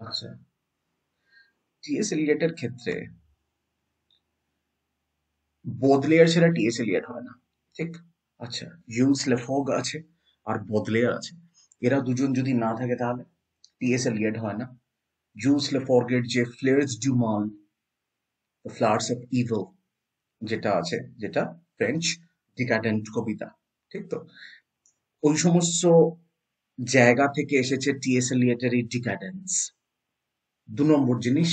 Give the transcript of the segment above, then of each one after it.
আচ্ছা, টিএস এলিয়টের ক্ষেত্রে বোদলেয়ার ছাড়া টিএস এলিয়ট হয় না, ঠিক? আচ্ছা, হিউজ লেফগ আছে আর বোদলেয়ার আছে, এরা দুজন যদি না থাকে তাহলে টিএস এলিয়ট হয় না। জুলস লেফর্গের যে ফ্লেয়ার্স ডু মাল, দ্য ফ্লাওয়ার্স অফ ইভিল যেটা আছে, যেটা ফ্রেঞ্চ ডিকাডেন্ট কবিতা, ঠিক তো? ওই সমস্ত জায়গা থেকে এসেছে টিএস এলিয়টের এই ডিকাডেন্স। ২ নম্বর জিনিস,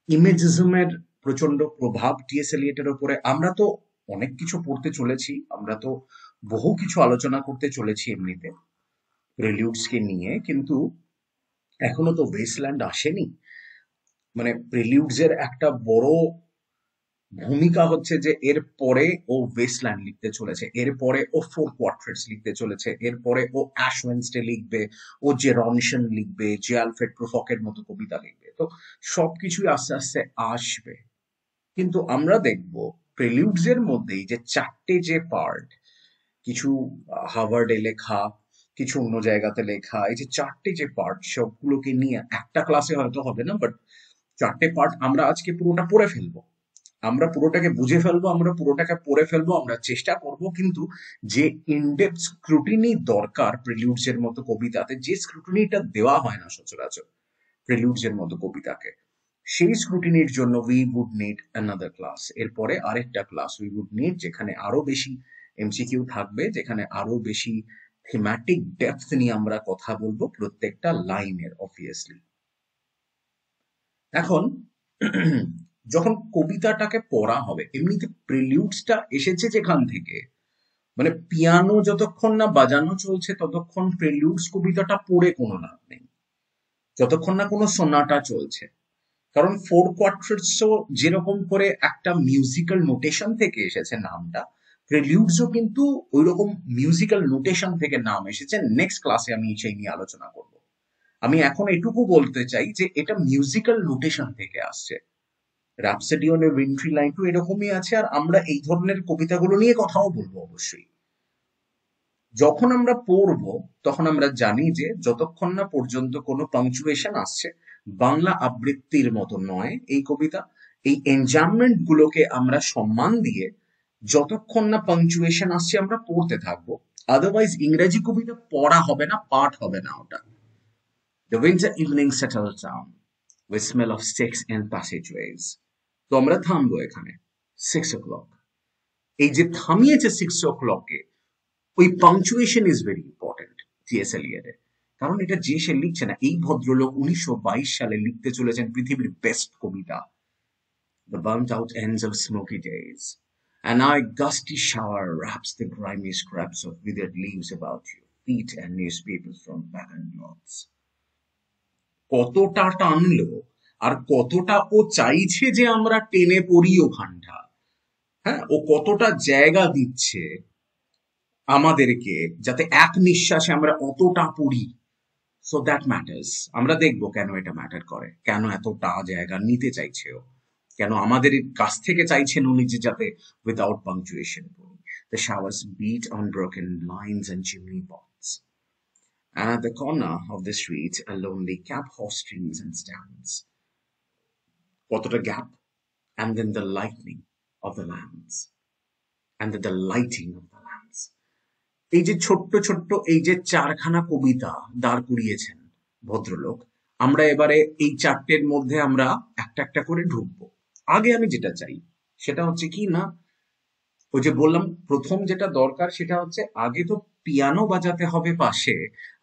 ইমেজিজমের প্রচন্ড প্রভাব টিএস এলিয়টের ওপরে। আমরা তো অনেক কিছু পড়তে চলেছি, আমরা তো বহু কিছু আলোচনা করতে চলেছি এমনিতে প্রেলিউডস কে নিয়ে, কিন্তু এখনো তো ওয়েস্টল্যান্ড আসেনি। মানে প্রেলিউডস এর একটা বড় ভূমিকা হচ্ছে যে এর পরে ও ওয়েস্টল্যান্ড লিখতে চলেছে, এরপরে ও ফোর কোয়ার্ট্রেটস লিখতে চলেছে, এরপরে ও অ্যাশ ওয়েনসডে লিখবে, ও যে রনশন লিখবে, যে আলফ্রেড প্রুফকের মতো কবিতা লিখবে। তো সবকিছুই আস্তে আস্তে আসবে। কিন্তু আমরা দেখব প্রেলিউডস এর মধ্যেই যে ৪টে যে পার্ট, কিছু হার্ভার্ডে লেখা, কিছু অন্য জায়গাতে লেখা, এই যে ৪টে যে পার্ট, সবগুলোকে নিয়ে একটা ক্লাসে হয়তো হবে না, বাট ৪টে পার্ট আমরা আজকে পুরোটা পড়ে ফেলবো, আমরা পুরোটাকে বুঝে ফেলবো, আমরা পুরোটাকে পড়ে ফেলবো, আমরা চেষ্টা করব। কিন্তু যে ইনডেপথ স্ক্রুটিনি দরকার প্রিলিউডস এর মতো কবিতাতে, যে স্ক্রুটিনিটা দেওয়া হয় না সচরাচর প্রিলিউডস এর মতো কবিতাকে, সেই স্ক্রুটিনির জন্য we would need another class. এরপরে আরেকটা ক্লাস উই উড নিড, যেখানে আরো বেশি এমসিকিউ থাকবে, যেখানে আরো বেশি থিম্যাটিক ডেপথ নিয়ে আমরা কথা বলবো প্রত্যেকটা লাইনের, অবভিয়াসলি। এখন যখন কবিতাটাকে পড়া হবে, এমনিতে প্রিলিউডসটা এসেছে যেখান থেকে, মানে পিয়ানো যতক্ষণ না বাজানো চলছে ততক্ষণ প্রিলিউডস কবিতাটা পড়ে কোনো লাভ নেই, যতক্ষণ না কোনো সোনাটা চলছে। কারণ ফোর কোয়ার্ট্রেটসও যেরকম করে একটা মিউজিক্যাল নোটেশন থেকে এসেছে নামটা, প্রেলিউডসও কিন্তু ওইরকম মিউজিক্যাল নোটেশন থেকে নাম এসেছে। নেক্সট ক্লাসে আমি সেই নিয়ে আলোচনা করব। আমি এখন এটুকু বলতে চাই যে এটা মিউজিক্যাল নোটেশন থেকে আসছে। Rhapsody on a wintry line two এরকমই আছে, আর আমরা এই ধরনের কবিতাগুলো নিয়ে কথাও বলবো অবশ্যই। যখন আমরা পড়বো তখন আমরা জানি যে যতক্ষণ না পর্যন্ত কোনো পাংচুয়েশন আসছে, বাংলা আবৃত্তির মতো নয় এই কবিতা, এই এনজামমেন্ট গুলোকে আমরা সম্মান দিয়ে যতক্ষণ না পাংচুয়েশন আসছে আমরা পড়তে থাকবো। আদারওয়াইজ ইংরেজি কবিতা পড়া হবে না, পাঠ হবে না ওটা। The winter evening settled down with smell of sticks in passageways. তো আমরা থামবো এখানে, 6 o'clock। এই যে থামিয়েছে 6 o'clock-এ, ওই punctuation is very important T S এলিয়টে। কারণ এটা যে সে লিখছে না, এই ভদ্রলোক ১৯২২ সালে লিখতে চলেছেন পৃথিবীর বেস্ট কবিতা, the burned out ends of smoky days, An eye gusty shower wraps the grimy scraps of withered leaves about you, feet and newspapers from pagan blots. কতটা টানলো, আর কতটা ও চাইছে যে আমরা টেনে পড়ি ওখানটা। হ্যাঁ, ও কতটা জায়গা দিচ্ছে আমাদেরকে, যাতে এক নিঃশ্বাসে আমরা অতটা পড়ি। So that matters. আমরা দেখবো কেন এটা ম্যাটার করে, কেন এতটা জায়গা নিতে চাইছে ও, কেন আমাদের কাছ থেকে চাইছেন উনি যে যাতে উইদাউট পাংচুয়েশন পড়ি। The showers beat on broken blinds and chimney pots, and at the corner of the street a lonely cab horse streams and stands. কতটা gap, and then the lightning of the lamps, and then the lighting of the lamps. এই যে ছোট্ট ছোট্ট এই যে ৪খানা কবিতা দাঁড় করিয়েছেন ভদ্রলোক, আমরা এবারে এই ৪টের মধ্যে আমরা একটা একটা করে ঢুকবো। আগে আমি যেটা চাই সেটা হচ্ছে কি না, ওই যে বললাম প্রথম যেটা দরকার সেটা হচ্ছে আগে তো পিয়ানো বাজাতে হবে পাশে,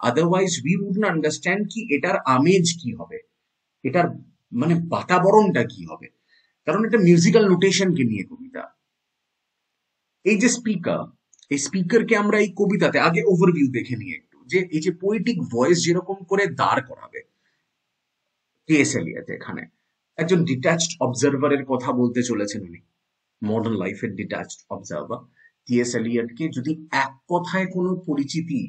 আদারওয়াইজ উই উড না আন্ডারস্ট্যান্ড কি এটার আমেজ কি হবে, এটার মানে বাতাবরণটা কি হবে। কারণ এটা মিউজিক্যাল নোটেশনকে নিয়ে কবিতা। এই যে স্পিকার, এই স্পিকারকে আমরা এই কবিতাতে আগে ওভারভিউ দেখে নিই একটু, যে এই যে পোয়েটিক ভয়েস যেরকম করে দাঁড় করাবে টিএস এলিয়ট এখানে একজন ডিট্যাচড অবজারভারের কথা বলতে চলেছেন উনি, মডার্ন লাইফের ডিট্যাচড অবজারভার। টিএস এলিয়টকে যদি এক কথায় কোনো পরিচিতি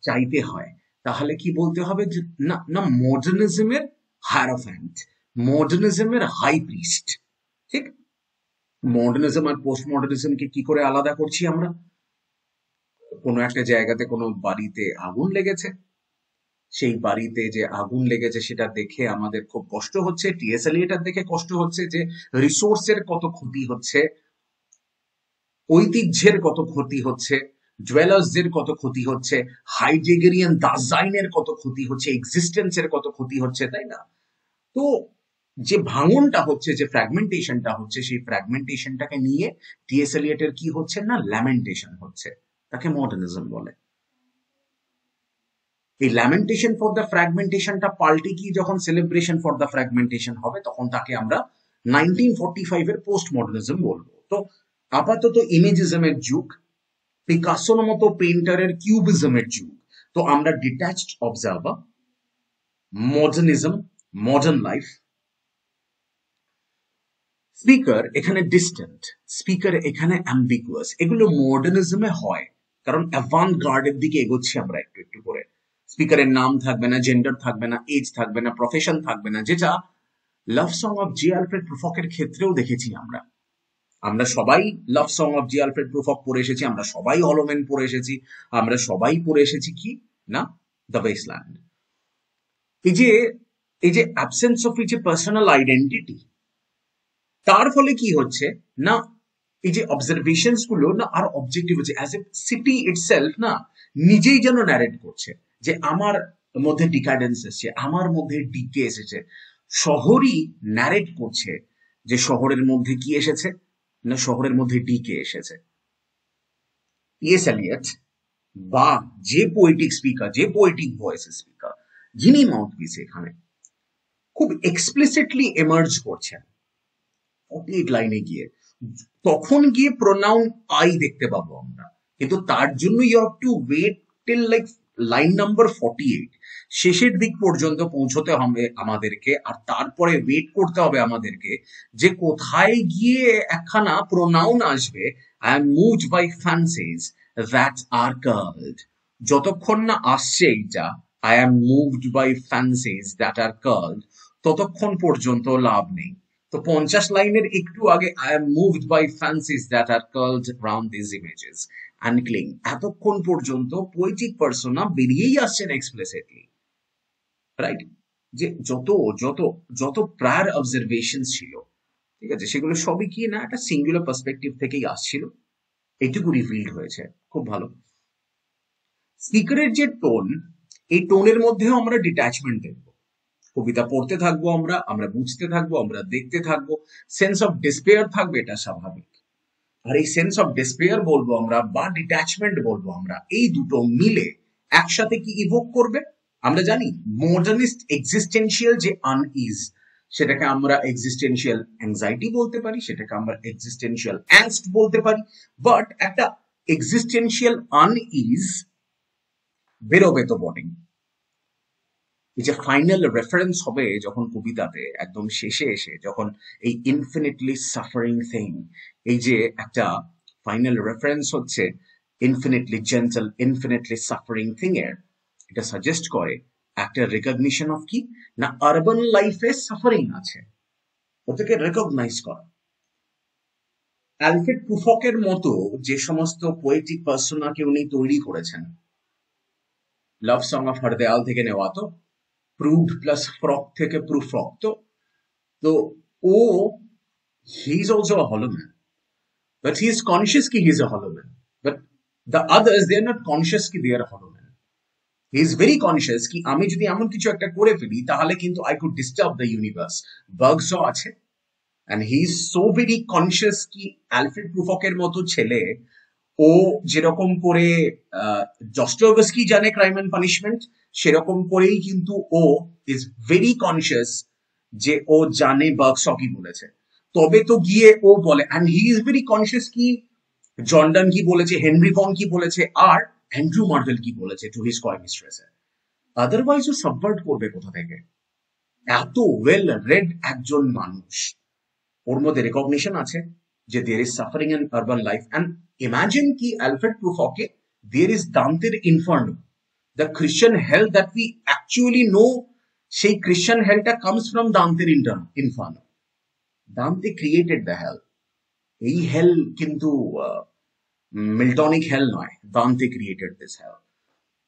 চাইতে হয় তাহলে কি বলতে হবে, যে না না মডার্নিজমের হায়ারোফ্যান্ট, মডার্নিজমের হাই প্রিস্ট, ঠিক? মডার্নিজম আর পোস্ট মডার্নিজমকে কি করে আলাদা করছি আমরা? কোনো একটা জায়গাতে কোনো বাড়িতে আগুন লেগেছে, সেই বাড়িতে যে আগুন লেগেছে সেটা দেখে আমাদের খুব কষ্ট হচ্ছে, টিএস এলিয়টের দেখে কষ্ট হচ্ছে যে রিসোর্সের কত ক্ষতি হচ্ছে, ঐতিহ্যের কত ক্ষতি হচ্ছে, জুয়েলার্সদের কত ক্ষতি হচ্ছে, হাইডেগেরিয়ান দাসাইনের কত ক্ষতি হচ্ছে, এক্সিস্টেন্সের কত ক্ষতি হচ্ছে, তাই না? তো যে ভাঙনটা হচ্ছে, যে ফ্র্যাগমেন্টেশনটা হচ্ছে, সেই ফ্র্যাগমেন্টেশনটাকে নিয়ে টিএস এলিয়টের কি হচ্ছে না, ল্যামেন্টেশন হচ্ছে, তাকে মডার্নিজম বলে। এই ল্যামেন্টেশন ফর দ্য ফ্র্যাগমেন্টেশনটা পাল্টে কি যখন সেলিব্রেশন ফর দ্য ফ্র্যাগমেন্টেশন হবে, তখন তাকে আমরা 1945 এর পোস্ট মডার্নিজম বলবো। তো আপাতত ইমেজিজমের যুগ, পিকাসোর মতো পেইন্টারের কিউবিজমের যুগ। তো আমরা detached observer, modernism, modern life. Speaker এখানে ডিস্টেন্ট, স্পিকার এখানে অ্যাম্বিগুয়াস। এগুলো মডার্নিজমে হয়, কারণ অ্যাভান্ট গার্ডের দিকে এগোচ্ছি আমরা একটু একটু করে। স্পিকারের নাম থাকবে না, জেন্ডার থাকবে না, এজ থাকবে না, প্রফেশন থাকবে না, যেটা love song of J Alfred প্রুফকের ক্ষেত্রেও দেখেছি আমরা। আমরা সবাই love song of J Alfred Prufrock পড়ে এসেছি, আমরা সবাই হলোম্যান পড়ে এসেছি, আমরা সবাই পড়ে এসেছি কি না, দ্য ওয়েস্টল্যান্ড। এই যে অ্যাবসেন্স অফ এই যে পার্সোনাল আইডেন্টিটি, তার ফলে কি হচ্ছে না, এই যে অবজারভেশনস গুলো না আর অবজেক্টিভ হচ্ছে, অ্যাজ এ সিটি ইটসেলফ না নিজেই যেন ন্যারেট করছে যে আমার মধ্যে ডিকাডেন্স এসেছে, আমার মধ্যে ডিকে এসেছে। শহরই ন্যারেট করছে যে শহরের মধ্যে কি এসেছে না, শহরের মধ্যে ডিকে এসেছে। টিএস এলিয়ট বা যে পোয়েটিক স্পিকার, যে পোয়েটিক ভয়েসের স্পিকার, যিনি মাউথপিস এখানে খুব এক্সপ্লিসিটলি এমার্জ করছেন 48 লাইনে গিয়ে, তখন গিয়ে প্রোনাউন আই দেখতে পাবো আমরা। কিন্তু তার জন্য you have to wait till like line number 48, শেষের দিক পর্যন্ত পৌঁছতে হবে আমাদেরকে, আর তারপরে ওয়েট করতে হবে আমাদেরকে যে কোথায় গিয়ে একখানা প্রোনাউন আসবে, I am moved by fancies that are curled. যতক্ষণ না আসছে এইটা, I am moved by fancies that are curled, ততক্ষণ পর্যন্ত লাভ নেই। তো 50 লাইনের একটু আগে I am moved by fancies that are curled round this images and cling, এতক্ষণ পর্যন্ত পোয়েটিক পার্সোনা বেরিয়েই আসছেন এক্সপ্লিসিটলি, রাইট? যে যত যত যত প্রায়ার অবজারভেশন ছিল, ঠিক আছে, সেগুলো সবই কি না একটা সিঙ্গুলার পার্সপেক্টিভ থেকেই আসছিল, এটুকু রিভিল্ড হয়েছে। খুব ভালো। স্পিকারের যে টোন, এই টোনের মধ্যেও আমরা ডিট্যাচমেন্ট দেখবো। কবিতা পড়তে থাকবো আমরা, আমরা বুঝতে থাকবো, আমরা দেখতে থাকবো, সেন্স অফ ডিসপেয়ার থাকবে, এটা স্বাভাবিক। আর এই সেন্স অফ ডিসপেয়ার বলবো আমরা বা ডিট্যাচমেন্ট বলবো আমরা, এই দুটো মিলে একসাথে কি ইভোক করবে আমরা জানি। মডার্নিস্ট এক্সিস্টেন্সিয়াল যে আনইজ, সেটাকে আমরা এক্সিস্টেন্সিয়াল অ্যাংজাইটি বলতে পারি, সেটাকে আমরা এক্সিস্টেন্সিয়াল অ্যাংস্ট বলতে পারি, বাট একটা এক্সিস্টেন্সিয়াল আনইজ বেরোবে তো বটেই। এই যে ফাইনাল রেফারেন্স হবে যখন কবিতাতে একদম শেষে এসে, যখন এই ইনফিনিটলি সাফারিং থিং, এই যে একটা ফাইনাল রেফারেন্স হচ্ছে infinitely gentle, infinitely suffering thing এর, এটা সাজেস্ট করে একটা রেকগনিশন অফ কি না, আরবান লাইফে সাফারিং আছে, ওটাকে রেকগনাইজ করা। অ্যালফ্রেড প্রুফকের মতো যে সমস্ত পোয়েটিক পার্সোনাকে উনি তৈরি করেছেন, লাভ সং অফ হরদয়াল থেকে নেওয়া, তো প্রুভড প্লাস ফ্রক থেকে প্রুফক, তো ও he is also a hollow man, but he is conscious ki he is a hollow man, but the others they are not conscious ki they are a hollow man. He is very conscious ki আমি যদি এমন কিছু একটা করে ফেলি তাহলে কিন্তু I could disturb the universe. Bugs ও আছে, and he is so very conscious ki Alfred প্রুফকের মতো ছেলে, ও যেরকম করে ডস্টয়েভস্কি জানে ক্রাইম এন্ড পানিশমেন্ট, সেরকম করেই কিন্তু ও ইজ ভেরি কনসিয়াস যে ও জানে বার্গস কি বলেছে, তবে তো গিয়ে ও বলে। And he is very conscious কি জর্ডান কি বলেছে, হেনরি বং কি বলেছে, আর অ্যান্ড্রু মার্ভেল কি বলেছে টু হিজ কয় মিস্ট্রেসে। আদারওয়াইজ ও সাবভার্ট করবে কোথা থেকে? এত ওয়েল রেড একজন মানুষ, ওর মধ্যে রেকগনিশন আছে যে there is suffering in urban life, and imagine ki Alfred Prufrock there is Dante's Inferno, the Christian hell that we actually know, সেই Christian hellটা comes from Dante's Inferno. Dante created the hell. এই hell কিন্তু মিল্টনিক hell নয়, Dante created this hell.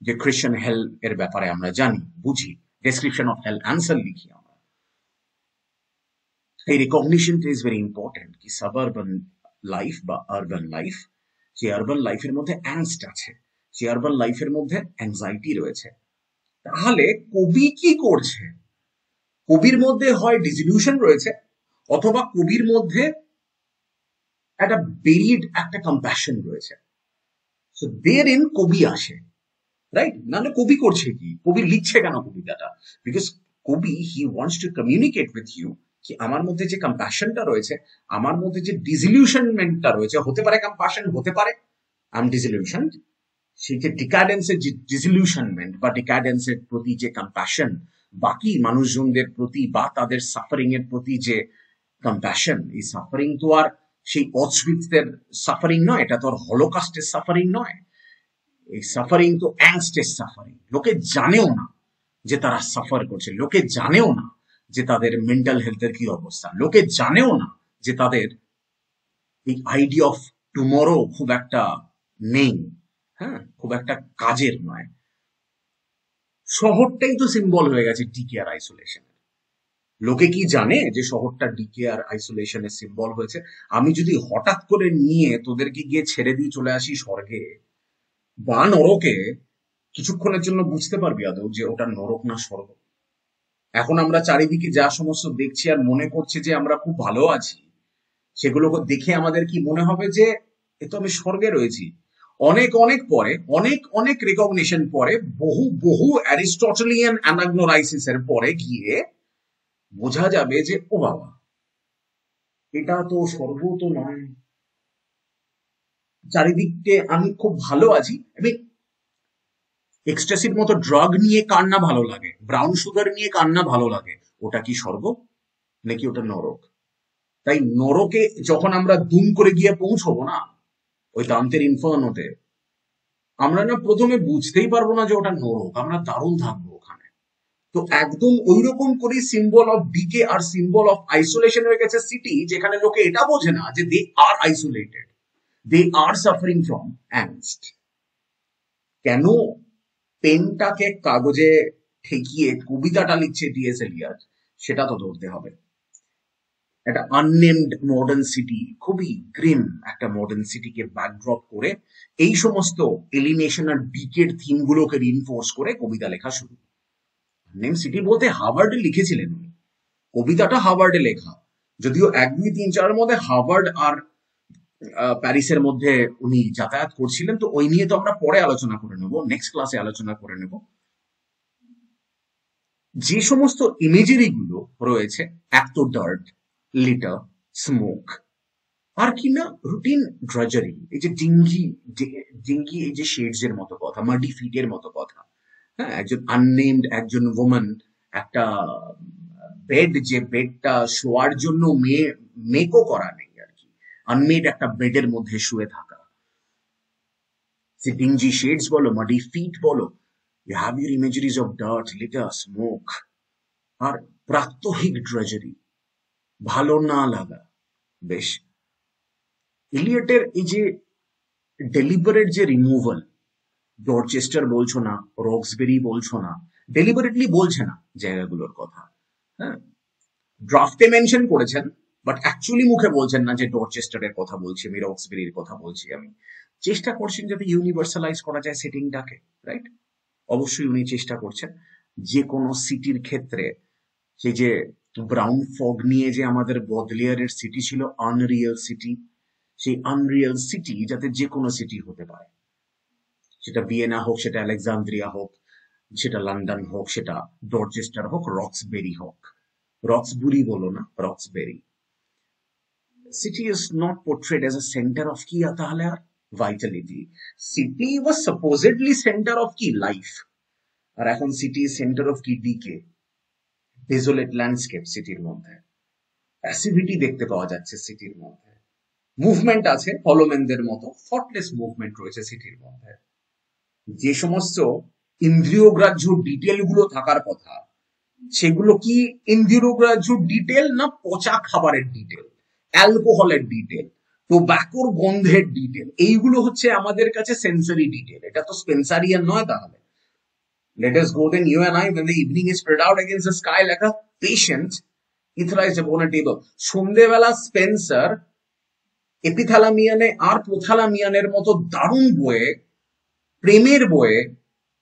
যে Christian হেল এর ব্যাপারে আমরা জানি, বুঝি, ডেসক্রিপশন অফ হেল অ্যান্সার লিখি আমরা। এই রিকগনিশনটা ইজ ভেরি ইম্পর্টেন্ট কি সাবারবান লাইফ বা আরবান লাইফ, যে আরবান লাইফের মধ্যে অ্যাংস্ট আছে, যে আরবান লাইফের মধ্যে অ্যাংজাইটি রয়েছে। তাহলে কবি কি করছে? কবির মধ্যে হয় ডিসিলিউশন রয়েছে, অথবা কবির মধ্যে একটা বেরিড একটা কম্প্যাশন রয়েছে। সো দেয়ার কবি আসে, রাইট? নাহলে কবি করছে কি, কবি লিখছে কেন কবিতাটা? বিকজ কবি he wants to communicate with you কি আমার মধ্যে যে কম্প্যাশনটা রয়েছে, আমার মধ্যে যে ডিসিলিউশনমেন্টটা রয়েছে, হতে পারে কম্প্যাশন, হতে পারে আই এম ডিসিলিউশন, সেই যে ডিকাডেন্সের যে ডিসিলিউশনমেন্ট বা ডিকাডেন্সের প্রতি যে কম্প্যাশন, বাকি মানুষজনদের প্রতি বা তাদের সাফারিং এর প্রতি যে কম্প্যাশন, এই সাফারিং তো আর সেই অস্ট্রিচদের সাফারিং নয়, এটা তো আর হলোকাস্টের সাফারিং নয়। এই সাফারিং তো অ্যাংস্টের সাফারিং। লোকে জানেও না যে তারা সাফার করছে, লোকে জানেও না যে তাদের মেন্টাল হেলথের কি অবস্থা, লোকে জানেও না যে তাদের এই আইডিয়া অফ টুমরো খুব একটা নেই, হ্যাঁ, খুব একটা কাজের নয়। শহরটাই তো সিম্বল হয়ে গেছে ডিকে আর আইসোলেশন। লোকে কি জানে যে শহরটা ডিকে আর আইসোলেশনের সিম্বল হয়েছে? আমি যদি হঠাৎ করে নিয়ে তোদেরকে গিয়ে ছেড়ে দিয়ে চলে আসি স্বর্গে বা নরকে, কিছুক্ষণের জন্য বুঝতে পারবি আদৌ যে ওটা নরক না স্বর্গ? এখন আমরা চারিদিকে যা সমস্ত দেখছি আর মনে করছি যে আমরা খুব ভালো আছি, সেগুলোকে দেখে আমাদের কি মনে হবে যে এ তো আমি স্বর্গে রয়েছি? অনেক অনেক পরে, অনেক অনেক রেকগনিশন পরে, বহু বহু অ্যারিস্টটলিয়ান অ্যানাগনোরাইসিসের পরে গিয়ে বোঝা যাবে যে ও বাবা, এটা তো স্বর্গ তো নয়। চারিদিকে আমি খুব ভালো আছি। আমি এক্সট্যাসির মতো ড্রাগ নিয়ে কার না ভালো লাগে, ব্রাউন সুগার নিয়ে কার না ভালো লাগে? ওটা কি স্বর্গ নাকি ওটা নরক? তাই নরকে যখন আমরা দুম করে গিয়ে পৌঁছবো না, ওই দান্তের ইনফার্নোতে, আমরা না প্রথমে বুঝতেই পারবো না যে ওটা নরক, আমরা দারুণ থাকবো ওখানে। তো একদম ওই রকম করে সিম্বল অফ ডিকে আর সিম্বল অফ আইসোলেশন হয়ে গেছে সিটি, যেখানে লোকে এটা বোঝে না যে they are isolated, they are suffering from angst. কেন পেনটাকে কাগজে ঠেকিয়ে কবিতাটা লিখছে টিএস এলিয়ট, সেটা তো ধরতে হবে। একটা আননেমড মডার্ন সিটি, খুবই গ্রিম একটা মডার্ন সিটিকে ব্যাকড্রপ করে এই সমস্ত এলিনেশন আর ডিকের থিম গুলোকে রিইনফোর্স করে কবিতা লেখা শুরু। নেম সিটি বলতে হার্ভার্ডে লিখেছিলেন উনি, কবিতাটা হার্ভার্ডে লেখা, যদিও 1, 2, 3, 4 মধ্যে হার্ভার্ড আর প্যারিসের মধ্যে উনি যাতায়াত করছিলেন, তো ওই নিয়ে তো আমরা পরে আলোচনা করে নেব, নেক্সট ক্লাসে আলোচনা করে নেব। যে সমস্ত ইমেজারি গুলো রয়েছে, এক তো ডার্ট, লিটার, স্মোক, আর কি না রুটিন ড্রাজারি, এই যে ডিঙ্গি, ডিঙ্গি এই যে শেডস এর মতো কথা, মাডি ফিটের মতো কথা, হ্যাঁ, একজন আননেমড একজন ওম্যান একটা বেড, যে বেডটা শোয়ার জন্য মেকও করা নেই আর কি, আনমেড একটা বেডের মধ্যে শুয়ে থাকা, সে ডিঙ্গি শেডস বলো, মাডি ফিট বলো, you have your imageries of dirt, litter, smoke, আর প্রাত্যহিক ড্রাজারি, ভালো না লাগা। বেশ, এলিয়টের এই যে ডেলিবারেট যে রিমুভাল, ডরচেস্টার বলছো না, রক্সবেরি বলছো না, ডেলিবারেটলি বলছে না জায়গাগুলোর কথা, হ্যাঁ, ড্রাফটে মেনশন করেছেন, বাট অ্যাকচুয়ালি মুখে বলছেন না যে ডরচেস্টারের কথা বলছি আমি, রক্সবেরির কথা বলছি আমি। চেষ্টা করছেন যাতে ইউনিভার্সালাইজ করা যায় সেটিংটাকে, রাইট? অবশ্যই উনি চেষ্টা করছেন যে কোনো সিটির ক্ষেত্রে, সেই যে ব্রাউন ফগ নিয়ে যে আমাদের বদলিয়ারের সিটি ছিল আনরিয়েল সিটি, সেই আনরিয়েল সিটি যাতে যে কোনো সিটি হতে পারে, সেটা ভিয়েনা হোক, সেটা আলেকজান্দ্রিয়া হোক, সেটা লন্ডন হোক, সেটা ডরচেস্টার হোক, রক্সবেরি হোক, রক্সবুরি বলো না, Roxbury. City is not portrayed as a centre of কি তাহলে আর vitality. City was supposedly centre of কি লাইফ, আর এখন সিটি সেন্টার অফ কি ডিকে, ডেজোলেট ল্যান্ডস্কেপ সিটির মধ্যে, প্যাসিভিটি দেখতে পাওয়া যাচ্ছে সিটির মধ্যে, মুভমেন্ট আছে ফলোমেনদের মতো, থটলেস মুভমেন্ট রয়েছে সিটির মধ্যে। যে সমস্ত ইন্দ্রিয়গ্রাহ্য ডিটেল গুলো থাকার কথা, সেগুলো কি ইন্দ্রিয়গ্রাহ্য ডিটেল না পচা খাবারের ডিটেল, অ্যালকোহলের ডিটেল, টোব্যাকোর গন্ধের ডিটেল? এইগুলো হচ্ছে আমাদের কাছে সেন্সরি ডিটেল। এটা তো স্পেন্সারিয়ান নয় তাহলে, Let us go then, you and I, when the evening is spread out against the sky like a patient etherized upon a table. সন্ধ্যেবেলা স্পেন্সার এপিথালামিয়ানে আর প্রোথালামিয়ানের মতো দারুণ বইয়ে, প্রেমের বইয়ে,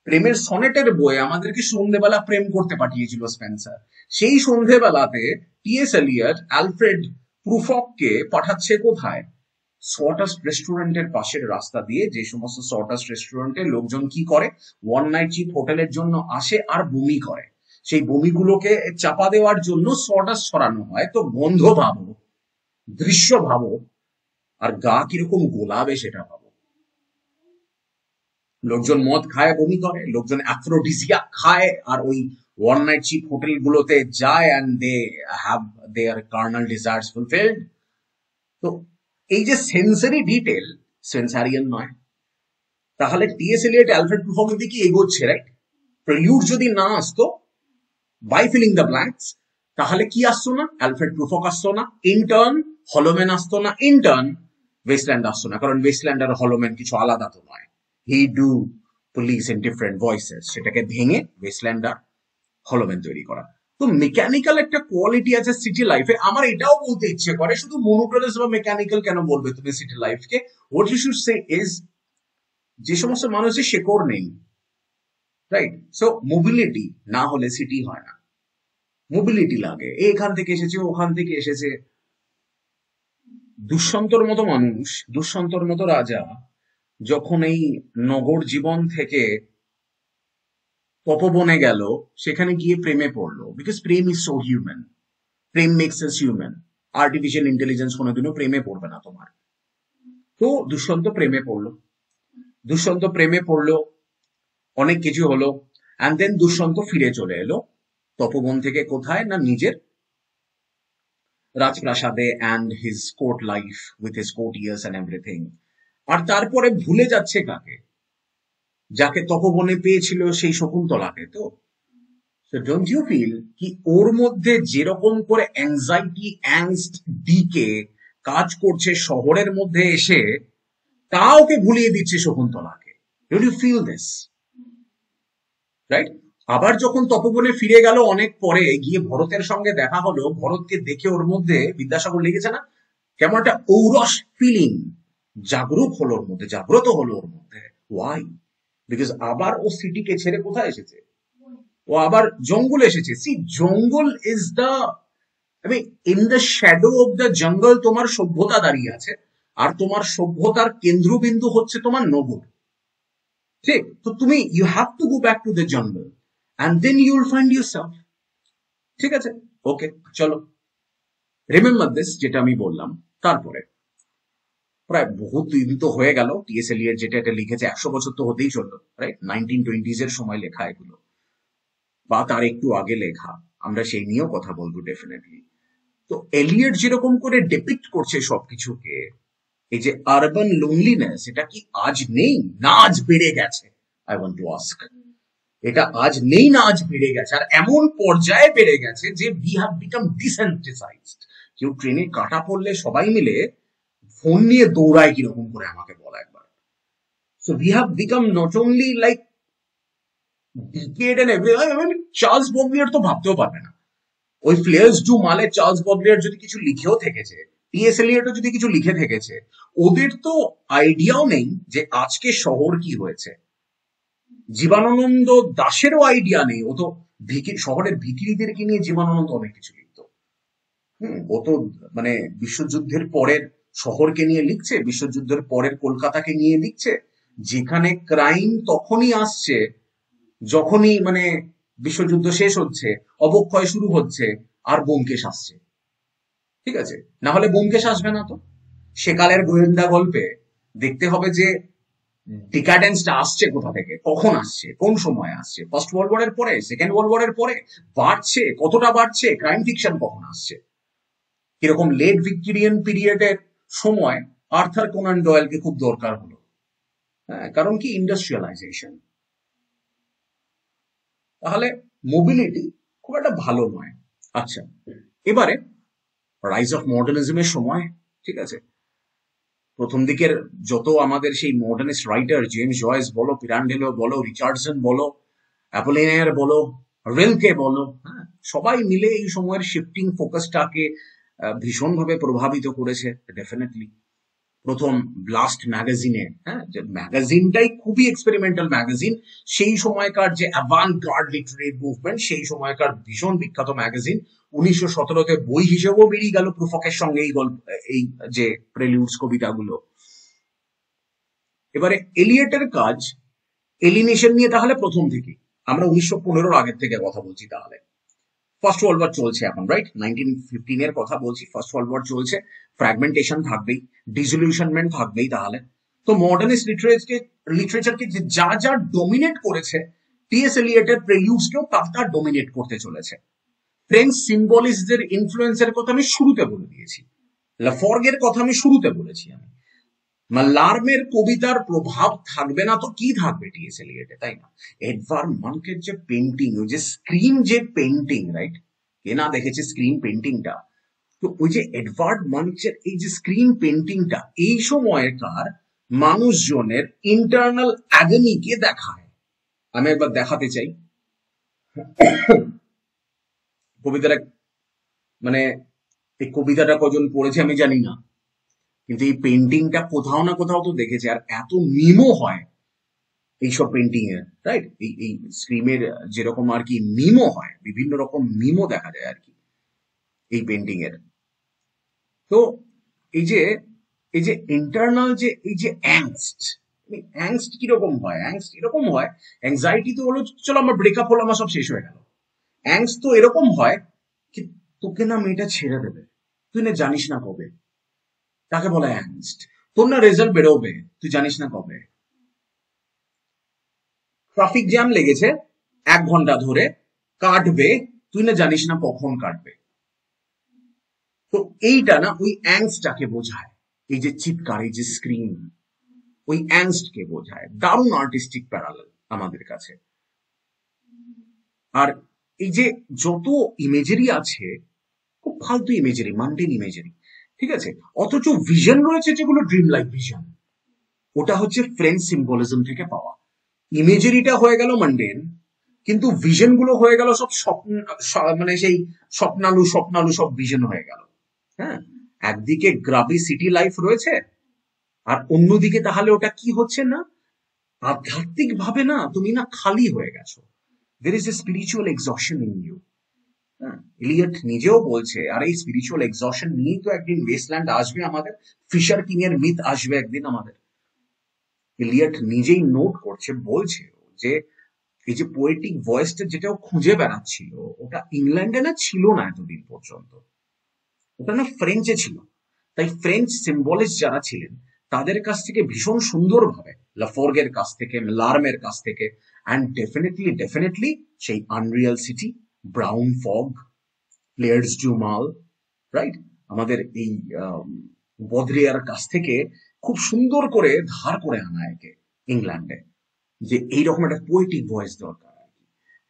প্রেমের সনেটের বইয়ে আমাদেরকে সন্ধ্যেবেলা প্রেম করতে পাঠিয়েছিল স্পেন্সার। সেই সন্ধ্যেবেলাতে টিএস এলিয়ট অ্যালফ্রেড প্রুফককে পাঠাচ্ছে কোথায়? সটাস্ট রেস্টুরেন্টের পাশের রাস্তা দিয়ে, যে সমস্ত সটাস্ট রেস্টুরেন্টে লোকজন কি করে, ওয়ান নাইট চিপ হোটেলের জন্য আসে আর বমি করে। সেই বমিগুলোকে চাপা দেওয়ার জন্য সটাস্ট ছড়ানো হয়। তো গন্ধ ভাবো, দৃশ্য ভাবো, আর গা কিরকম গোলাবে সেটা ভাবো। লোকজন মদ খায়, বমি করে, লোকজন অ্যাফ্রোডিসিয়া খায়, আর ওই ওয়ান নাইট চিপ হোটেল গুলোতে যায়, and they have their carnal desires fulfilled. তো এই যে সেন্সারি ডিটেল সেন্সারিয়ান নয়, তাহলে টিএস এলিয়ট অ্যালফ্রেড প্রুফকের দিকে এগোচ্ছে, রাইট? প্রেলিউড যদি না আসতো, বাই ফিলিং দ্য ব্ল্যাঙ্কস, তাহলে কি আসতো না? অ্যালফ্রেড প্রুফক আসতো না, ইন্টার্ন হলোম্যান আসতো না, ইন্টার্ন ওয়েস্টল্যান্ড আসতো না, কারণ ওয়েস্টল্যান্ড আর হলোম্যান কিছু আলাদা তো নয়। He do police in different voices, সেটাকে ভেঙে ওয়েস্টল্যান্ড আর হলোম্যান তৈরি করা। তো মেকানিক্যাল একটা কোয়ালিটি আছে সিটি লাইফে। আমার এটাও বলতে ইচ্ছে করে, শুধু মনোটোনাস বা মেকানিক্যাল কেন বলবে তুমি সিটি লাইফকে? What you should say is, যে সমস্ত মানুষের শেকড় নেই, রাইট? সো মোবিলিটি না হলে সিটি হয় না, মোবিলিটি লাগে। এখান থেকে এসেছে, ওখান থেকে এসেছে। দুষ্যন্তর মতো মানুষ, দুষ্যন্তর মতো রাজা যখন এই নগর জীবন থেকে তপবনে গেল, সেখানে গিয়ে প্রেমে পড়লো, বিকজ প্রেম ইজ সো হিউম্যান, প্রেম makes us human. Artificial intelligence কোনোদিনও প্রেমে পড়বে না তোমার। তো দুষ্যন্ত প্রেমে পড়লো, দুষ্যন্ত প্রেমে পড়লো, অনেক কিছু হলো, অ্যান্ড দেন দুষ্যন্ত ফিরে চলে এলো তপবন থেকে। কোথায় না? নিজের রাজপ্রাসাদে, and his court life with his courtiers and everything. আর তারপরে ভুলে যাচ্ছে কাকে? যাকে তপবনে পেয়েছিল, সেই শকুন্তলাকে। তো ডোন্ট ইউ ফিল কি ওর মধ্যে যেরকম করে অ্যাংজাইটি, অ্যাংস্ট, ডিকে কাজ করছে শহরের মধ্যে এসে, তা ওকে ভুলিয়ে দিচ্ছে শকুন্তলাকে। Don't you feel this, right? আবার যখন তপবনে ফিরে গেল অনেক পরে, গিয়ে ভরতের সঙ্গে দেখা হলো, ভরতকে দেখে ওর মধ্যে বিদ্যাসাগর লেগেছে না কেমন একটা ঔরস ফিলিং জাগরুক হলো ওর মধ্যে, জাগ্রত হলো ওর মধ্যে। ওয়াই? বিকজ আবার ও সিটিকে ছেড়ে কোথায় এসেছে? ও আবার জঙ্গলে এসেছে। সি, জঙ্গল ইজ দ্য, আমি in the shadow of the jungle তোমার সভ্যতা দাঁড়িয়ে আছে, আর তোমার সভ্যতার কেন্দ্রবিন্দু হচ্ছে তোমার নগর, ঠিক? তো তুমি you have to go back to the jungle, and then you will find yourself. ঠিক আছে, ওকে, চলো রিমেম্বার দিস, যেটা আমি বললাম। তারপরে প্রায় বহুত দিন তো হয়ে গেল, টিএস এলিয়ট যেটা এটা লিখেছে 100 বছর তো হতেই চললো, রাইট? 1920s এর সময় লেখা এগুলো, বা তার একটু আগে লেখা। আমরা সেই নিয়েও কথা বলবো ডেফিনেটলি। তো এলিয়ট যেরকম করে ডিপিক্ট করছে সবকিছুকে, এই যে আরবান লোনলিনেস, এটা কি আজ নেই না আজ বেড়ে গেছে? আই ওয়ান্ট টু আস্ক, এটা আজ নেই না আজ বেড়ে গেছে? আর এমন পর্যায়ে বেড়ে গেছে যে উই হ্যাভ বিকাম ডিসেন্সিটাইজড। কেউ ট্রেনে কাটা পড়লে সবাই মিলে ফোন নিয়ে দৌড়ায় কিরকম করে, আমাকে বলা একবার। So we have become not only like decayed and everything. Charles Baudelaire তো ভাবতেও পারবে না, ওই Fleurs du Mal Charles Baudelaire যদি কিছু লিখেও থেকেছে, টিএস এলিয়টও যদি কিছু লিখে থেকেছে, ওদের তো আইডিয়াও নেই যে আজকে শহর কি হয়েছে। জীবনানন্দ দাশেরও আইডিয়া নেই, ও তো শহরের ভিখিরিদেরকে নিয়ে জীবনানন্দ অনেক কিছু লিখতো। ও তো মানে বিশ্বযুদ্ধের পরের শহরকে নিয়ে লিখছে, বিশ্বযুদ্ধের পরের কলকাতাকে নিয়ে লিখছে, যেখানে ক্রাইম তখনই আসছে যখনই মানে বিশ্বযুদ্ধ শেষ হচ্ছে, অবক্ষয় শুরু হচ্ছে, আর ব্যোমকেশ আসছে। ঠিক আছে, না হলে ব্যোমকেশ আসবে না। তো সেকালের গোয়েন্দা গল্পে দেখতে হবে যে ডিকাডেন্সটা আসছে কোথা থেকে, কখন আসছে, কোন সময় আসছে, ফার্স্ট ওয়ার্ল্ড ওয়ারের পরে, সেকেন্ড ওয়ার্ল্ড ওয়ারের পরে, বাড়ছে কতটা, বাড়ছে, ক্রাইম ফিকশন কখন আসছে। কিরকম লেট ভিক্টোরিয়ান পিরিয়ডের সময় আর্থার কোনান ডয়েলকে খুব দরকার হলো। হ্যাঁ, কারণ কি? ইন্ডাস্ট্রিয়ালাইজেশন। তাহলে মোবিলিটি খুব একটা ভালো নয়। আচ্ছা, এবারে রাইজ অফ মডার্নিজমের সময়, ঠিক আছে, প্রথম দিকের যত আমাদের সেই মডার্নিস্ট রাইটার, জেমস জয়েস বলো, পিরান্ডেলো বলো, রিচার্ডসন বলো, অ্যাপোলিনিয়ার বলো, রেলকে বলো, হ্যাঁ, সবাই মিলে এই সময়ের শিফটিং ফোকাসটাকে ভীষণভাবে প্রভাবিত করেছে ডেফিনেটলি। প্রথম ব্লাস্ট ম্যাগাজিনে, হ্যাঁ, যে ম্যাগাজিনটাই খুবই এক্সপেরিমেন্টাল ম্যাগাজিন, সেই সময়কার যে অ্যাভান্ট গার্ড লিটারেরি মুভমেন্ট, সেই সময়কার ভীষণ বিখ্যাত ম্যাগাজিন, 1917-তে বই হিসেবেও বেরিয়ে গেল প্রুফকের সঙ্গে এই গল্প, এই যে প্রেলিউডস কবিতাগুলো। এবারে এলিয়টের কাজ এলিনেশন নিয়ে তাহলে প্রথম থেকে, আমরা 1915-র আগের থেকে কথা বলছি, তাহলে ফার্স্ট ওয়ার্ল্ড ওয়ার চলছে এখন, রাইট? 1915-এর কথা বলছি, ফার্স্ট ওয়ার্ল্ড ওয়ার চলছে, ফ্র্যাগমেন্টেশন থাকবেই, ডিসলিউশনমেন্ট থাকবেই। তাহলে তো মডার্নিস্ট লিটারেচারকে যা যা ডোমিনেট করেছে, টিএস এলিয়টের প্রেলিউডসকেও তা ডোমিনেট করতে চলেছে। ফ্রেঞ্চ সিম্বলিস্টদের ইনফ্লুয়েন্সের কথা আমি শুরুতে বলে দিয়েছি, লাফর্গের কথা আমি শুরুতে বলেছি। আমি মাল্লার্মের কবিতার প্রভাব থাকবে না তো কি থাকবে টিএস এলিয়টে, তাই না? এডভার্ড মানকের যে পেন্টিং, ওই যে স্ক্রিন যে পেন্টিং, রাইট? কে না দেখেছে স্ক্রিন পেন্টিংটা? তো ওই যে এডভার্ড মানকের এই যে স্ক্রিন পেন্টিংটা এই সময়কার মানুষজনের ইন্টারনাল অ্যাগনিকে দেখায়। আমি একবার দেখাতে চাই কবিতাটা, মানে এই কবিতাটা কজন পড়েছে আমি জানি না, কিন্তু এই পেন্টিংটা কোথাও না কোথাও তো দেখেছে। আর এত মিমও হয় এইসব পেন্টিং এর, রাইট? এই স্ক্রিমের যেরকম আর কি মিমও হয়, বিভিন্ন রকম মিমও দেখা যায় আর কি এই পেন্টিং এর। তো এই যে ইন্টারনাল যে এই যে অ্যাংস্ট, অ্যাংস্ট কিরকম হয়? অ্যাংস্ট এরকম হয়, অ্যাংজাইটি তো হলো চলো আমার ব্রেকআপ হলো, আমার সব শেষ হয়ে গেল। অ্যাংস্ট তো এরকম হয় কি তোকে না মেয়েটা ছেড়ে দেবে, তুই না জানিস না কবে, তাকে বলে অ্যাংস্ট। তোর না রেজাল্ট বেরোবে, তুই জানিস না কবে। ট্রাফিক জ্যাম লেগেছে 1 ঘন্টা ধরে, কাটবে, তুই না জানিস না কখন কাটবে। তো এইটা না ওই অ্যাংস্টটাকে বোঝায়, এই যে চিৎকার, এই যে স্ক্রিন, ওই অ্যাংস্টকে বোঝায়। দারুণ আর্টিস্টিক প্যারালাল আমাদের কাছে। আর এই যে যত ইমেজারি আছে, খুব ফালতু ইমেজারি, মান্ডেন ইমেজারি, ঠিক আছে, অথচ ভিশন রয়েছে যেগুলো ড্রিম লাইক ভিশন, ওটা হচ্ছে ফ্রেঞ্চ সিম্বলিজম থেকে পাওয়া। ইমেজারিটা হয়ে গেল মান্ডেন, কিন্তু ভিশন গুলো হয়ে গেল সব স্বপ্ন, মানে সেই স্বপ্নালু স্বপ্নালু সব ভিশন হয়ে গেল। হ্যাঁ, একদিকে গ্রাবি সিটি লাইফ রয়েছে, আর অন্যদিকে তাহলে ওটা কি হচ্ছে না, আধ্যাত্মিক ভাবে না তুমি না খালি হয়ে গেছো। There is a spiritual exhaustion in you. হ্যাঁ, এলিয়ট নিজেও বলছে, আর এই স্পিরিচুয়াল এক্সশন নিয়েই তো একদিন ওয়েস্টল্যান্ড আসবে আমাদের, ফিশার কিং এর মিথ আসবে একদিন আমাদের। এলিয়ট নিজেই নোট করছে, বলছে যে এই যে পোয়েটিক ভয়েসটা যেটা ও খুঁজে বেড়াচ্ছিল, ওটা ইংল্যান্ডে না ছিল না এতদিন পর্যন্ত, ওটা না ফ্রেঞ্চে ছিল। তাই ফ্রেঞ্চ সিম্বলিস্ট যারা ছিলেন তাদের কাছ থেকে ভীষণ সুন্দরভাবে, লাফর্গের কাছ থেকে, লার্মের কাছ থেকে, অ্যান্ড ডেফিনেটলি সেই unreal city, brown fog, players do মাল, রাইট, আমাদের এই বদ্রিয়ার কাছ থেকে খুব সুন্দর করে ধার করে আনা একে ইংল্যান্ডে, যে এইরকম একটা পোয়েটিক ভয়েস দরকার আর কি।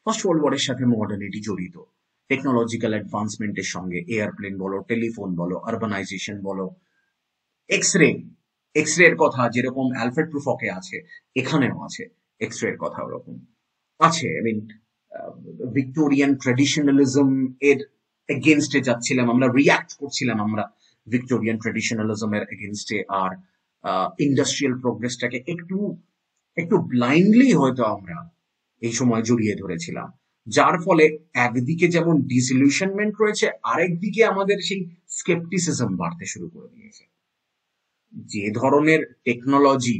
ফার্স্ট ওয়ার্ল্ড ওয়ারের সাথে মডার্নিটি জড়িত, টেকনোলজিক্যাল অ্যাডভান্সমেন্টের সঙ্গে, এয়ারপ্লেন বলো, টেলিফোন বলো, আরবানাইজেশন বলো, এক্সরে, এক্সরে এর কথা যেরকম অ্যালফ্রেড প্রুফকে আছে, এখানেও আছে এক্সরে এর কথা ওরকম আছে। আই মিন ভিক্টোরিয়ান ট্রেডিশনালিজম এর এগেনস্টে যাচ্ছিলাম আমরা, রিয়াক্ট করছিলাম আমরা ভিক্টোরিয়ান ট্রেডিশনালিজমের এগেনস্টে। আর ইন্ডাস্ট্রিয়াল প্রোগ্রেসটাকে একটু একটু ব্লাইন্ডলি হয়তো আমরা এই সময় জড়িয়ে ধরেছিলাম, যার ফলে একদিকে যেমন ডিসলিউশনমেন্ট রয়েছে, আরেকদিকে আমাদের সেই স্কেপটিসিজম বাড়তে শুরু করে দিয়েছে। যে ধরনের টেকনোলজি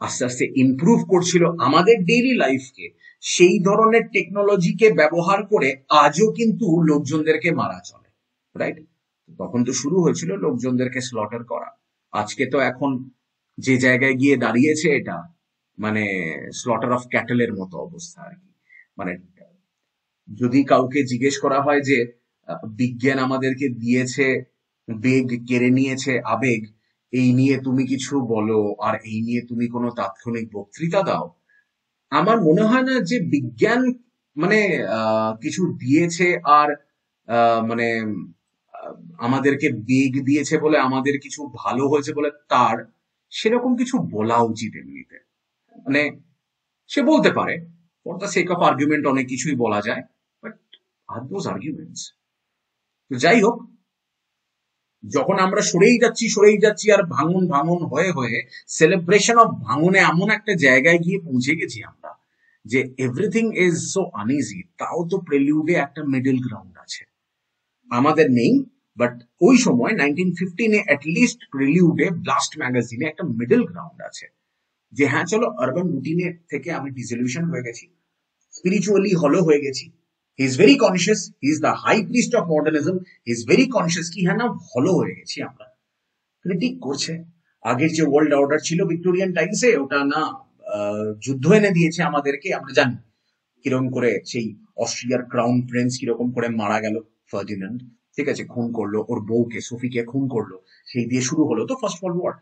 আস্তে আস্তে ইমপ্রুভ করছিল আমাদের ডেইলি লাইফকে, সেই ধরনের টেকনোলজিকে ব্যবহার করে আজও কিন্তু লোকজনদেরকে মারা চলে, রাইট? তখন তো শুরু হয়েছিল লোকজনদেরকে স্লটার করা, আজকে তো এখন যে জায়গায় গিয়ে দাঁড়িয়েছে এটা, মানে স্লটার অফ ক্যাটেলের মতো অবস্থা আর কি। মানে যদি কাউকে জিজ্ঞেস করা হয় যে বিজ্ঞান আমাদেরকে দিয়েছে বেগ, কেড়ে নিয়েছে আবেগ, এই নিয়ে তুমি কিছু বলো, আর এই নিয়ে তুমি কোনো তাৎক্ষণিক বক্তৃতা দাও, আমার মনে হয় না যে বিজ্ঞান মানে কিছু দিয়েছে, আর মানে আহ, আমাদেরকে বেগ দিয়েছে বলে আমাদের কিছু ভালো হয়েছে বলে তার সেরকম কিছু বলা উচিত এমনিতে। মানে সে বলতে পারে, for the sake of argument অনেক কিছুই বলা যায়, বাট আর দোজ আর্গুমেন্টস? তো যাই হোক, যখন আমরা সরেই যাচ্ছি আর ভাঙন ভাঙন হয়ে হয়ে সেলিব্রেশন অফ ভাঙনে এমন একটা জায়গায় গিয়ে পৌঁছে গেছি আমরা যে এভরিথিং ইজ সো আনইজি, তাও তো প্রেলিউডে একটা মিডল গ্রাউন্ড আছে। আমাদের নেই, বাট ওই সময় 1915-এ অ্যাটলিস্ট প্রেলিউডে ব্লাস্ট ম্যাগাজিনে একটা মিডল গ্রাউন্ড আছে যে হ্যাঁ চলো আরবান রুটিনের থেকে আমি ডিসলিউশন হয়ে গেছি, স্পিরিচুয়ালি হলো হয়ে গেছি। He is very conscious, he is the high priest of modernism, he is very conscious কি হ্যাঁ না হলো হয়ে গেছি আমরা। ক্রিটিক করছে আগের যে ওয়ার্ল্ড অর্ডার ছিল ভিক্টোরিয়ান টাইমসে, ওটা না যুদ্ধ এনে দিয়েছে আমাদেরকে। আমরা জানি কিরকম করে সেই অস্ট্রিয়ার ক্রাউন প্রিন্স কিরকম করে মারা গেল, ফার্ডিনান্ড, ঠিক আছে, খুন করলো ওর বউকে, সোফিকে খুন করলো, সেই দিয়ে শুরু হলো তো ফার্স্ট ওয়ার্ল্ড ওয়ার।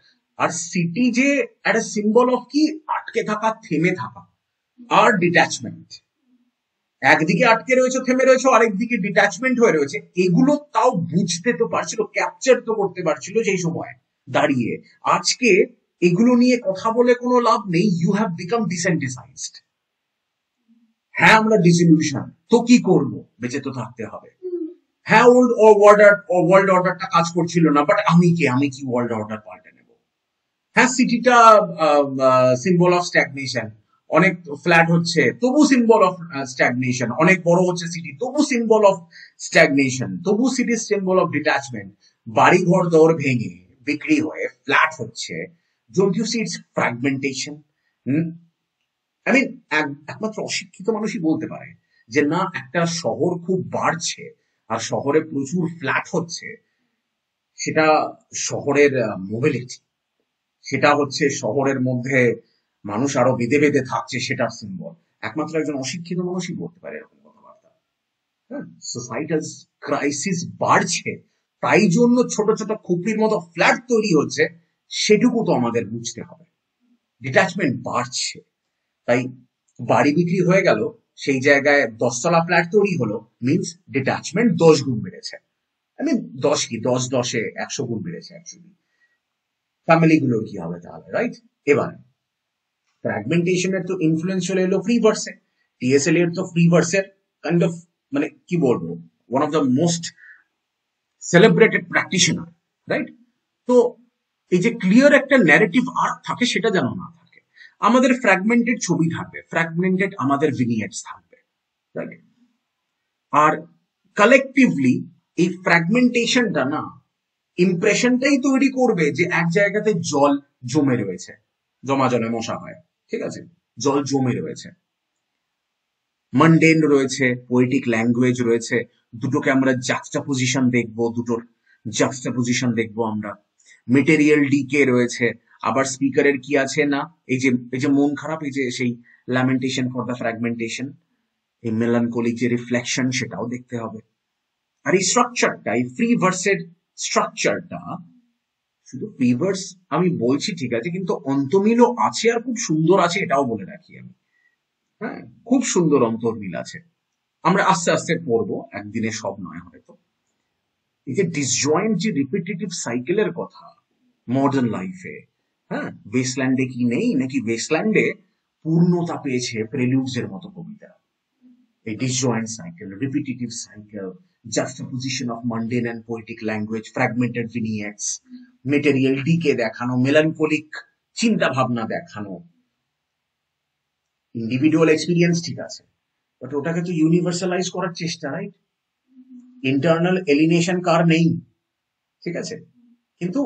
আর সিটি যে একটা সিম্বল অফ কি, আটকে থাকা, থেমে থাকা আর ডিট্যাচমেন্ট। একদিকে আটকে রয়েছে, থেমে রয়েছে, আরেকদিকে ডিট্যাচমেন্ট হয়ে রয়েছে। এগুলো তাও বুঝতে তো পারছিল, ক্যাপচার তো করতে পারছিল সেই সময় দাঁড়িয়ে। আজকে এগুলো নিয়ে কথা বলে কোনো লাভ নেই, ইউ হ্যাভ বিকাম ডিসেন্টিসাইজড। হ্যাঁ আমরা ডিসলিউশন, তো কি করব, বেঁচে তো থাকতে হবে। হ্যাঁ ওয়ার্ল্ড অর্ডারটা কাজ করছিল না, বাট আমি কি ওয়ার্ল্ড অর্ডার পাল্টে নেব? হ্যাঁ সিটিটা সিম্বল অফ স্ট্যাগনেশন, অনেক ফ্ল্যাট হচ্ছে তবু সিম্বল অফ স্ট্যাগনেশন, অনেক বড় হচ্ছে সিটি তবু সিম্বল অফ স্ট্যাগনেশন, তবু সিটি সিম্বল অফ ডিট্যাচমেন্ট। বাড়ি ঘর দর ভেঙে বিক্রি হয়ে ফ্ল্যাট হচ্ছে, don't you see it's fragmentation? I mean একমাত্র অশিক্ষিত মানুষই বলতে পারে যে না একটা শহর খুব বাড়ছে আর শহরে প্রচুর ফ্ল্যাট হচ্ছে, সেটা শহরের মোবিলিটি, সেটা হচ্ছে শহরের মধ্যে মানুষ আরো বেঁধে বেঁধে থাকছে, সেটার সিম্বল। একমাত্র একজন অশিক্ষিত মানুষই বলতে পারে এরকম কথাবার্তা। হ্যাঁ, সোসাইটাল ক্রাইসিস বাড়ছে, তাই জন্য ছোট ছোট খুপড়ির মতো ফ্ল্যাট তৈরি হচ্ছে, সেটুকু তো আমাদের বুঝতে হবে। ডিট্যাচমেন্ট বাড়ছে, তাই বাড়ি বিক্রি হয়ে গেল, সেই জায়গায় 10 তলা ফ্ল্যাট তৈরি হলো, মিনস ডিট্যাচমেন্ট 10 গুণ বেড়েছে। আমি 10 কি 10 100 গুণ বেড়েছে অ্যাকচুয়ালি। ফ্যামিলি গুলোর কি হবে তাহলে, রাইট? এবার ফ্র্যাগমেন্টেশনের তো ইনফ্লুয়েন্স চলে এলো ফ্রি ভার্সে। টিএসএল এর তো ফ্রি ভার্সের কাইন্ড অফ মানে কি বলবো, one of the most celebrated practitioner, right? তো এই যে ক্লিয়ার একটা ন্যারেটিভ আর্ক থাকে, সেটা যেন না থাকে। আমাদের ফ্র্যাগমেন্টেড ছবি থাকবে, ফ্র্যাগমেন্টেড আমাদের ভিনিয়েটস থাকবে, রাইট? আর কালেকটিভলি এই ফ্র্যাগমেন্টেশনটা না ইমপ্রেশনটাই তৈরি করবে যে এক জায়গাতে জল জমে রয়েছে, জমা জলে মশা হয়, ঠিক আছে, জল জমে রয়েছে, মানডেন রয়েছে, পোয়েটিক ল্যাঙ্গুয়েজ রয়েছে, দুটোকে আমরা জাক্সটাপোজিশন দেখবো, দুটোর জাক্সটাপোজিশন দেখবো আমরা। মেটেরিয়াল ডিকে রয়েছে, আবার স্পিকারের কি আছে না, এই যে মন খারাপ, এই যে সেই ল্যামেন্টেশন ফর দ্য ফ্র্যাগমেন্টেশন, এই মেলানকোলিক যে রিফ্লেকশন, সেটাও দেখতে হবে। আর এই স্ট্রাকচারটা, এই ফ্রি ভার্সের স্ট্রাকচারটা, শুধু ফ্রি ভার্স আমি বলছি ঠিক আছে, কিন্তু অন্তমিলও আছে আর খুব সুন্দর আছে, এটাও বলে রাখি আমি। হ্যাঁ, খুব সুন্দর অন্তর্মিল আছে, আমরা আস্তে আস্তে পড়বো, একদিনে সব নয় হয়তো। এই যে ডিসজয়েন্ট যে রিপিটেটিভ সাইকেলের কথা মডার্ন লাইফে, হ্যাঁ, ওয়েস্টল্যান্ডে কি নেই নাকি? ওয়েস্টল্যান্ডে পূর্ণতা পেয়েছে প্রেলিউডস এর মতো কবিতা। এই disjoint cycle, repetitive cycle, juxtaposition of mundane and poetic language, fragmented vignettes, material decay দেখানো, melancholic চিন্তা ভাবনা দেখানো, ইন্ডিভিডুয়াল এক্সপিরিয়েন্স ঠিক আছে, বাট ওটাকে তো ইউনিভার্সালাইজ করার চেষ্টা, রাইট? ইন্টারনাল এলিনেশন কার নেই, ঠিক আছে, কিন্তু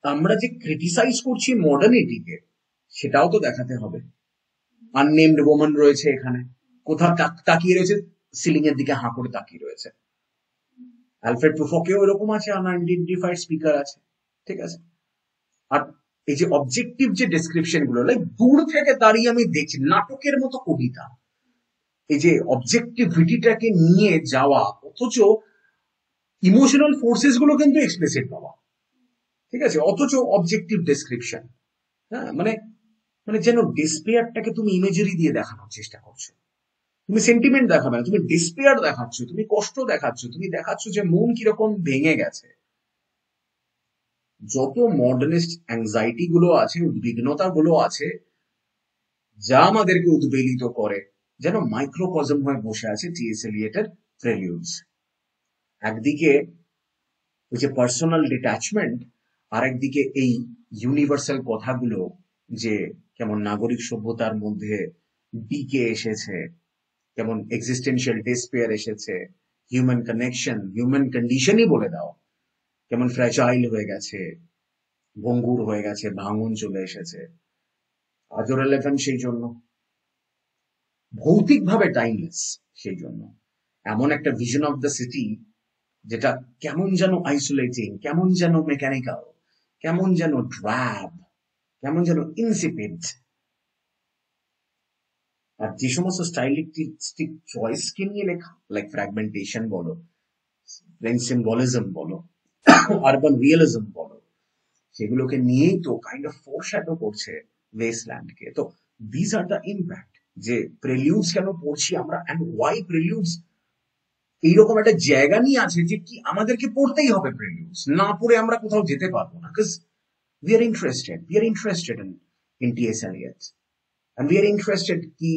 আমরা যে ক্রিটিসাইজ করছি মডার্নিটিকে, সেটাও তো দেখাতে হবে। আননেমড ওম্যান রয়েছে এখানে, কোথাও তাকিয়ে রয়েছে, সিলিং এর দিকে হাঁ করে তাকিয়ে রয়েছে। অ্যালফ্রেড প্রুফকেও এরকম আছে, আনআইডেন্টিফাইড স্পিকার আছে, ঠিক আছে। আর এই যে অবজেক্টিভ যে ডেসক্রিপশন গুলো, লাইক দূর থেকে দাঁড়িয়ে আমি দেখছি নাটকের মতো কবিতা, এই যে অবজেক্টিভিটিটাকে নিয়ে যাওয়া, অথচ ইমোশনাল ফোর্সেস গুলো কিন্তু এক্সপ্লিসিট পাওয়া, ঠিক আছে, অথচ অবজেক্টিভ ডেসক্রিপশন। হ্যাঁ, মানে মানে যেন ডিসপেয়ারটাকে তুমি ইমেজারি দিয়ে দেখানোর চেষ্টা করছো, তুমি সেন্টিমেন্ট দেখাবে না, তুমি ডিসপেয়ার দেখাচ্ছ, তুমি কষ্ট দেখাচ্ছ, তুমি দেখাচ্ছ যে মন কিরকম ভেঙে গেছে। যত মডার্নিস্ট অ্যাংজাইটি গুলো আছে, উদ্বিগ্নতা গুলো আছে, যা আমাদেরকে উদ্বেলিত করে, যেন মাইক্রোকজম হয়ে বসে আছে টি.এস. এলিয়টের প্রেলিউডস। একদিকে ওই যে পার্সোনাল ডিট্যাচমেন্ট, আর একদিকে এই ইউনিভার্সাল কথাগুলো, যে কেমন নাগরিক সভ্যতার মধ্যে ডিকে এসেছে, কেমন এক্সিস্টেন্সিয়াল ডেসপেয়ার এসেছে, হিউম্যান কানেকশন, হিউম্যান কন্ডিশনই বলে দাও কেমন ফ্র্যাজাইল হয়ে গেছে, ভঙ্গুর হয়ে গেছে, ভাঙন চলে এসেছে, আজও রেলেভেন্ট সেই জন্য, ভৌতিকভাবে টাইমলেস সেই জন্য। এমন একটা ভিশন অফ দ্য সিটি যেটা কেমন যেন আইসোলেটিং, কেমন যেন মেকানিক্যাল, কেমন যেন ড্র্যাব, কেমন যেন ইনসিপিড। আর যে সমস্ত স্টাইলিস্টিক চয়েসকে নিয়ে লেখা, লাইক ফ্র্যাগমেন্টেশন বলো, প্লেন সিম্বলিজম বলো, আরবান রিয়েলিজম বলো, সেগুলোকে নিয়েই তো কাইন্ড অফ ফোরশ্যাডো করছে ওয়েস্টল্যান্ডকে। তো দিস আর দ্য ইম্প্যাক্ট, যে প্রেলিউডস কেন পড়ছি আমরা, অ্যান্ড ওয়াই প্রেলিউডস এইরকম একটা জায়গা নিয়ে আছে যে কি আমাদেরকে পড়তেই হবে প্রেলিউডস, না পড়ে আমরা কোথাও যেতে পারবো না। Because we are interested in T.S. Eliot, and we are interested কি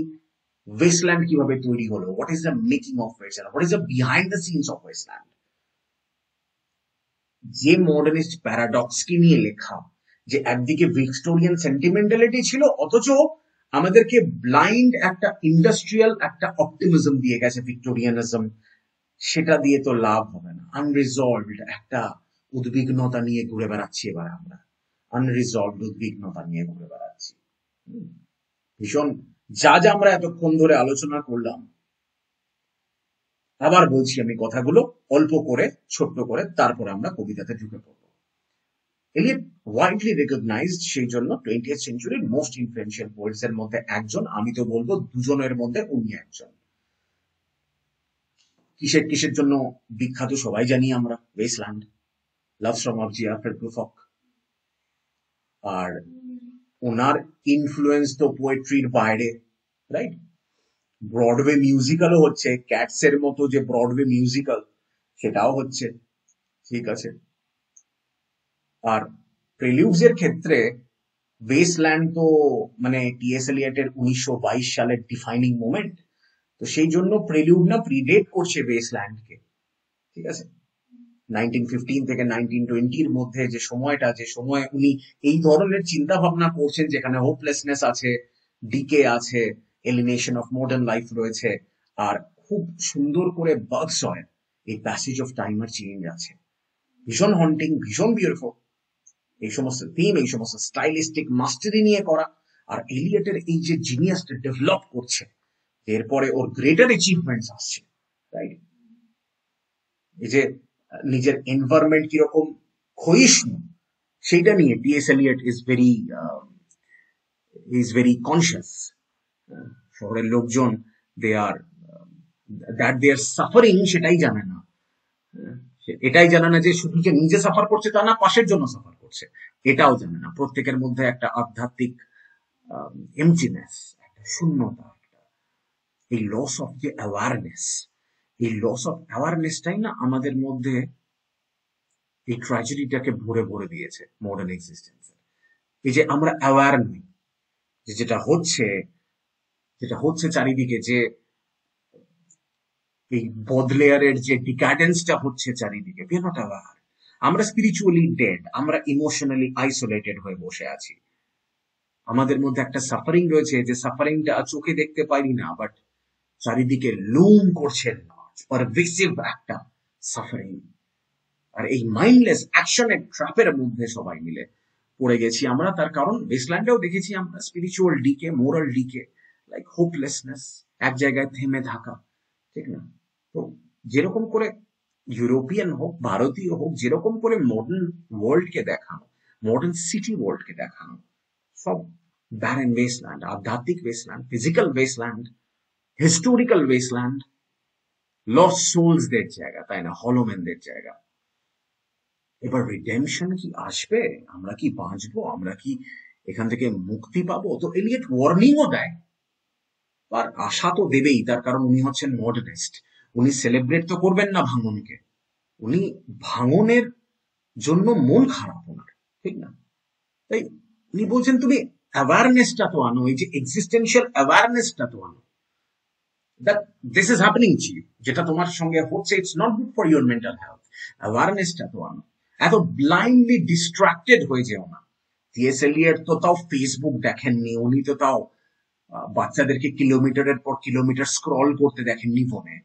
ওয়েস্টল্যান্ড কিভাবে তৈরি হলো, what is the making of Wasteland, what is the behind the scenes of Wasteland। যে মডার্নিস্ট প্যারাডক্স কে নিয়ে লেখা, যে একদিকে ভিক্টোরিয়ান সেন্টিমেন্টালিটি ছিল, অথচ আমাদেরকে ব্লাইন্ড একটা ইন্ডাস্ট্রিয়াল একটা অপটিমিজম দিয়ে গেছে ভিক্টোরিয়ানিজম, সেটা দিয়ে তো লাভ হবে না। আনরিজলভড একটা উদ্বিগ্নতা নিয়ে ঘুরে বেড়াচ্ছি এবার আমরা, আনরিজলভড উদ্বিগ্নতা নিয়ে ঘুরে বেড়াচ্ছি। ভীষণ যা যা আমরা এতক্ষণ ধরে আলোচনা করলাম, আবার বলছি আমি কথাগুলো অল্প করে, ছোট্ট করে, তারপর আমরা কবিতাতে ঢুকে পড়বো। এলিয়ট ওয়াইডলি রেকগনাইজড সেই জন্য 20th সেঞ্চুরির মোস্ট ইনফ্লুয়েন্সিয়াল পোয়েটস এর মধ্যে একজন, আমি তো বলবো দুজনের মধ্যে উনি একজন। কিসের কিসের জন্য বিখ্যাত সবাই জানি আমরা, ওয়েস্টল্যান্ড, লাভ ফ্রম অবজিয়া, ফ্রেডরুফক, আর ওনার ইনফ্লুয়েন্স তো পোয়েট্রির বাইরে, রাইট? ব্রডওয়ে মিউজিক্যালও হচ্ছে, ক্যাটস এর মতো যে ব্রডওয়ে মিউজিক্যাল, সেটাও হচ্ছে, ঠিক আছে। আর প্রেলিউডস এর ক্ষেত্রে ওয়েস্টল্যান্ড তো মানে টি.এস. এলিয়টের 1922 সালের ডিফাইনিং মোমেন্ট, তো সেই জন্য প্রেলিউড না প্রিডেট করছে ওয়েস্টল্যান্ডকে, ঠিক আছে। 1915 থেকে 1920 মধ্যে যে সময়টা, যে সময় উনি এই ধরনের চিন্তা ভাবনা করছেন, যেখানে হোপলেসনেস আছে, ডিকে আছে, এলিনেশন অফ মডার্ন লাইফ রয়েছে, আর খুব সুন্দর করে বাগস হয় এই প্যাসেজ অফ টাইম আর চেঞ্জ আছে, ভীষণ হন্টিং, ভীষণ বিউটিফুল। এই সমস্ত থিম, এই সমস্ত স্টাইলিস্টিক মাস্টারি নিয়ে করা, আর এলিয়টের এই যে জিনিয়াসটা ডেভেলপ করছে, এরপরে ওর গ্রেটার অ্যাচিভমেন্টস আসছে, রাইট? এই যে নিজের এনভায়রনমেন্ট কিরকম ক্ষয়িষ্ণু, সেইটা নিয়ে T S. Eliot is very conscious. শহরের লোকজন দে আর দ্যাট দে আর সাফারিং, সেটাই জানে না। এটাই জানে না যে শুধু যে নিজে সাফার করছে তা না, পাশের জন্য সাফার করছে, এটাও জানে না। প্রত্যেকের মধ্যে একটা আধ্যাত্মিক এমটিনেস, একটা শূন্যতা, এই লস অফ যে অ্যাওয়ারনেস, এই লস অফ অ্যাওয়ারনেসটাই না আমাদের মধ্যে এই ট্র্যাজেডিটাকে ভরে ভরে দিয়েছে মডার্ন এক্সিস্টেন্সে। এই যে আমরা অ্যাওয়ার নই, যে যেটা হচ্ছে চারিদিকে, যে এই বদলেয়ারের যে ডিক্যাডেন্সটা হচ্ছে চারিদিকে, উই আর নট অ্যাওয়ার। আমরা স্পিরিচুয়ালি ডেড, আমরা ইমোশনালি আইসোলেটেড হয়ে বসে আছি। আমাদের মধ্যে একটা সাফারিং রয়েছে, যে সাফারিংটা চোখে দেখতে পারি না, বাট চারিদিকে লুম করছে, পারভেসিভ একটা সাফারিং। আর এই মাইন্ডলেস অ্যাকশনের ট্র্যাপের মধ্যে সবাই মিলে পড়ে গেছি আমরা। তার কারণ ওয়েস্টল্যান্ডেও দেখেছি আমরা spiritual decay, moral decay, like hopelessness, এক জায়গায় থেমে থাকা, ঠিক না? তো যেরকম করে ইউরোপিয়ান হোক, ভারতীয় হোক, যেরকম করে মডার্ন ওয়ার্ল্ডকে দেখানো, মডার্ন সিটি ওয়ার্ল্ডকে দেখানো, সব ব্যারেন ওয়েস্টল্যান্ড, আধ্যাত্মিক wasteland, physical wasteland, historical wasteland, lost সোলসদের জায়গা, তাই না, হলোম্যানদের জায়গা। এবার রিডেমশন কি আসবে? আমরা কি বাঁচবো? আমরা কি এখান থেকে মুক্তি পাবো? তো এলিয়ট ওয়ার্নিংও দেয়, আর আশা তো দেবেই, তার কারণ উনি হচ্ছেন মডার্নিস্ট। উনি সেলিব্রেট তো করবেন না ভাঙনকে, উনি ভাঙনের জন্য মন খারাপ ওনার, ঠিক না? তাই উনি বলছেন তুমি অ্যাওয়ারনেসটা তো আনো, এই যে এক্সিস্টেন্সিয়াল অ্যাওয়ারনেসটা তো আনো। that this is happening to you, যেটা তোমার সঙ্গে হচ্ছে, it's not good for your mental health. অ্যাওয়ারনেসটা তো আনো, এত ব্লাইন্ডলি ডিস্ট্রাক্টেড হয়ে যেও না। টিএস এলিয়ট তো তাও ফেসবুক দেখেননি, উনি তো তাও বাচ্চাদেরকে কিলোমিটারের পর কিলোমিটার স্ক্রল করতে দেখেননি ফোনে,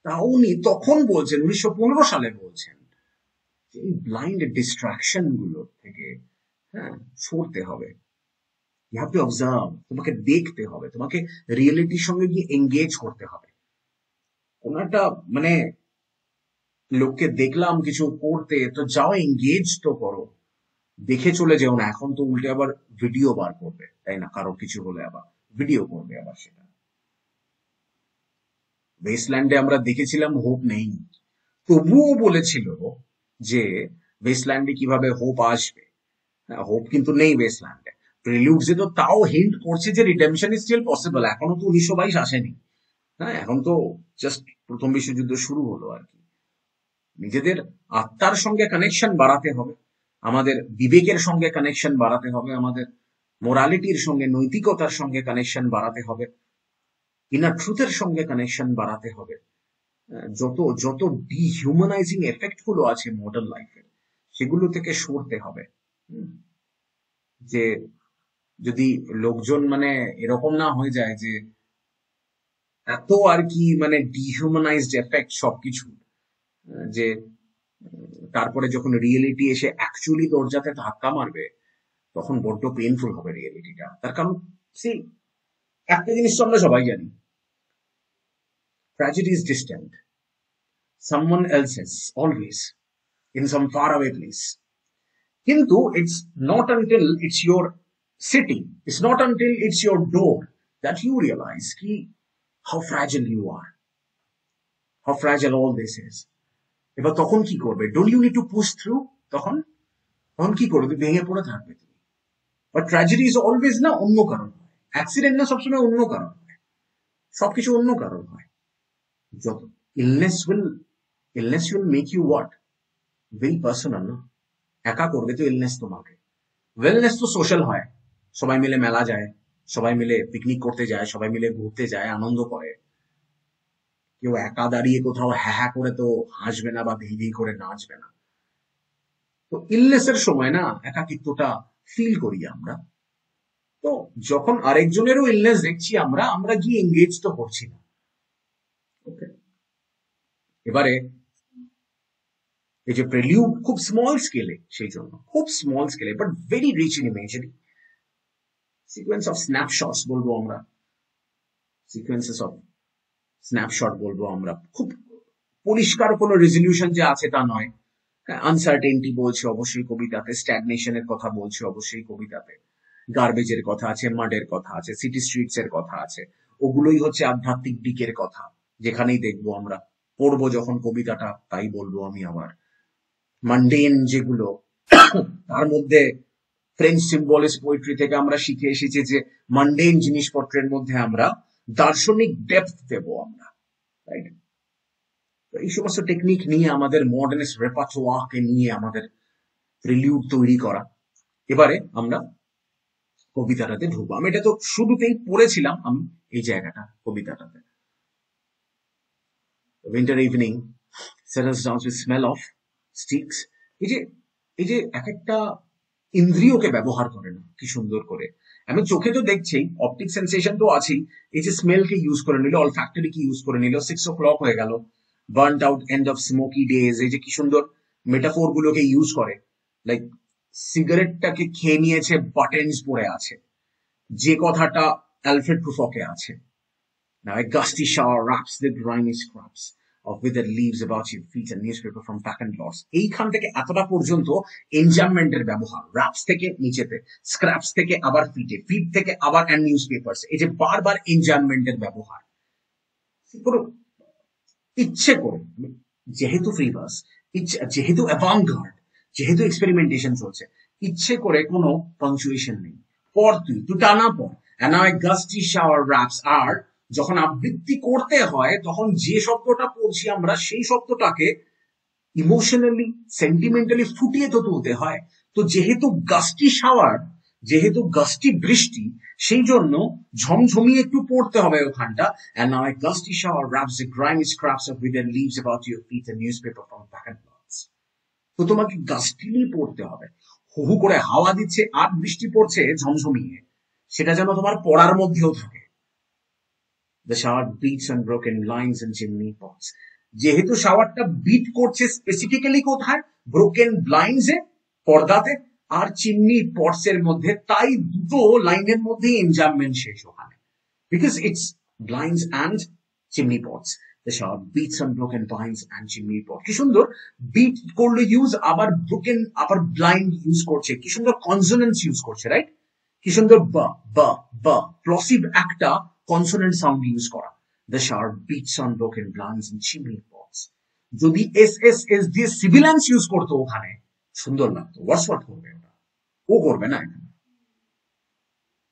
তা উনি তখন বলছেন 1915 সালে বলছেন এই ব্লাইন্ড ডিস্ট্রাকশন গুলো থেকে হ্যাঁ সরতে হবে। ইউ হ্যাভ টু অবজার্ভ, তোমাকে দেখতে হবে, তোমাকে রিয়েলিটির সঙ্গে গিয়ে এঙ্গেজ করতে হবে। কোন একটা মানে লোককে দেখলাম কিছু করতে, তো যাও এঙ্গেজ তো করো, দেখে চলে যেও না। এখন তো উল্টে আবার ভিডিও বার করবে, তাই না? কারো কিছু হলে আবার ভিডিও করবে আবার সেটা। ওয়েস্টল্যান্ডে আমরা দেখেছিলাম হোপ নেই, তবুও বলেছিল যে ওয়েস্টল্যান্ডে কিভাবে হোপ আসবে। হোপ কিন্তু নেই ওয়েস্টল্যান্ডে। প্রিলিউডসে তো তাও হিন্ট করছে যে রিডেমশন ইজ স্টিল পসিবল। এখনো তো 1922 আসেনি, হ্যাঁ, এখন তো জাস্ট প্রথম বিশ্বযুদ্ধ শুরু হলো আর কি। নিজেদের আত্মার সঙ্গে কানেকশন বাড়াতে হবে, আমাদের বিবেকের সঙ্গে কানেকশন বাড়াতে হবে, আমাদের মোরালিটির সঙ্গে, নৈতিকতার সঙ্গে কানেকশন বাড়াতে হবে, ইনার ট্রুথের সঙ্গে কানেকশন বাড়াতে হবে। যত যত ডিহিউম্যানাইজিং এফেক্ট গুলো আছে মডার্ন লাইফের, সেগুলো থেকে সরতে হবে। যে যদি লোকজন মানে এরকম না হয়ে যায় যে এত আর কি মানে ডিহিউম্যানাইজড এফেক্ট সবকিছু, যে তারপরে যখন রিয়েলিটি এসে অ্যাকচুয়ালি দরজাতে ধাক্কা মারবে, তখন বড্ড পেইনফুল হবে রিয়েলিটিটা। তার কারণ সেই একটা জিনিস তো আমরা সবাই জানি, tragedy is distant, someone else's always in some faraway place. কিন্তু it's not until it's your city, it's not until it's your door that you realize ki how fragile you are, how fragile all this is. এবার তখন কি করবে? Don't you need to push through? তখন তখন কি করবে? ভেঙে পড়ে থাকবে তুমি। বাট ট্র্যাজেডি ইজ অলওয়েজ না অন্য কারণ হয়, অ্যাক্সিডেন্ট না সবসময় অন্য কারণ হয়, সবকিছু অন্য কারণ হয়। যত illness will make you what? Very personal, না? একা করবে তো ইলনেস তোমাকে। ওয়েলনেস তো সোশ্যাল হয়, সবাই মিলে মেলা যায়, সবাই মিলে পিকনিক করতে যায়, সবাই মিলে ঘুরতে যায়, আনন্দ করে। কেউ একা দাঁড়িয়ে কোথাও হ্যাঁ হ্যাঁ করে তো হাসবে না বা ধি ধি করে নাচবে না। তো ইলনেসের সময় না একাকিত্বটা ফিল করি আমরা। তো যখন আরেকজনেরও ইলনেস দেখছি আমরা আমরা গিয়ে এঙ্গেজ তো করছি না। ওকে, এবারে এই যে প্রেলিউড খুব স্মল স্কেলে, সেই জন্য খুব স্মল স্কেলে but very rich in imagery, sequence of snapshots বলবো আমরা, সিকোয়েন্সেস অফ স্ন্যাপশট বলবো আমরা। খুব পরিষ্কার কোনো রেজলিউশন যে আছে তা নয়। আনসার্টেনটি বলছে অবশ্যই কবিতাতে, স্ট্যাগনেশনের কথা বলছে অবশ্যই কবিতাতে, গার্বেজের কথা আছে, মাডের কথা আছে, সিটি স্ট্রিটস এর কথা আছে। ওগুলোই হচ্ছে আধ্যাত্মিক দিকের কথা, যেখানেই দেখবো আমরা, পড়বো যখন কবিতাটা তাই বলবো আমি আবার। মান্ডেন যেগুলো, তার মধ্যে ফ্রেঞ্চ সিম্বলিস্ট পোয়েট্রি থেকে আমরা শিখে এসেছি যে মান্ডেন জিনিসপত্রের মধ্যে আমরা দার্শনিক ডেপথ দেবো আমরা, রাইট? এই সমস্ত টেকনিক নিয়ে আমাদের মডার্নিস্ট রেপার্টোয়ারকে নিয়ে আমাদের প্রিলিউড তৈরি করা। এবারে আমরা কবিতাটাতে ঢুকবো। আমি এটা তো শুরুতেই পড়েছিলাম আমি এই জায়গাটা কবিতাটাতে। Winter evening settles down with smell of sticks. এই যে এক একটা ইন্দ্রিয়কে ব্যবহার করে না কি সুন্দর করে। আমি চোখে তো দেখছি, অপটিক সেন্সেশন তো আছেই, এই যে স্মেলকে ইউজ করে নিল, অলফ্যাক্টরিকে ইউজ করে নিল, 6 o'clock হয়ে গেল, burned out end of smoky days, এই যে কি সুন্দর মেটাফোর গুলোকে ইউজ করে। লাইক সিগারেটটাকে খেয়ে নিয়েছে, বাটেন্স পরে আছে, যে কথাটা অ্যালফ্রেড প্রুফকে আছে। Now a gusty shower wraps the grimy scraps of withered leaves about your feet and newspaper from vacant lots. এইখান থেকে এতটা পর্যন্ত এনজামমেন্টের ব্যবহার, রাপস থেকে নিচেতে, স্ক্র্যাপস থেকে আবার ফিটে, ফিট থেকে আবার অ্যান্ড নিউজ পেপার্স, এই যে বারবার এনজামমেন্টের ব্যবহার। ইচ্ছে করে, যেহেতু ফ্রিভার্স, যেহেতু অ্যাভাঙ্গার্ড, যেহেতু এক্সপেরিমেন্টেশন চলছে, ইচ্ছে করে কোনো পাংচুয়েশন নেই, পর তুই টানা পর। And now a gusty shower wraps are, যখন আবৃত্তি করতে হয় তখন যে শব্দটা পড়ছি আমরা সেই শব্দটাকে ইমোশনালি, সেন্টিমেন্টালি ফুটিয়ে তো তুলতে হয়। তো যেহেতু গাস্টি শাওয়ার, যেহেতু গাস্টি বৃষ্টি, সেই জন্য ঝমঝমিয়ে একটু পড়তে হবে ওখানটা। And now a gusty shower wraps the grimy scraps of withered leaves about your feet, a newspaper from back and forth. তো তোমাকে গাস্টিলি পড়তে হবে, হু হু করে হাওয়া দিচ্ছে আর বৃষ্টি পড়ছে ঝমঝমিয়ে, সেটা যেন তোমার পড়ার মধ্যেও থাকে। The shower beats on broken blinds and chimney pots. যেহেতু শাওয়ারটা বিট করছে স্পেসিফিক্যালি কোথায়, ব্রোকেন ব্লাইন্ডস এ, পর্দাতে, আর চিমনি পটস এর মধ্যে, তাই দুটো লাইনের মধ্যে এনজামমেন্ট শেষ ওখানে, because it's blinds and chimney pots. The shower beats on broken blinds and chimney pot. কি সুন্দর বিট করলো ইউজ, আবার ব্রোকেন, আবার ব্লাইন্ড ইউজ করছে, কি সুন্দর কনসোনেন্টস ইউজ করছে, রাইট? কি সুন্দর বা বা বা প্লসিভ একটা কনসোনেন্ট সাউন্ড ইউজ করা। The shower beats on broken blinds and chimney pots. যদি এস এস এস দিয়ে সিভিলেন্স ইউজ করতো ওখানে, সুন্দর লাগতো। ওয়ার্ডসওয়ার্থ করবে ওটা, ও করবে না এখানে।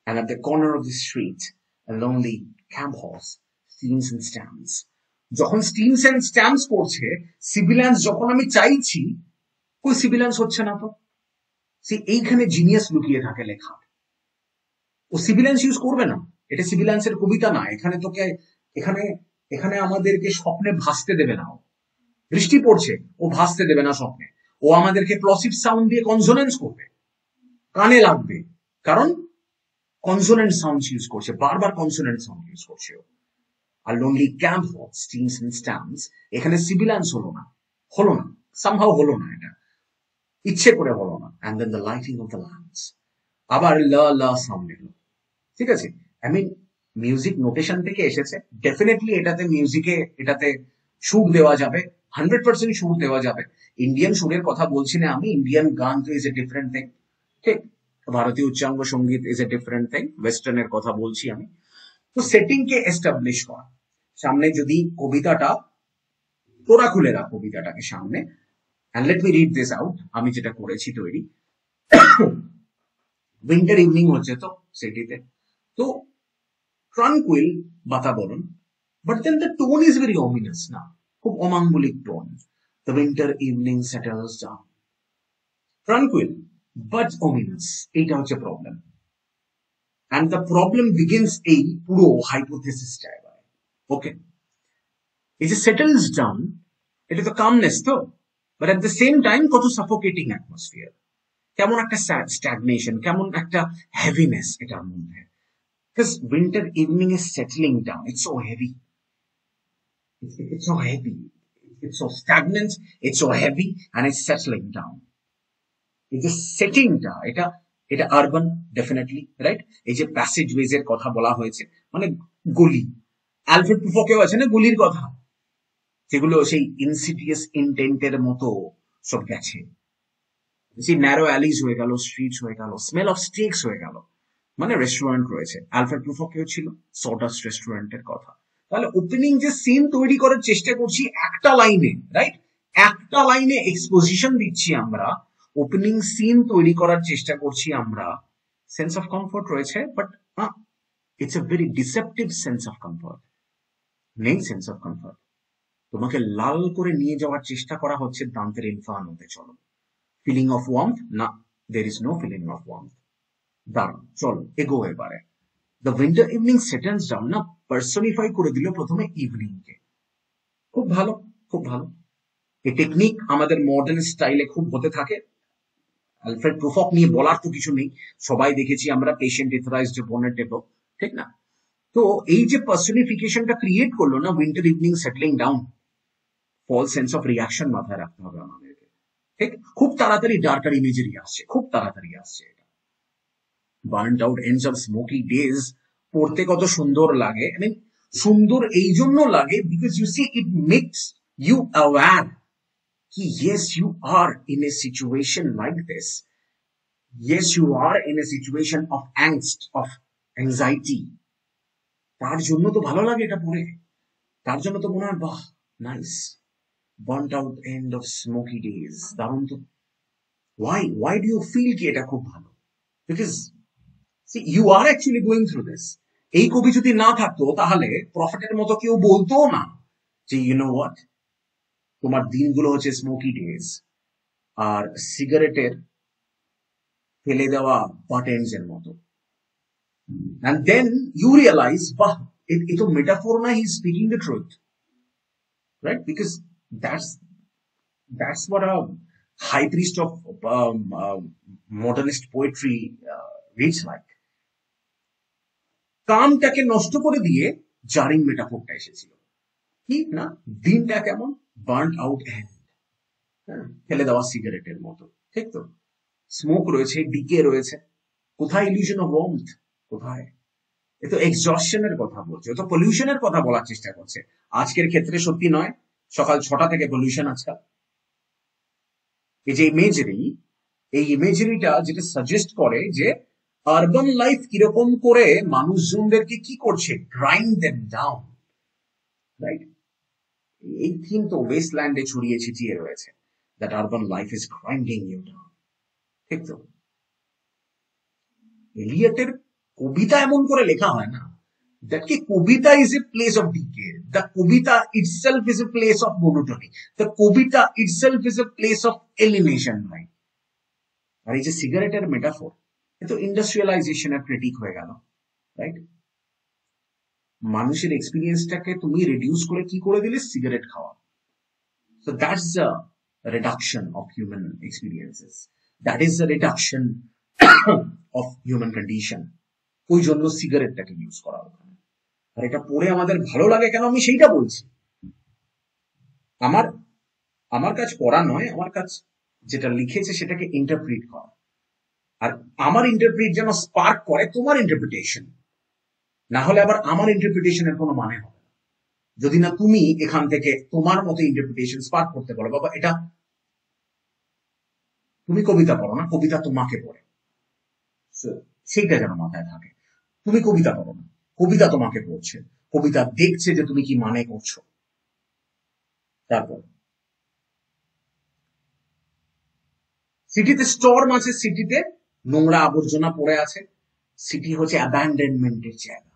And at the corner of the street, a lonely camp horse steams and stamps. যখন স্টিমস এন্ড স্ট্যাম্পস করছে, সিভিলেন্স যখন আমি চাইছি, কই সিভিলেন্স হচ্ছে না তো। এইখানে জিনিয়াস লুকিয়ে থাকে লেখা। ও সিভিলেন্স ইউজ করবে না, এটা সিভিলেন্সের কবিতা না। এখানে তোকে, এখানে এখানে আমাদেরকে স্বপ্নে ভাসতে দেবে না। বৃষ্টি পড়ছে, ও ভাসতে দেবে না স্বপ্নে, ও আমাদেরকে প্লসিভ সাউন্ড দিয়ে কনসোনেন্স করবে, কানে লাগবে, কারণ কনসোনেন্ট সাউন্ড ইউজ করছে, বারবার কনসোনেন্ট সাউন্ড ইউজ করছে ও। আর লোনলি ক্যাম্প হট স্টিমস এন্ড স্ট্যাম্পস, এখানে সিভিলেন্স হলো না, হলো না, সামহাও হলো না, এটা ইচ্ছে করে হলো না। And then the lighting of the lamps, আবার ল ল সাউন্ড এলো, ঠিক আছে? আই মিন মিউজিক নোটেশন থেকে এসেছে, ডেফিনেটলি এটাতে মিউজিকে, এটাতে সুর দেওয়া যাবে, 100% সুর দেওয়া যাবে। ইন্ডিয়ান সুরের কথা বলছি না আমি, ইন্ডিয়ান গান তো ইজ এ ডিফারেন্ট থিং, ঠিক? ভারতীয় উচ্চাঙ্গ সঙ্গীত ইজ এ ডিফারেন্ট থিং, ওয়েস্টার্নের কথা বলছি আমি। তো সেটিং কে এস্টাবলিশ করা, সামনে যদি কবিতাটা, তোরা খুলে রাখ কবিতাটাকে সামনে, and let me read this out, আমি যেটা করেছি তৈরি। উইন্টার ইভিনিং হচ্ছে তো সিটিতে, তো ট্রানকুইল বাতাবরণ, but then the tone is very ominous না, খুব অমাঙ্গলিক tone. The winter evening settles down, tranquil but ominous, এইটা হচ্ছে problem. and the problem begins এই পুরো হাইপোথেসিসটা এবার, ওকে? এই যে সেটেলস ডাউন, এটা তো কামনেস তো, but at the same time কত সাফোকেটিং অ্যাটমসফিয়ার, কেমন একটা স্ট্যাগনেশন, কেমন একটা হেভিনেস এটার মধ্যে। Because winter evening is settling down. It's so heavy. It's so heavy. It's so stagnant. It's so heavy, and it's settling down. এই যে সেটিংটা, এটা এটা আরবান ডেফিনেটলি, রাইট? এই যে প্যাসেজ ওয়েজ এর কথা বলা হয়েছে, মানে গলি, অ্যালফ্রেড পুফকেও আছে না গলির কথা, যেগুলো সেই ইনসিডিয়াস ইন্টেন্টের মতো সব গেছে, সেই ন্যারো অ্যালিজ হয়ে গেল, স্ট্রিটস হয়ে গেল, স্মেল অফ স্টেকস হয়ে গেল, মানে রেস্টুরেন্ট রয়েছে। অ্যালফ্রেড পুফকেও ছিল সডাস্ট রেস্টুরেন্টের কথা। তাহলে ওপেনিং যে সিন তৈরি করার চেষ্টা করছি একটা লাইনে, রাইট? একটা লাইনে এক্সপোজিশন দিচ্ছি আমরা, ওপেনিং সিন তৈরি করার চেষ্টা করছি আমরা, সেন্স অফ কমফোর্ট রয়েছে, but it's a very deceptive sense of comfort, নেই সেন্স অফ কমফোর্ট। তোমাকে লাল করে নিয়ে যাওয়ার চেষ্টা করা হচ্ছে দান্তের ইনফার্নোতে। চলো, ফিলিং অফ ওয়ার্মথ না, there is no feeling of warmth. দাঁড়ান, চলো এগো এবারে। The winter evening settles down না, পার্সনিফাই করে দিল প্রথমে ইভিনিং কে, খুব ভালো, খুব ভালো। এই টেকনিক আমাদের মডার্ন স্টাইলে খুব হতে থাকে। অ্যালফ্রেড প্রুফক নিয়ে বলার তো কিছু নেই, সবাই দেখেছি আমরা পেশেন্ট ইথরাইজড বনের ডেভেলপ, ঠিক না? তো এই যে পার্সনিফিকেশনটা ক্রিয়েট করলো না, winter evening settling down, fall sense of reaction মাথায় রাখতে হবে আমাদেরকে, ঠিক? খুব তাড়াতাড়ি ডার্কার ইমেজেরি আসছে, খুব তাড়াতাড়ি আসছে। এটা burned out ends of smoky days পড়তে কত সুন্দর লাগে। আই মিন সুন্দর এই জন্য লাগে because you see it makes you aware কি yes you are in a situation like this, yes you are in a situation of angst, of anxiety. তার জন্য তো ভালো লাগে এটা পড়ে, তার জন্য তো মনে হয় বাহ nice, burned out end of smoky days, দারুণ তো। why do you feel কি এটা খুব ভালো? Because see you are actually going through this. এই কবি যদি না থাকতো তাহলে প্রফেটের মতো কেউ বলতো না যে ইউ নো হোয়াট, তোমার দিনগুলো হচ্ছে স্মোকি ডেজ, আর সিগারেটের ফেলে দেওয়া বাটেন্স এর মতো। And then you realize, বাহ, এ তো মেটাফোর না, he is speaking the truth, right? Because that's what a high priest of modernist poetry reads like. কামটাকে নষ্ট করে দিয়ে জারিং মেটাফোরটা এসেছিল। কি না, দিনটা কেমন, বার্ন আউট হ্যান্ড, ফেলে দেওয়া সিগারেটের মতো, ঠিক তো? স্মোক রয়েছে, ডিকে রয়েছে, কোথায় ইলিউশন অফ ওয়ার্মথ, কোথায়? এ তো এক্সজস্টনের কথা বলছে, ও তো পলিউশনের কথা বলার চেষ্টা করছে। আজকের ক্ষেত্রে সত্যি নয়, সকাল 6টা থেকে পলিউশন আজকাল। এই যে ইমেজারি, এই ইমেজারিটা যেটা সাজেস্ট করে যে আরবান লাইফ কিরকম করে মানুষজনদেরকে কি করছে, গ্রাইন্ড দেম ডাউন, রাইট? এই থিম তো ওয়েস্টল্যান্ডে ছড়িয়ে ছিটিয়ে রয়েছে, that urban life is grinding you down, ঠিক তো? এলিয়টের কবিতা এমন করে লেখা হয় না, that ki kobita is a place of decay, the kobita itself is a place of monotony, the kobita itself is a place of alienation, right? আর এই যে সিগারেটের মেটাফোর, এ তো ইন্ডাস্ট্রিয়ালাইজেশনের ক্রিটিক হয়ে গেল, রাইট? মানুষের এক্সপিরিয়েন্সটাকে তুমি রিডিউস করে কি করে দিলে, সিগারেট খাওয়া। So that's the reduction of human experiences, that is the reduction of human condition. ওই জন্য সিগারেটটাকে ইউজ করা ওখানে। আর এটা পড়ে আমাদের ভালো লাগে কেন, আমি সেইটা বলছি। আমার কাজ পড়া নয়, আমার কাজ যেটা লিখেছে সেটাকে ইন্টারপ্রিট করা, আর আমার ইন্টারপ্রিট যেন স্পার্ক করে তোমার ইন্টারপ্রিটেশন, না হলে আবার আমার ইন্টারপ্রিটেশনের কোনো মানে হবে না যদি না তুমি এখান থেকে তোমার মতো ইন্টারপ্রিটেশন স্পার্ক করতে পারো। বাবা, এটা তুমি কবিতা পড়ো না, কবিতা তোমাকে পড়ে, সেইটা যেন মাথায় থাকে। তুমি কবিতা পড়ো না, কবিতা তোমাকে পড়ছে, কবিতা দেখছে যে তুমি কি মানে করছো। তারপর সিটিতে স্টর্ম আছে, সিটিতে নোংরা আবর্জনা পড়ে আছে, সিটি হচ্ছে অ্যাবান্ডনমেন্টের জায়গা,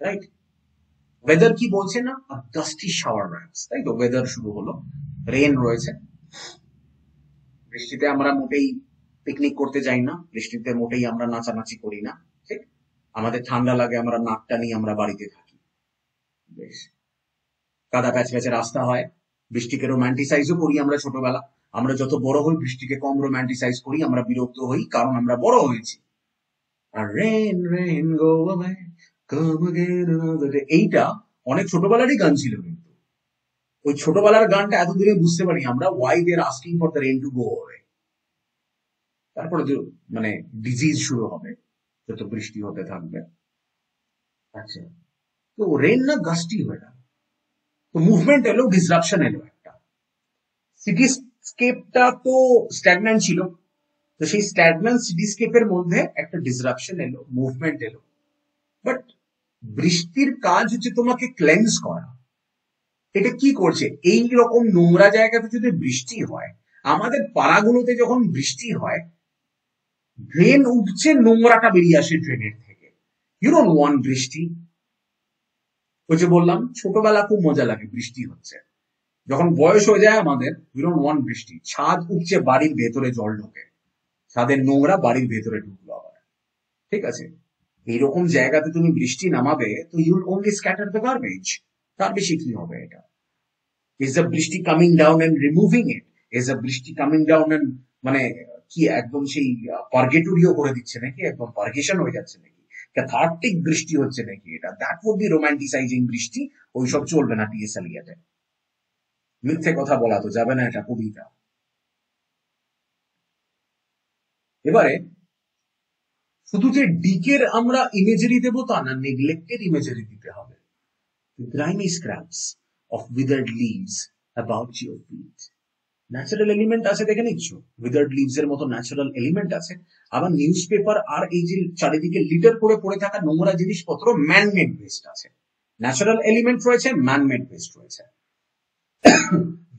রাইট? ওয়েদার কি বলছে না, ডাস্টি শাওয়ার র্যাপস, তাই তো? ওয়েদার শুরু হলো, রেন রয়েছে, বৃষ্টিতে আমরা মোটেই পিকনিক করতে যাই না, বৃষ্টিতে মোটেই আমরা নাচানাচি করি না, ঠিক? আমাদের ঠান্ডা লাগে, আমরা নাকটা নিয়ে আমরা বাড়িতে থাকি, বেশ কাদা প্যাচ প্যাচে রাস্তা হয়, বৃষ্টিকে রোম্যান্টিসাইজও করি আমরা ছোটবেলা। আমরা যত বড় হই বৃষ্টিকে কম রোম্যান্টিসাইজ করি, আমরা বিরক্ত হই, কারণ আমরা বড় হয়েছি। আর rain rain go away come again another day, এইটা অনেক ছোটবেলারই গান ছিল, কিন্তু ওই ছোটবেলার গানটা এতদিনে বুঝতে পারি আমরা, why they are asking for the rain to go away. তারপরে মানে ডিজিজ শুরু হবে যত বৃষ্টি হতে থাকবে। আচ্ছা, তো রেন না গাস্টি হয়ে গেল, তো মুভমেন্ট এলো, ডিসরাপশন এলো একটা। সিটিস্কেপটা তো স্ট্যাগন্যান্ট ছিল, তো সেই স্ট্যাগন্যান্ট সিটিস্কেপের মধ্যে একটা ডিসরাপশন এলো, মুভমেন্ট এলো। বাট বৃষ্টির কাজ হচ্ছে তোমাকে ক্লেন্স করা। এটা কি করছে, এই রকম নোংরা জায়গাতে যদি বৃষ্টি হয়, আমাদের পাড়াগুলোতে যখন বৃষ্টি হয়, ড্রেন উঠছে, নোংরাটা বেরিয়ে আসে ড্রেনের থেকে। ইউ ডোন্ট ওয়ান্ট বৃষ্টি। ওই যে বললাম, ছোটবেলা খুব মজা লাগে, বৃষ্টি হচ্ছে। যখন বয়স হয়ে যায় আমাদের, উই ডোন্ট ওয়ান্ট বৃষ্টি। ছাদ উঠছে, বাড়ির ভেতরে জল ঢোকে, ছাদের নোংরা বাড়ির ভেতরে ঢুকলো আবার, ঠিক আছে? এইরকম জায়গাতে তুমি বৃষ্টি নামাবে, তো you'll only scatter the garbage. তার বেশি কি হবে এটা? ইজ দ্য বৃষ্টি coming down and removing it? Is the বৃষ্টি কামিং ডাউন এন্ড মানে কি একদম সেই পার্গেটরিও করে দিচ্ছে নাকি, একদম পার্গেশন হয়ে যাচ্ছে নাকি, ক্যাথার্টিক বৃষ্টি হচ্ছে নাকি এটা? দ্যাট উড বি রোম্যান্টিসাইজিং বৃষ্টি। ওইসব চলবে না টি.এস. এলিয়টে। মিথ্যে কথা বলা তো যাবে না, এটা কবিতা। এবারে শুধু যে ডিকের আমরা ইমেজারি দেবো তা না, নেগলেক্টেড ইমেজারি দিতে হবে। Grimy scraps of withered leaves about your feet. Natural element আছে, দেখে নিচ্ছ, উইদার্ড লিভস এর মতো ন্যাচারাল এলিমেন্ট আছে। আবার নিউজ পেপার আর এই যে চারিদিকে লিটার করে পড়ে থাকা নোংরা জিনিসপত্র, ম্যানমেড ওয়েস্ট আছে। ন্যাচারাল এলিমেন্ট রয়েছে, ম্যানমেড ওয়েস্ট রয়েছে।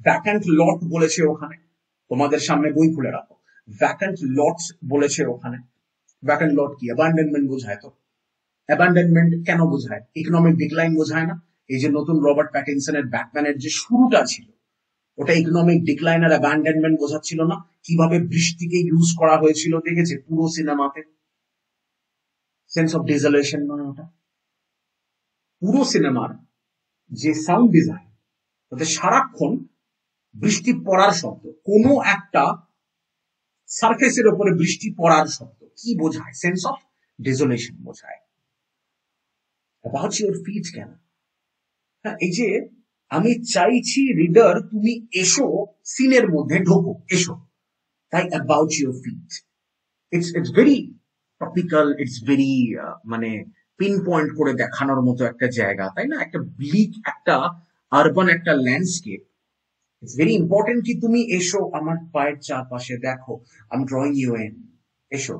ভ্যাকান্ট লট বলেছে ওখানে, তোমাদের সামনে বই খুলে রাখো, ভ্যাকান্ট লট বলেছে ওখানে। ভ্যাকান্ট লট কি? অ্যাবান্ডনমেন্ট বোঝায়। তো অ্যাবান্ডনমেন্ট কেন বোঝায়? ইকোনমিক ডিক্লাইন বোঝায় না? এই যে নতুন রবার্ট প্যাটিনসনের ব্যাটম্যানের যে শুরুটা ছিল, ওটা ইকোনমিক ডিক্লাইন আর অ্যাবান্ডনমেন্ট বোঝাচ্ছিল না? কিভাবে বৃষ্টিকে ইউজ করা হয়েছিল দেখেছে পুরো সিনেমাতে? সেন্স অফ ডেসোলেশন মানে ওটা পুরো সিনেমার যে সাউন্ড ডিজাইন, তাতে সারাক্ষণ বৃষ্টি পড়ার শব্দ, কোনো একটা সারফেসের উপরে বৃষ্টি পড়ার শব্দ কি বোঝায়? সেন্স অফ ডেসোলেশন বোঝায়। অ্যাবাউট ইউর ফিট কেন? হ্যাঁ, এই যে আমি চাইছি রিডার তুমি এসো, সিনের মধ্যে ঢোকো, এসো, তাই about your feet. It's very topical, it's very মানে পিন পয়েন্ট করে দেখানোর মতো একটা জায়গা, তাই না? একটা ব্লিক, একটা আরবান একটা ল্যান্ডস্কেপ। ইটস ভেরি ইম্পর্টেন্ট কি তুমি এসো আমার পায়ের চারপাশে, দেখো I am drawing you in, এসো,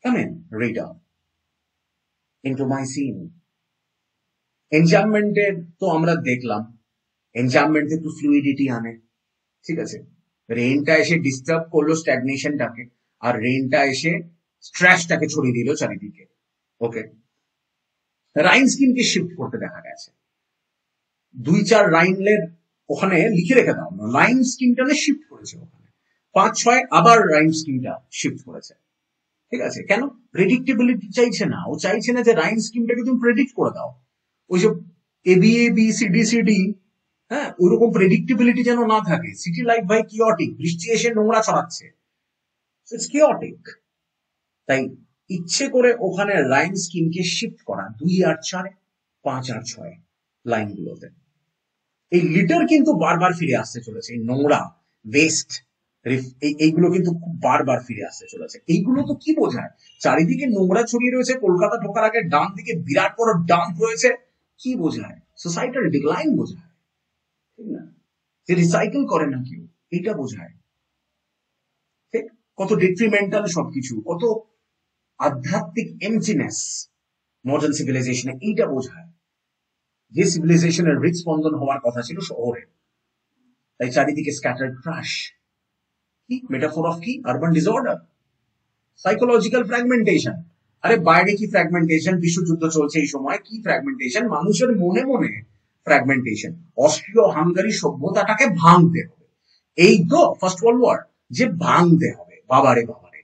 come in reader into my scene. এনজামমেন্টের তো আমরা দেখলাম, এনজামমেন্ট একটু ফ্লুইডিটি আনে, ঠিক আছে? রেনটা এসে ডিস্টার্ব করলো স্ট্যাগনেশনটাকে, আর রেনটা এসে স্ট্র্যাশটাকে ছড়িয়ে দিল চারিদিকে। ওকে, রাইন স্কিমকে শিফট করতে দেখা গেছে। 2-4 রাইনলের ওখানে লিখে রেখে দাও, রাইন স্কিমটা শিফট করেছে ওখানে, 5-6 আবার রাইন স্কিমটা শিফট করেছে, ঠিক আছে? কেন? প্রেডিক্টেবিলিটি চাইছে না, ও চাইছে না যে রাইন স্কিমটাকে তুমি প্রেডিক্ট করে দাও, ওই যে এবিএবি সিডিসিডি, হ্যাঁ, ওইরকম প্রেডিক্টেবিলিটি যেন না থাকে। সিটি লাইফ ভাই কিওটিক, বৃষ্টি এসে নোংরা ছড়াচ্ছে, ইটস কিওটিক। তাই ইচ্ছে করে ওখানে লাইন স্কিমকে শিফট করা 2 আর 4, 5 আর 6 লাইনগুলোতে। এই লিটার কিন্তু বারবার ফিরে আসতে চলেছে, এই নোংরা ওয়েস্ট এইগুলো কিন্তু খুব বারবার ফিরে আসতে চলেছে। এইগুলো তো কি বোঝায়? চারিদিকে নোংরা ছড়িয়ে রয়েছে, কলকাতা ঢোকার আগে ডান দিকে বিরাট বড় ডাম্প রয়েছে, কি বোঝায়? সোসাইটির ডিক্লাইন বোঝায়, ঠিক না? যে রিসাইকেল করে না কেউ, এটা বোঝায়। ঠিক, কত ডিট্রিমেন্টাল সবকিছু, কত আধ্যাত্মিক এমটিনেস মডার্ন সিভিলাইজেশনে, এইটা বোঝায়। যে সিভিলাইজেশনের হৃদস্পন্দন হওয়ার কথা ছিল শহরে, তাই চারিদিকে স্ক্যাটার্ড ক্রাশ। কি মেটাফোর অফ কি? Urban disorder, psychological fragmentation. আরে বাইরে কি ফ্র্যাগমেন্টেশন? বিশ্বযুদ্ধ চলছে এই সময়, কি ফ্র্যাগমেন্টেশন? মানুষের মনে মনে ফ্র্যাগমেন্টেশন। অস্ট্রিয় হাঙ্গারি সভ্যতাটাকে ভাঙতে হবে, এই তো ফার্স্ট ওয়ার্ল্ড ওয়ার, যে ভাঙতে হবে। বাবারে বাবারে,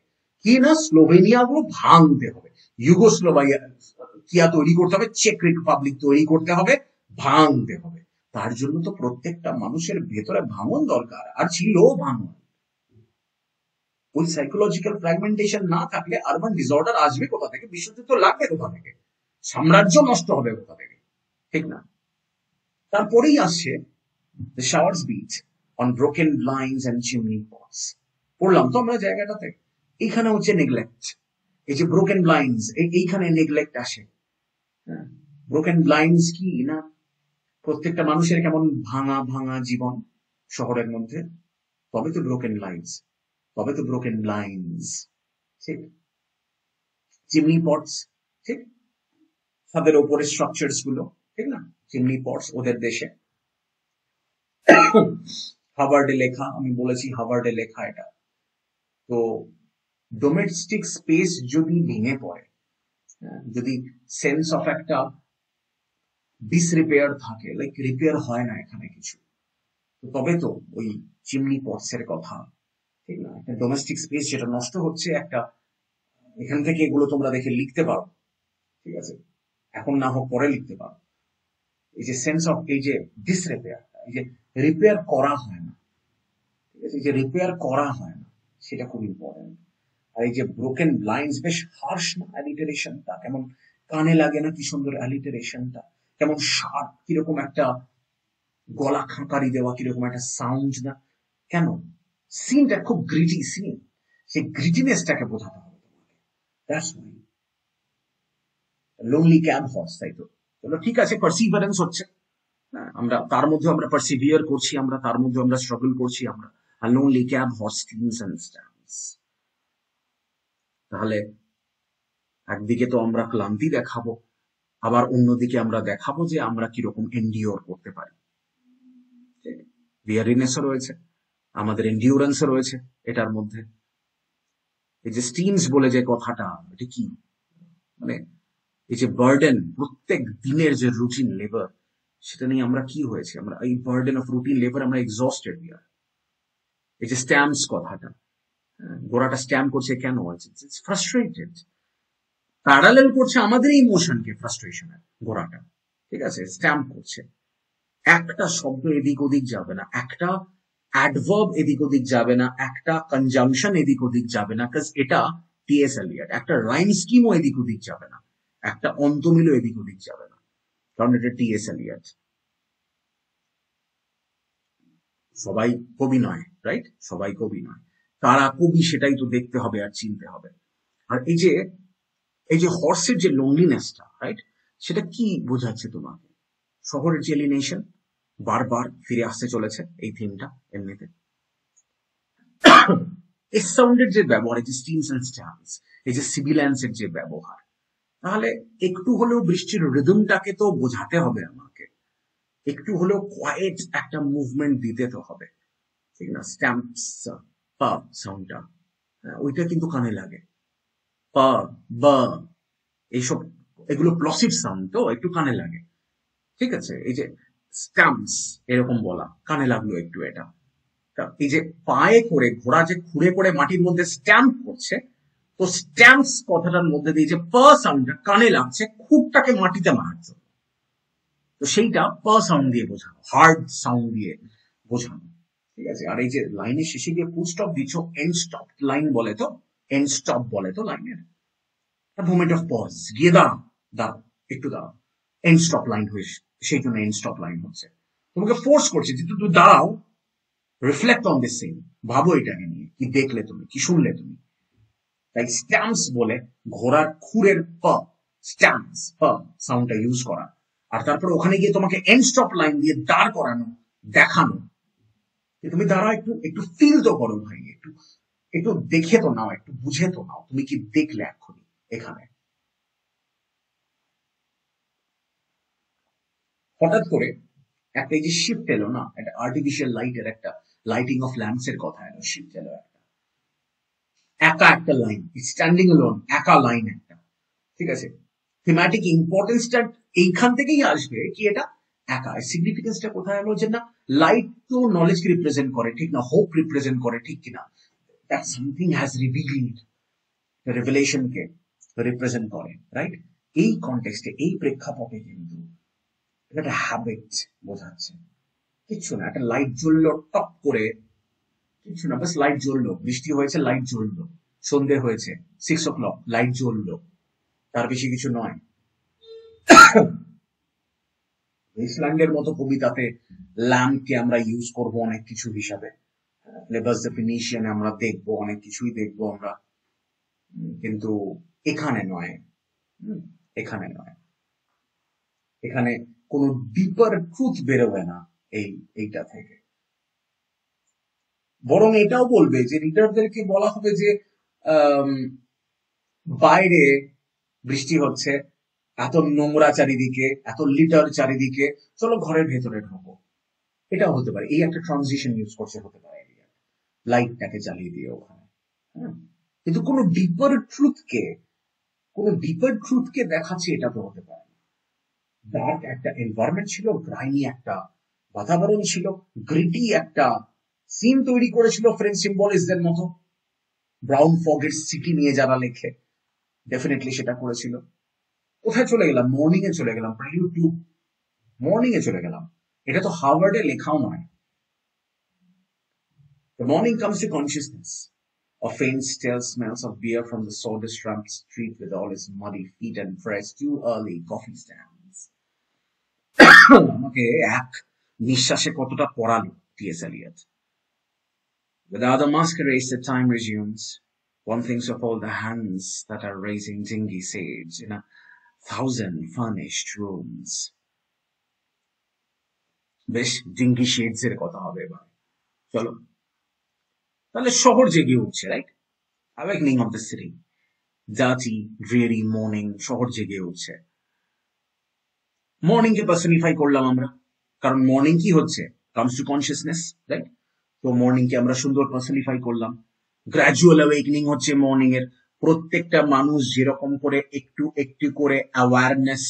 কি না, স্লোভেনিয়া গুলো ভাঙতে হবে, ইউগোস্লোভাইয়া কিয়া তৈরি করতে হবে, চেক রিপাবলিক তৈরি করতে হবে, ভাঙতে হবে। তার জন্য তো প্রত্যেকটা মানুষের ভেতরে ভাঙন দরকার, আর ছিল ভাঙন। ওই সাইকোলজিক্যাল ফ্র্যাগমেন্টেশন না থাকলে আরবান ডিসঅর্ডার আসবে কোথা থেকে? বিশ্বযুদ্ধ লাগবে কোথা থেকে? সাম্রাজ্য নষ্ট হবে কোথা থেকে? ঠিক না? তারপরেই আসছে the showers beat on broken blinds and chimney pots. পড়লাম তো আমরা জায়গাটাতে। এইখানে হচ্ছে নেগলেক্ট, এই যে ব্রোকেন ব্লাইন্ডস, এইখানে নেগলেক্ট আসে। হ্যাঁ, ব্রোকেন ব্লাইন্ডস কি না, প্রত্যেকটা মানুষের কেমন ভাঙা ভাঙা জীবন শহরের মধ্যে, তবে তো ব্রোকেন লাইন্স, তবে তো ব্রোকেন ব্লাইন্ডস। ঠিক, চিমনি পটস, ঠিক, তাদের ওপরে স্ট্রাকচারস গুলো, ঠিক না? চিমনি পটস ওদের দেশে। হাভার্ডে লেখা, আমি বলেছি হাভার্ডে লেখা এটা। তো ডোমেস্টিক স্পেস যদি ভেঙে পড়ে, যদি সেন্স অফ একটা ডিসরিপেয়ার থাকে, লাইক রিপেয়ার হয় না এখানে কিছু, তো তবে তো ওই চিমনি পটস এর কথা, ঠিক না? একটা ডোমেস্টিক স্পেস যেটা নষ্ট হচ্ছে, একটা, এখান থেকে এগুলো তোমরা দেখে লিখতে পারো, ঠিক আছে? এখন না হোক পরে লিখতে পারো। এই যে সেন্স অফ, এই যে ডিসরিপেয়ার, এই যে রিপেয়ার করা হয় না, ঠিক আছে? এই যে রিপেয়ার করা হয় না, সেটা খুব ইম্পর্টেন্ট। আর এই যে ব্রোকেন ব্লাইন্ডস, বেশ হার্শ না অ্যালিটারেশনটা? কেমন কানে লাগে না? কি সুন্দর অ্যালিটারেশনটা, কেমন শার্প, কিরকম একটা গলা খাঁকারি দেওয়া, কিরকম একটা সাউন্ড না? কেন? সিনটা খুব গ্রিটি সিন, সেই গ্রিটিনেসটাকে বোঝাতে হবে তোমাকে। That's why lonely cab horse, তাই তো? চলো ঠিক আছে, পারসিভারেন্স হচ্ছে, হ্যাঁ, আমরা তার মধ্যে আমরা পারসিভিয়ার করছি, আমরা তার মধ্যে আমরা স্ট্রাগল করছি আমরা। আর lonely cab horse steams and stands. তাহলে একদিকে তো আমরা ক্লান্তি দেখাবো, আবার অন্যদিকে আমরা দেখাবো যে আমরা কিরকম এন্ডিওর করতে পারি। বিয়ারিনেসও রয়েছে, আমাদের এন্ডিওরেন্সও রয়েছে এটার মধ্যে। এই যে স্টিমস বলে যে কথাটা, এটা কি মানে? এই যে বার্ডেন, প্রত্যেক দিনের যে রুটিন লেবার, সেটা নিয়ে আমরা কি হয়েছে, আমরা এই বার্ডেন অফ রুটিন লেবার আমরা এক্সস্টেড উই আর। এই যে স্ট্যাম্পস কথাটা, ঘোড়াটা স্ট্যাম্প করছে কেন, ইটস ফ্রাস্ট্রেটেড, প্যারালেল করছে আমাদের ইমোশনকে, ফ্রাস্ট্রেশনের ঘোড়াটা, ঠিক আছে, স্ট্যাম্প করছে। একটা শব্দ এদিক ওদিক যাবে না, একটা অ্যাডভার্ব এদিক ওদিক যাবে না, একটা কনজাংশন এদিক ওদিক যাবে না, কাজ এটা টিএস এলিয়ট। একটা রাইম স্কিমও এদিক ওদিক যাবে না, একটা অন্তমিলও এদিক ওদিক যাবে না, কারণ এটা টিএস এলিয়ট। সবাই কবি নয়, রাইট? সবাই কবি নয়, কারা কবি সেটাই তো দেখতে হবে আর চিনতে হবে। আর এই যে হর্সের যে লোনলিনেসটা, রাইট, সেটা কি বোঝাচ্ছে তোমাকে? শহরের যে এলিনেশন বারবার ফিরে আসতে চলেছে এই থিমটা এমনিতে। এস সাউন্ডের যে ব্যবহার, এই যে স্টিমস এন্ড স্ট্যাম্পস, এই যে সিবিলান্সের যে ব্যবহার, তাহলে একটু হলেও বৃষ্টির রিদমটাকে তো বোঝাতে হবে আমাকে, একটু হলেও কোয়েট একটা মুভমেন্ট দিতে তো হবে, ঠিক না? স্ট্যাম্পস পা সাউন্ডটা, ওইটা কিন্তু কানে লাগে। পা, বা, এইসব, এগুলো প্লসিভ সাউন্ড তো একটু কানে লাগে, ঠিক আছে? এই যে স্ট্যাম্পস এরকম বলা কানে লাগলো একটু, এটা এই যে পায়ে করে ঘোড়া যে খুঁড়ে করে মাটির মধ্যে স্ট্যাম্প করছে, তো স্ট্যাম্পস কথাটার মধ্যে দিয়ে যে প সাউন্ডটা কানে লাগছে খুঁটটাকে মাটিতে মারার জন্য, তো সেইটা প সাউন্ড দিয়ে বোঝানো, হার্ড সাউন্ড দিয়ে বোঝানো, ঠিক আছে? আর এই যে লাইনের শেষে গিয়ে ফুল স্টপ দিচ্ছ, এন্ড স্টপ লাইন বলে তো, এন্ড স্টপ বলে তো লাইনের, মোমেন্ট অফ পজ, গিয়ে দাঁড়াও, দাঁড়াও, একটু দাঁড়াও, এন্ড স্টপ লাইন হয়েছে, সেই জন্য এন্ড স্টপ লাইন হচ্ছে, তোমাকে ফোর্স করছে যে তুই দাঁড়াও, রিফ্লেক্ট অন দিস সিন, ভাবো এটাকে নিয়ে, কি দেখলে তুমি, কি শুনলে তুমি। তাই স্ট্যাম্পস বলে ঘোড়ার খুরের প, স্ট্যাম্পস প সাউন্ডটা ইউজ করা, আর তারপরে ওখানে গিয়ে তোমাকে এন্ড স্টপ লাইন দিয়ে দাঁড় করানো, দেখানো যে তুমি দাঁড়াও, একটু একটু ফিল তো করো ভাই, একটু একটু দেখে তো নাও, একটু বুঝে তো নাও তুমি কি দেখলে এক্ষুনি এখানে। হঠাৎ করে একটা এই যে শিফট এলো না, একটা আর্টিফিশিয়াল লাইটের, একটা লাইটিং অফ ল্যাম্পস এর কথা এলো, শিফট এলো একটা, একা একটা লাইন, স্ট্যান্ডিং লোন, একা লাইন একটা, ঠিক আছে? থিম্যাটিক ইম্পর্টেন্সটা এইখান থেকেই আসবে, কি এটা একা, সিগনিফিকেন্সটা কোথায় এলো, যে না লাইট তো নলেজকে রিপ্রেজেন্ট করে, ঠিক না? হোপ রিপ্রেজেন্ট করে, ঠিক কিনা? দ্যাট সামথিং হ্যাজ রিভিলড, রেভেলেশনকে রিপ্রেজেন্ট করে, রাইট? এই কনটেক্সটে, এই প্রেক্ষাপটে কিন্তু একটা হ্যাবিট বোঝাচ্ছে, কিচ্ছু না, একটা লাইট জ্বললো টপ করে, কিচ্ছু না, বাস লাইট জ্বললো, বৃষ্টি হয়েছে লাইট জ্বললো, সন্ধে হয়েছে 6 o'clock লাইট জ্বললো, তার বেশি কিছু নয়। ইসল্যান্ডের মতো কবিতাতে ল্যাম্পকে আমরা ইউজ করব অনেক কিছু হিসাবে, লেবাস ডেফিনিশনে আমরা দেখবো, অনেক কিছুই দেখবো আমরা, কিন্তু এখানে নয়, এখানে নয়, এখানে কোনো ডিপার ট্রুথ বেরোবে না এইটা থেকে, বরং এটাও বলবে যে রিডারদেরকে বলা হবে যে বাইরে বৃষ্টি হচ্ছে, এত নোংরা চারিদিকে, এত লিটার চারিদিকে, চলো ঘরের ভেতরে ঢোকো, এটাও হতে পারে, এই একটা ট্রানজিশন ইউজ করছে, হতে পারে লাইটটাকে জ্বালিয়ে দিয়ে ওখানে, কিন্তু কোনো ডিপার ট্রুথকে দেখাচ্ছে, এটা তো হতে পারে না। ডার্ক একটা এনভায়রনমেন্ট ছিল, গ্রাইমি একটা বাতাবরণ ছিল, গ্রিটি একটা সিন তৈরি করেছিল ফ্রেঞ্চ সিম্বলিস্টদের মতো, ব্রাউন ফগের সিটি নিয়ে যারা লেখে, ডেফিনেটলি সেটা করেছিল। কোথায় চলে গেলাম? মর্নিং এ চলে গেলাম, প্রিলিউড টু মর্নিং এ চলে গেলাম, এটা তো হার্ভার্ডে লেখাও নয়। The morning comes to consciousness. A faint stale smells of beer from the sawdust-tramped street with all its muddy feet and fresh, too early coffee stands. আমাকে এক নিঃশ্বাসে কতটা পড়ালো T S. Eliot. Without the masquerades that time resumes, one thinks of all the hands that are raising dingy sage in 1,000 furnished rooms. বেশ ডিঙ্গি shades এর কথা হবে এবার, চলো তাহলে শহর জেগে উঠছে, right? Awakening of the city, dirty ড্রিয়ারি morning, শহর জেগে উঠছে। মর্নিং কে পার্সনিফাই করলাম আমরা, কারণ মর্নিং কি হচ্ছে, কামস টু কনসিয়াসনেস, রাইট? তো মর্নিং কে আমরা সুন্দর পার্সনিফাই করলাম, গ্র্যাজুয়াল অ্যাওয়েকনিং হচ্ছে মর্নিং এর, প্রত্যেকটা মানুষ যেরকম করে একটু একটু করে অ্যাওয়ারনেস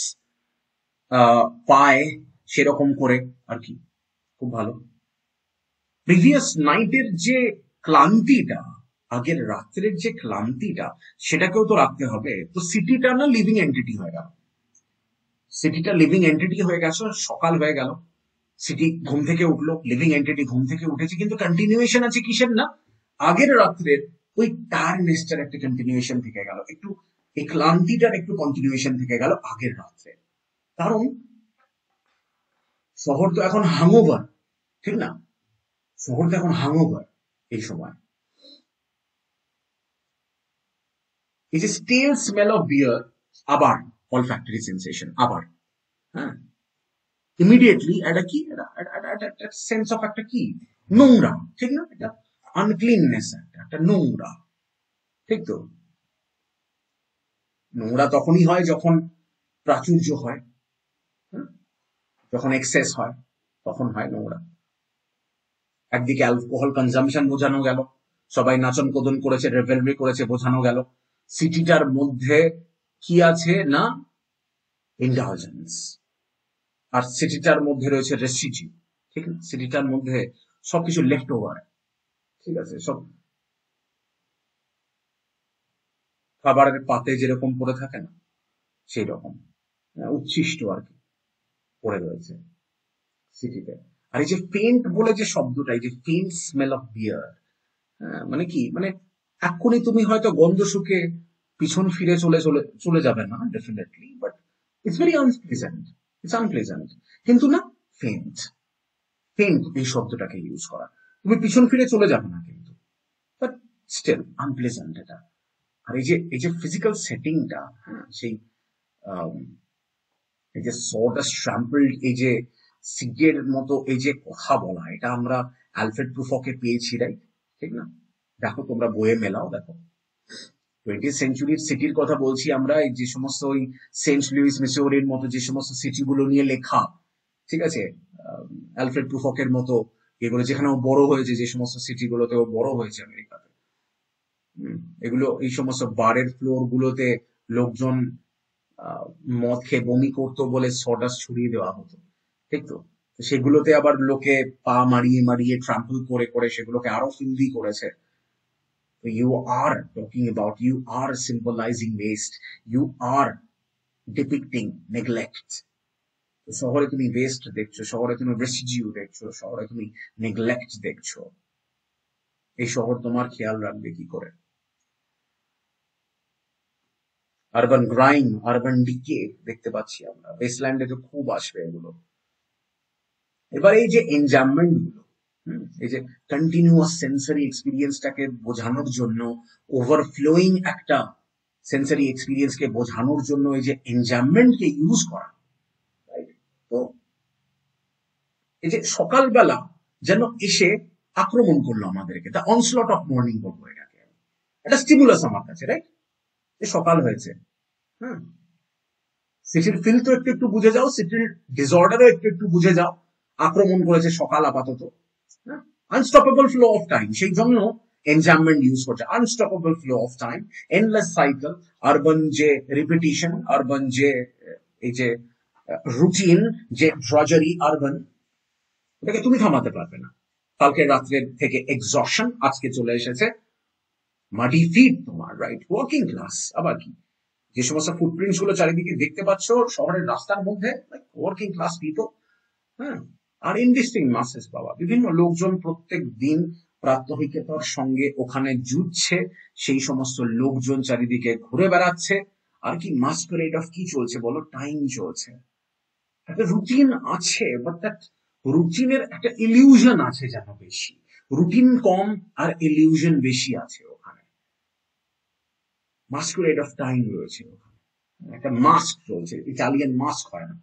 পায়, সেরকম করে আর কি, খুব ভালো। প্রিভিয়াস নাইটের যে ক্লান্তিটা, আগের রাত্রের যে ক্লান্তিটা, সেটাকেও তো রাখতে হবে। তো সিটিটা না লিভিং এন্টিটি হয়ে গেল, সিটিটা লিভিং এন্টিটি হয়ে গেছে, সকাল হয়ে গেল, সিটি ঘুম থেকে উঠলো, লিভিং এন্টিটি ঘুম থেকে উঠেছে, কিন্তু কন্টিনিউয়েশন আছে কিসের না, আগের রাত্রের ওই টায়ারনেসটার একটা কন্টিনিউয়েশন থেকে গেল, একটু এই ক্লান্তিটার একটু কন্টিনিউয়েশন থেকে গেল আগের রাত্রে। কারণ শহর তো এখন হাংওভার, ঠিক না, শহর তো এখন হাংওভার এই সময়। এই যে স্টেল স্মেল অফ বিয়ার, আবার অলফ্যাক্টরি সেন্সেশন, আবার, হ্যাঁ, ইমিডিয়েটলি একটা কি, একটা সেন্স অফ একটা কি, নোংরা, ঠিক না, এটা আনক্লিননেস, একটা নোংরা, ঠিক তো। নোংরা তখনই হয় যখন প্রাচুর্য হয়, হ্যাঁ? যখন এক্সেস হয় তখন হয় নোংরা। একদিকে অ্যালকোহল কনজাম্পশন বোঝানো গেল, সবাই নাচন কোদন করেছে, রেভেলরি করেছে, বোঝানো গেল। সিটিটার মধ্যে কি আছে না, ইন্ডালজেন্স। আর সিটিটার মধ্যে রয়েছে রেস্ট্রিকটিভ, ঠিক না, সিটিটার মধ্যে সবকিছু লেফট ওভার, ঠিক আছে, সব খাবারের পাতে যেরকম পড়ে থাকে না, সেই রকম উচ্ছিষ্ট আর কি পড়ে রয়েছে সিটিতে। আর এই যে ফেন্ট বলে যে শব্দটা, এই যে ফেন্ট স্মেল অফ বিয়ার, মানে কি, মানে এক্ষুনি তুমি হয়তো গন্ধ শুকে পিছন ফিরে চলে চলে চলে যাবে না definitely, but it's very unpleasant, it's unpleasant, কিন্তু না, ফেন্ট, ফেন্ট এই শব্দটাকে ইউজ করা, তুমি পিছন ফিরে চলে যাবে না কিন্তু, বাট স্টিল আনপ্লেজেন্ট এটা। আর এই যে ফিজিক্যাল সেটিংটা, হ্যাঁ, সেই এই যে সডাস্ট ট্রাম্পলড, এই যে সিগের মতো এই যে কথা বলা, এটা আমরা অ্যালফ্রেড প্রুফকে পেয়েছি, রাইট, ঠিক না। দেখো তোমরা বইয়ে মেলাও, দেখো 20th সেঞ্চুরির সিটির কথা বলছি আমরা, এই যে সমস্ত ওই সেন্ট লুইস মিসৌরির মতো যে সমস্ত সিটিগুলো নিয়ে লেখা, ঠিক আছে, অ্যালফ্রেড প্রুফকের মতো এগুলো, যেখানে ও বড় হয়েছে, যে সমস্ত সিটিগুলোতে ও বড় হয়েছে আমেরিকাতে, এগুলো এই সমস্ত বারের ফ্লোর গুলোতে লোকজন আহ, মদ খেয়ে বমি করতো বলে সডাস ছড়িয়ে দেওয়া হতো, ঠিক তো। তো সেগুলোতে আবার লোকে পা মারিয়ে মারিয়ে ট্রাম্পল করে করে সেগুলোকে আরো ফিল্দি করেছে। So you are talking about, you are symbolizing waste, you are depicting neglect. তো শহরে তুমি ওয়েস্ট দেখছো, শহরে তুমি রেসিডিউ দেখছো, শহরে তুমি নেগলেক্ট দেখছো, এই শহর তোমার খেয়াল রাখবে কি করে? আরবান গ্রাইম, আরবান ডিকে দেখতে পাচ্ছি আমরা, ওয়েস্টল্যান্ডে তো খুব আসবে এগুলো। এবার এই যে এনজামমেন্ট গুলো, এই যে কন্টিনিউয়াস সেন্সরি এক্সপিরিয়েন্সটাকে বোঝানোর জন্য, ওভারফ্লোয়িং একটা সেন্সরি এক্সপিরিয়েন্সকে বোঝানোর জন্য এই যে এনজামমেন্টকে ইউজ করা, right? তো এই যে সকালবেলা যেন এসে আক্রমণ করলো আমাদেরকে, দ্য অনস্লট অফ মর্নিং বলবো এটাকে, একটা স্টিমুলাস আমার কাছে, রাইট, যে সকাল হয়েছে, হ্যাঁ, সিটির ফিল তো একটু একটু বুঝে যাও, সিটির ডিসঅর্ডারও একটু একটু বুঝে যাও, আক্রমণ করেছে সকাল আপাতত, আনস্টপেবল ফ্লো অফ টাইম, সেই জন্য এনজামমেন্ট ইউজ করছে, unstoppable flow of time, endless cycle, urban যে রিপিটিশন, আরবান যে এই যে রুটিন, যে ড্রজারি আরবান, এটাকে তুমি থামাতে পারবে না। কালকে রাত্রের থেকে এক্সশন আজকে চলে এসেছে, মাডি ফিট তোমার, রাইট, ওয়ার্কিং ক্লাস, আবার কি, যে সমস্ত ফুটপ্রিন্টস গুলো চারিদিকে দেখতে পাচ্ছ শহরের রাস্তার মধ্যে, ওয়ার্কিং ক্লাস পিপল, হ্যাঁ, আর ইনডিস্টিং মাসেস বাবা, বিভিন্ন লোকজন প্রত্যেক দিন প্রাত্যহিকতার সঙ্গে ওখানে জুটছে, সেই সমস্ত লোকজন চারিদিকে ঘুরে বেড়াচ্ছে, আর কি মাস্করেড অফ কি চলছে বলো, টাইম চলছে, একটা রুটিন আছে, বাট দ্যাট রুটিনের একটা ইলিউশন আছে যেন বেশি, রুটিন কম আর ইলিউশন বেশি আছে ওখানে, মাস্করেড অফ টাইম রয়েছে ওখানে, একটা মাস্ক চলছে, ইটালিয়ান মাস্ক হয় না,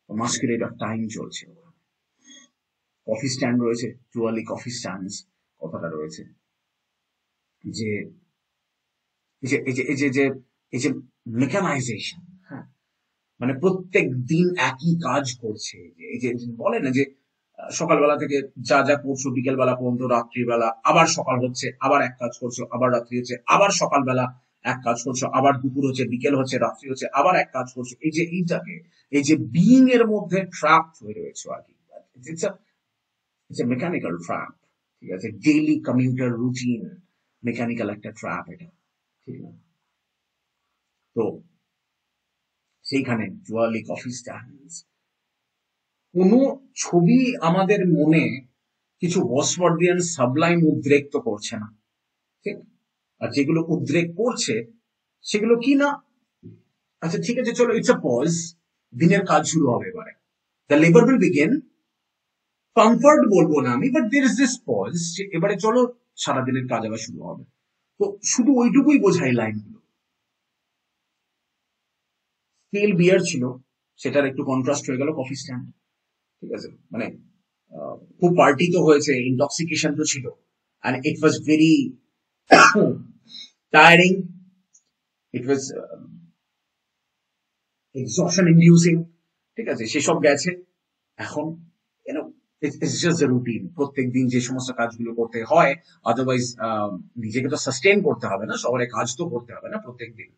মাস্করেড অফ টাইম চলছে ওখানে। কফি স্ট্যান্ড রয়েছে, টুয়ালি কফি স্ট্যান্ড কথাটা রয়েছে, যে এই যে এই যে এই যে যে এই যে মেকানাইজেশন, হ্যাঁ, মানে প্রত্যেক দিন একই কাজ করছে, এই যে বলে না যে সকালবেলা থেকে যা যা করছো বিকেল বেলা পর্যন্ত, রাত্রিবেলা আবার সকাল হচ্ছে আবার এক কাজ করছো, আবার রাত্রি হচ্ছে আবার সকালবেলা এক কাজ করছো, আবার দুপুর হচ্ছে বিকেল হচ্ছে রাত্রি হচ্ছে আবার এক কাজ করছো, এই যে এইটাকে এই যে বিইং এর মধ্যে ট্র্যাপ হয়ে রয়েছে আর কি। ইটস এ মেকানিক্যাল ট্র্যাপ, ঠিক আছে, ডেইলি কমিউটার রুটিন, মেকানিক্যাল একটা ট্র্যাপ এটা, ঠিক না? তো সেইখানে জুয়ালি কফি স্ট্যান্ডস, কোনো ছবি আমাদের মনে কিছু ওয়ার্ডসওয়ার্ডিয়ান সাবলাইম উদ্রেক তো করছে না, ঠিক? আর যেগুলো উদ্রেক করছে সেগুলো কি না, আচ্ছা ঠিক আছে চলো, ইটস আ পজ, দিনের কাজ শুরু হবে এবারে, the labour will begin, comfort বলবো না আমি, but there is this pause, যে এবারে চলো সারাদিনের কাজ আবার শুরু হবে। তো শুধু ওইটুকুই বোঝাই লাইনগুলো। স্টিল বিয়ার ছিল, সেটার একটু কন্ট্রাস্ট হয়ে গেল কফি স্ট্যান্ড, ঠিক আছে, মানে খুব পার্টি তো হয়েছে, ইনটক্সিকেশন তো ছিল, and it was very tiring, it was exhaustion inducing, ঠিক আছে, সেসব গেছে। এখন YONO it's just the routine, প্রত্যেক দিন যে সমস্ত কাজগুলো করতে হয়, আদারওয়াইজ নিজেকে তো সাস্টেন করতে হবে না, শহরে কাজ তো করতে হবে না প্রত্যেক দিন।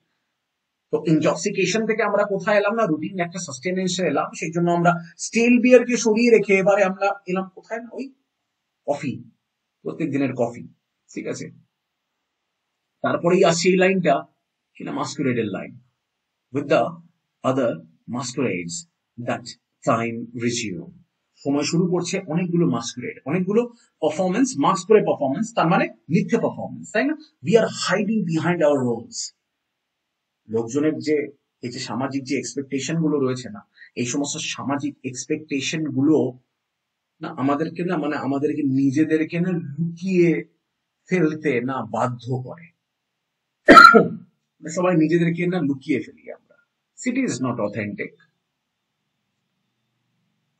তো ইনটক্সিকেশন থেকে আমরা কোথায় এলাম না, রুটিন একটা সাস্টেনেন্সে এলাম, সেই জন্য আমরা স্টিল বিয়ারকে সরিয়ে রেখে এবারে আমরা এলাম কোথায় না, ওই কফি, প্রত্যেক দিনের কফি, ঠিক আছে। তারপরেই আসছে এই লাইনটা, কিনা মাস্কুরেডের line, with the other masquerades that time resume. সময় শুরু করছে অনেকগুলো মাস্কুরেড, অনেকগুলো পারফরমেন্স, মাস্ক করে পারফরমেন্স, তার মানে মিথ্যে পারফরমেন্স, তাই না? We are hiding behind our roles. লোকজনের যে এই যে সামাজিক যে এক্সপেকটেশন গুলো রয়েছে না, এই সমস্ত সামাজিক এক্সপেকটেশন গুলো না আমাদেরকে না, মানে আমাদেরকে নিজেদেরকে না লুকিয়ে ফেলতে না বাধ্য করে। সবাই নিজেদেরকে না লুকিয়ে ফেলি আমরা। City is not authentic.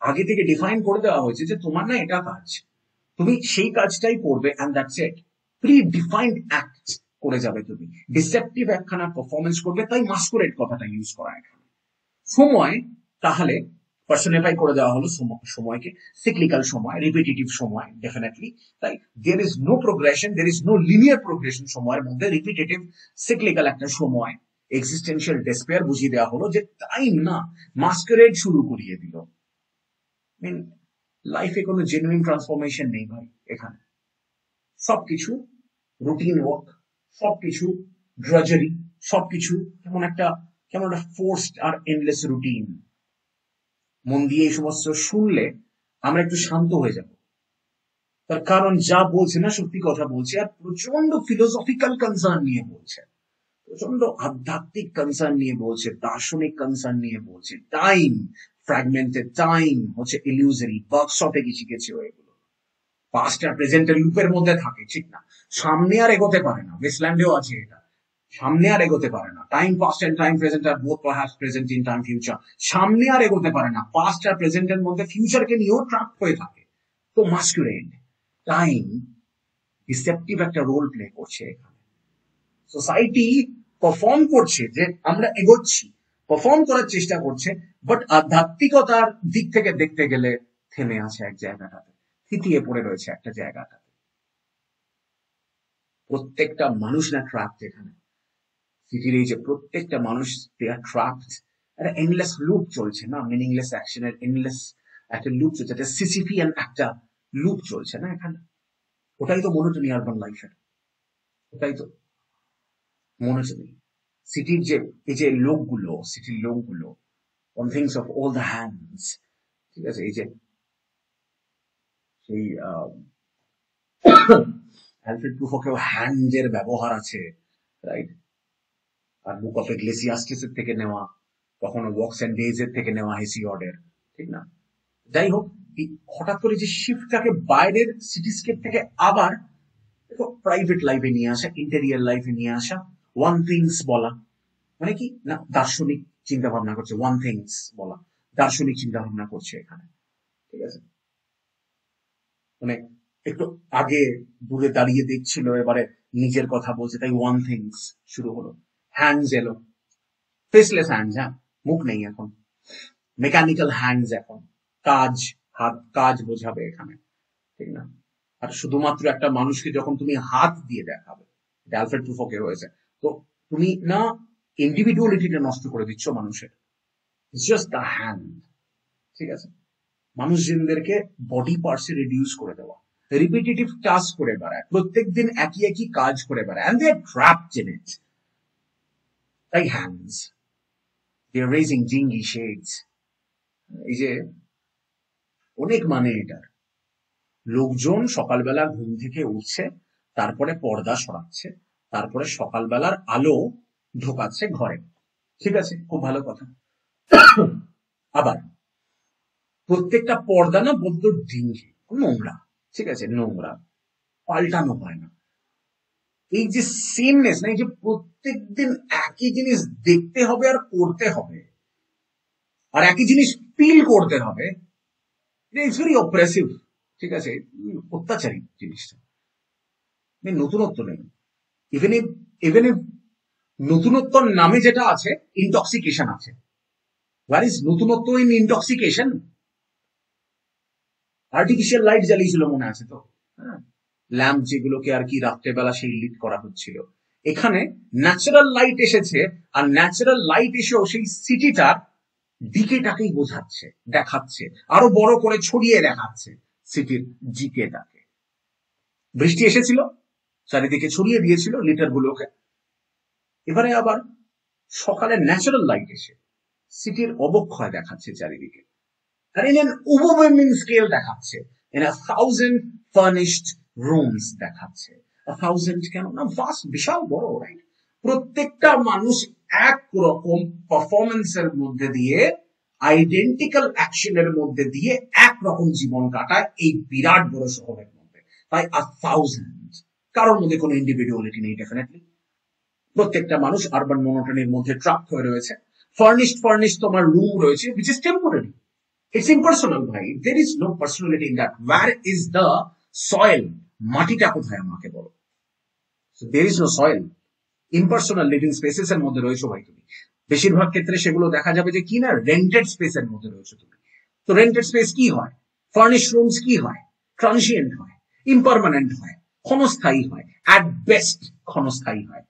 আগে থেকে ডিফাইন করে দেওয়া হয়েছে যে তোমার না এটা কাজ, তুমি সেই কাজটাই করবে, and that's it. Predefined act করে যাবে তুমি, ডিসেপটিভ একখানা পারফরমেন্স করবে, তাই মাস্কুরেট কথাটা ইউজ করা এখানে। সময় তাহলে পার্সোনিফাই করে দেওয়া হলো, সময়কে সিক্লিক্যাল সময়, রিপিটিটিভ সময়, ডেফিনেটলি। তাই there is no progression, there is no linear progression সময়ের মধ্যে, রিপিটিটিভ সিক্লিক্যাল একটা সময়, এক্সিস্টেন্সিয়াল ডেসপেয়ার বুঝিয়ে দেওয়া হলো যে টাইম না মাস্কারেড শুরু করিয়ে দিল। মিন লাইফে কোনো জেনুইন ট্রান্সফরমেশন নেই ভাই এখানে, সবকিছু রুটিন ওয়ার্ক, সবকিছু ড্রাজারি, সবকিছু কেমন একটা ফোর্সড আর এন্ডলেস রুটিন। মন দিয়ে এই সমস্ত শুনলে আমরা একটু শান্ত হয়ে যাব, তার কারণ যা বলছে না সত্যি কথা বলছে, আর প্রচন্ড ফিলোসফিক্যাল কনসার্ন নিয়ে বলছে, প্রচন্ড আধ্যাত্মিক কনসার্ন নিয়ে বলছে, দার্শনিক কনসার্ন নিয়ে বলছে। টাইম ফ্র্যাগমেন্টেড, টাইম হচ্ছে ইলিউজরি, ওয়ার্কশপে কি শিখেছে এগুলো, পাস্ট আর প্রেজেন্টের লুপের মধ্যে থাকে, ঠিক না? সামনে আর এগোতে পারে না, ওয়েস্টল্যান্ডেও আছে এটা, সামনে আর এগোতে পারে না। Time past and time present are both perhaps present in time future, সামনে আর এগোতে পারে না, পাস্ট আর প্রেজেন্টের মধ্যে ফিউচারকে নিয়েও ট্র্যাপ হয়ে থাকে। তো মাস্কুরেড টাইম ডিসেপটিভ একটা রোল প্লে করছে এখানে। সোসাইটি পারফর্ম করছে যে আমরা এগোচ্ছি, পারফর্ম করার চেষ্টা করছে, বাট আধ্যাত্মিকতার দিক থেকে দেখতে গেলে থেমে আছে এক জায়গাটাতে, থিতিয়ে পড়ে রয়েছে একটা জায়গাটাতে। প্রত্যেকটা মানুষ না ট্র্যাপড এখানে, সিটির এই যে প্রত্যেকটা মানুষ, দে আর ট্র্যাপড। একটা এন্ডলেস লুপ চলছে না, মিনিংলেস অ্যাকশনের এন্ডলেস একটা লুপ চলছে, একটা সিসিফিয়ান একটা লুপ চলছে না এখানে। ওটাই তো মনোটনি আরবান লাইফের, ওটাই তো মনোটনি। সিটির যে এই যে লোকগুলো, সিটির লোকগুলো on things of all the hands, ঠিক আছে, এই যে সেই অ্যালফ্রেড প্রুফকেও হ্যান্ডের ব্যবহার আছে, রাইট? আর বুক অফ এক্লেসিয়াস্টিসের থেকে নেওয়া, কখনো ওয়ার্কস এন্ড ডেজ এর থেকে নেওয়া হেসিওডের, ঠিক না? যাই হোক, হঠাৎ করে যে শিফটটাকে বাইরের সিটিস্কেপ থেকে আবার প্রাইভেট লাইফে নিয়ে আসা, ইন্টেরিয়ার লাইফে নিয়ে আসা, ওয়ান থিংস বলা, মানে কি না দার্শনিক চিন্তা ভাবনা করছে, ওয়ান থিংস বলা, দার্শনিক চিন্তা ভাবনা করছে এখানে, ঠিক আছে। মানে একটু আগে দূরে দাঁড়িয়ে দেখছিল, এবারে নিজের কথা বলছে, তাই ওয়ান থিংস শুরু হলো। হ্যান্ডস এলো, ফেসলেস হ্যান্ডস, হ্যাঁ, মুখ নেই এখন, মেকানিক্যাল হ্যান্ডস এখন, কাজ, হাত কাজ বোঝাবে এখানে, ঠিক না? আর শুধুমাত্র একটা মানুষকে যখন তুমি হাত দিয়ে দেখাবে, এটা অ্যালফ্রেড প্রুফকে হয়েছে, তো তুমি না ইন্ডিভিডুয়ালিটিটা নষ্ট করে দিচ্ছ মানুষের, ইটস জাস্ট দ্য হ্যান্ড। ঠিক আছে, মানুষজনদেরকে বডি পার্টসে রিডিউস করে দেওয়া, রিপিটেটিভ টাস্ক করে বেড়ায়, প্রত্যেকদিন একই একই কাজ করে বেড়ায়, and they are trapped in it. তাই হ্যান্ডস, দে আর রেজিং জিঙ্গি শেডস। এই যে অনেক মানে এটার, লোকজন সকালবেলা ঘুম থেকে উঠছে, তারপরে পর্দা সরাচ্ছে, তারপরে সকালবেলার আলো ঢোকাচ্ছে ঘরে। ঠিক আছে, খুব ভালো কথা। আবার প্রত্যেকটা পর্দা না বড্ড ডিঙ্গি, নোংরা। ঠিক আছে, নোংরা, পাল্টানো হয় না। এই যে সেমনেস না, এই যে প্রত্যেকদিন একই জিনিস দেখতে হবে আর করতে হবে, আর একই জিনিস ফিল করতে হবে, ইটস ভেরি অপ্রেসিভ। ঠিক আছে, অত্যাচারী জিনিসটা। নতুনত্ব নেই। ইভেন ইফ ইভেন ইফ নতুনত্বর নামে যেটা আছে, ইনটক্সিকেশন আছে। হোয়ার ইজ নতুনত্ব ইন ইনটক্সিকেশন? আর্টিফিশিয়াল লাইট জ্বালিয়েছিল মনে আছে তো, হ্যাঁ, ল্যাম্প যেগুলোকে আর কি রাত্রেবেলা সেই লিড করা হচ্ছিল। এখানে ন্যাচারাল লাইট এসেছে, আর ন্যাচারাল লাইট এসেও সেই সিটিটার ডিকেটাকেই বোঝাচ্ছে, দেখাচ্ছে, আরো বড় করে ছড়িয়ে দেখাচ্ছে সিটির জিকেটাকে। বৃষ্টি এসেছিল, চারিদিকে ছড়িয়ে দিয়েছিল লিটার গুলোকে। এবারে আবার সকালে ন্যাচারাল লাইট এসে সিটির অবক্ষয় দেখাচ্ছে চারিদিকে, আর ইন অ্যান ওভারওয়েলমিং স্কেল দেখাচ্ছে, ইন আ 1000 ফার্নিশড রুমস দেখাচ্ছে। 1000 কেন না, ভাস্ট, বিশাল বড়, রাইট? প্রত্যেকটা মানুষ এক রকম পারফরমেন্সের মধ্যে দিয়ে, আইডেন্টিক্যাল অ্যাকশনের মধ্যে দিয়ে একরকম জীবন কাটায় এই বিরাট বড় শহরের মধ্যে। তাই 1000, কারোর মধ্যে কোনো ইন্ডিভিজুয়ালিটি নেই ডেফিনেটলি। প্রত্যেকটা মানুষ আরবান মনোটনির মধ্যে ট্রাপ হয়ে রয়েছে। ফার্নিশড তোমার রুম রয়েছে, which is temporary. It's impersonal, ভাই। There is no personality in that. Where is the soil? মাটিটা কোথায় আমাকে বলো? So there is no soil. Impersonal living spaces এর মধ্যে রয়েছে ভাই তুমি। বেশিরভাগ ক্ষেত্রে সেগুলো দেখা যাবে যে কি না, রেন্টেড স্পেসের মধ্যে রয়েছে তুমি। তো রেন্টেড স্পেস কি হয়? ফার্নিশ রুমস কি হয়? ট্রানজিয়েন্ট হয়, ইম্পারমানেন্ট হয়, ক্ষণস্থায়ী হয়, অ্যাট বেস্ট ক্ষণস্থায়ী হয়।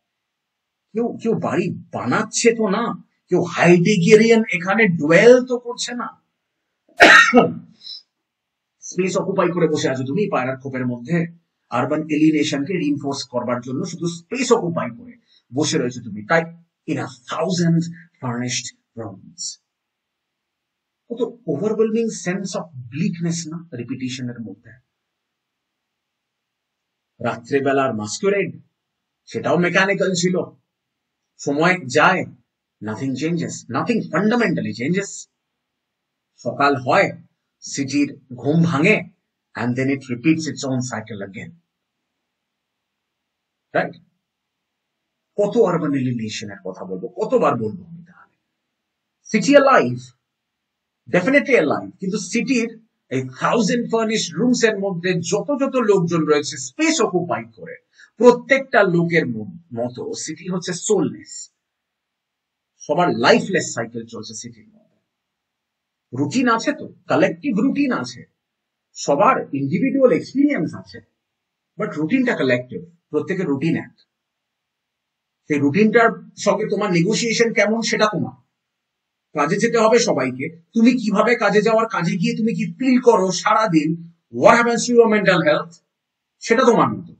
কেউ কেউ বাড়ি বানাচ্ছে তো না, কেউ হাইডেগেরিয়ান এখানে ডুয়েল তো করছে না। স্পেস অকুপাই করে বসে আছো তুমি পায়রার খোপের মধ্যে, আরবান এলিনেশনকে রিইনফোর্স করবার জন্য শুধু স্পেস অকুপাই করে বসে রয়েছে তুমি। তাই ইন আ 1000 ফার্নিশড রুমস, কত ওভারওয়েলমিং সেন্স অফ ব্লিকনেস না রিপিটিশনের মধ্যে। রাত্রেবেলার মাস্কুরেড, সেটাও মেকানিক্যাল ছিল। সময় যায়, nothing changes, nothing fundamentally changes. সকাল হয়, সিটির ঘুম ভাঙে, and then it repeats its own cycle again. Right? কত আরবান এলিনেশনের কথা বলবো, কতবার বলবো আমি তাহলে? সিটি অ্যালাইভ, ডেফিনেটলি অ্যালাইভ, কিন্তু সিটির এই 1000 ফার্নিশড রুমস এর মধ্যে যত যত লোকজন রয়েছে স্পেস অকুপাই করে, প্রত্যেকটা লোকের মতো সিটি হচ্ছে সোললেস। সবার লাইফলেস সাইকেল চলছে সিটির মধ্যে। রুটিন আছে তো, কালেকটিভ রুটিন আছে, সবার ইন্ডিভিজুয়াল এক্সপিরিয়েন্স আছে, বাট রুটিনটা কালেকটিভ, প্রত্যেকের রুটিন এক। সেই রুটিনটার সঙ্গে তোমার নেগোসিয়েশন কেমন সেটা তোমার। কাজে যেতে হবে সবাইকে, তুমি কিভাবে কাজে যাওয়ার, কাজে গিয়ে তুমি কি ফিল করো সারাদিন, what happens to your mental health, সেটা তোমার মতো।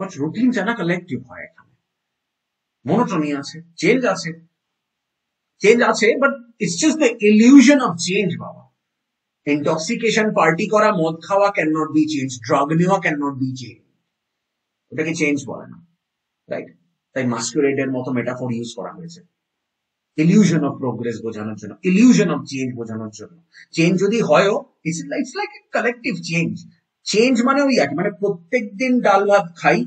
বাট রুটিন জানা কালেকটিভ হয়। এখানে মনোটনি আছে, চেঞ্জ আছে, চেঞ্জ আছে, but it's just the illusion of change বাবা। ইনটক্সিকেশন, পার্টি করা, মদ খাওয়া can not be change, drug নেওয়া ক্যান নট বি চেঞ্জ, ওটাকে চেঞ্জ বলে না, রাইট? তাই মাস্কুরেডের মতো মেটাফোর ইউজ করা হয়েছে ইলিউশন অফ প্রোগ্রেস বোঝানোর জন্য, ইলিউশন অফ চেঞ্জ বোঝানোর জন্য। চেঞ্জ যদি হয়ও, it's like collective change. Change মানে ওই একই, মানে প্রত্যেক দিন ডাল ভাত খাই,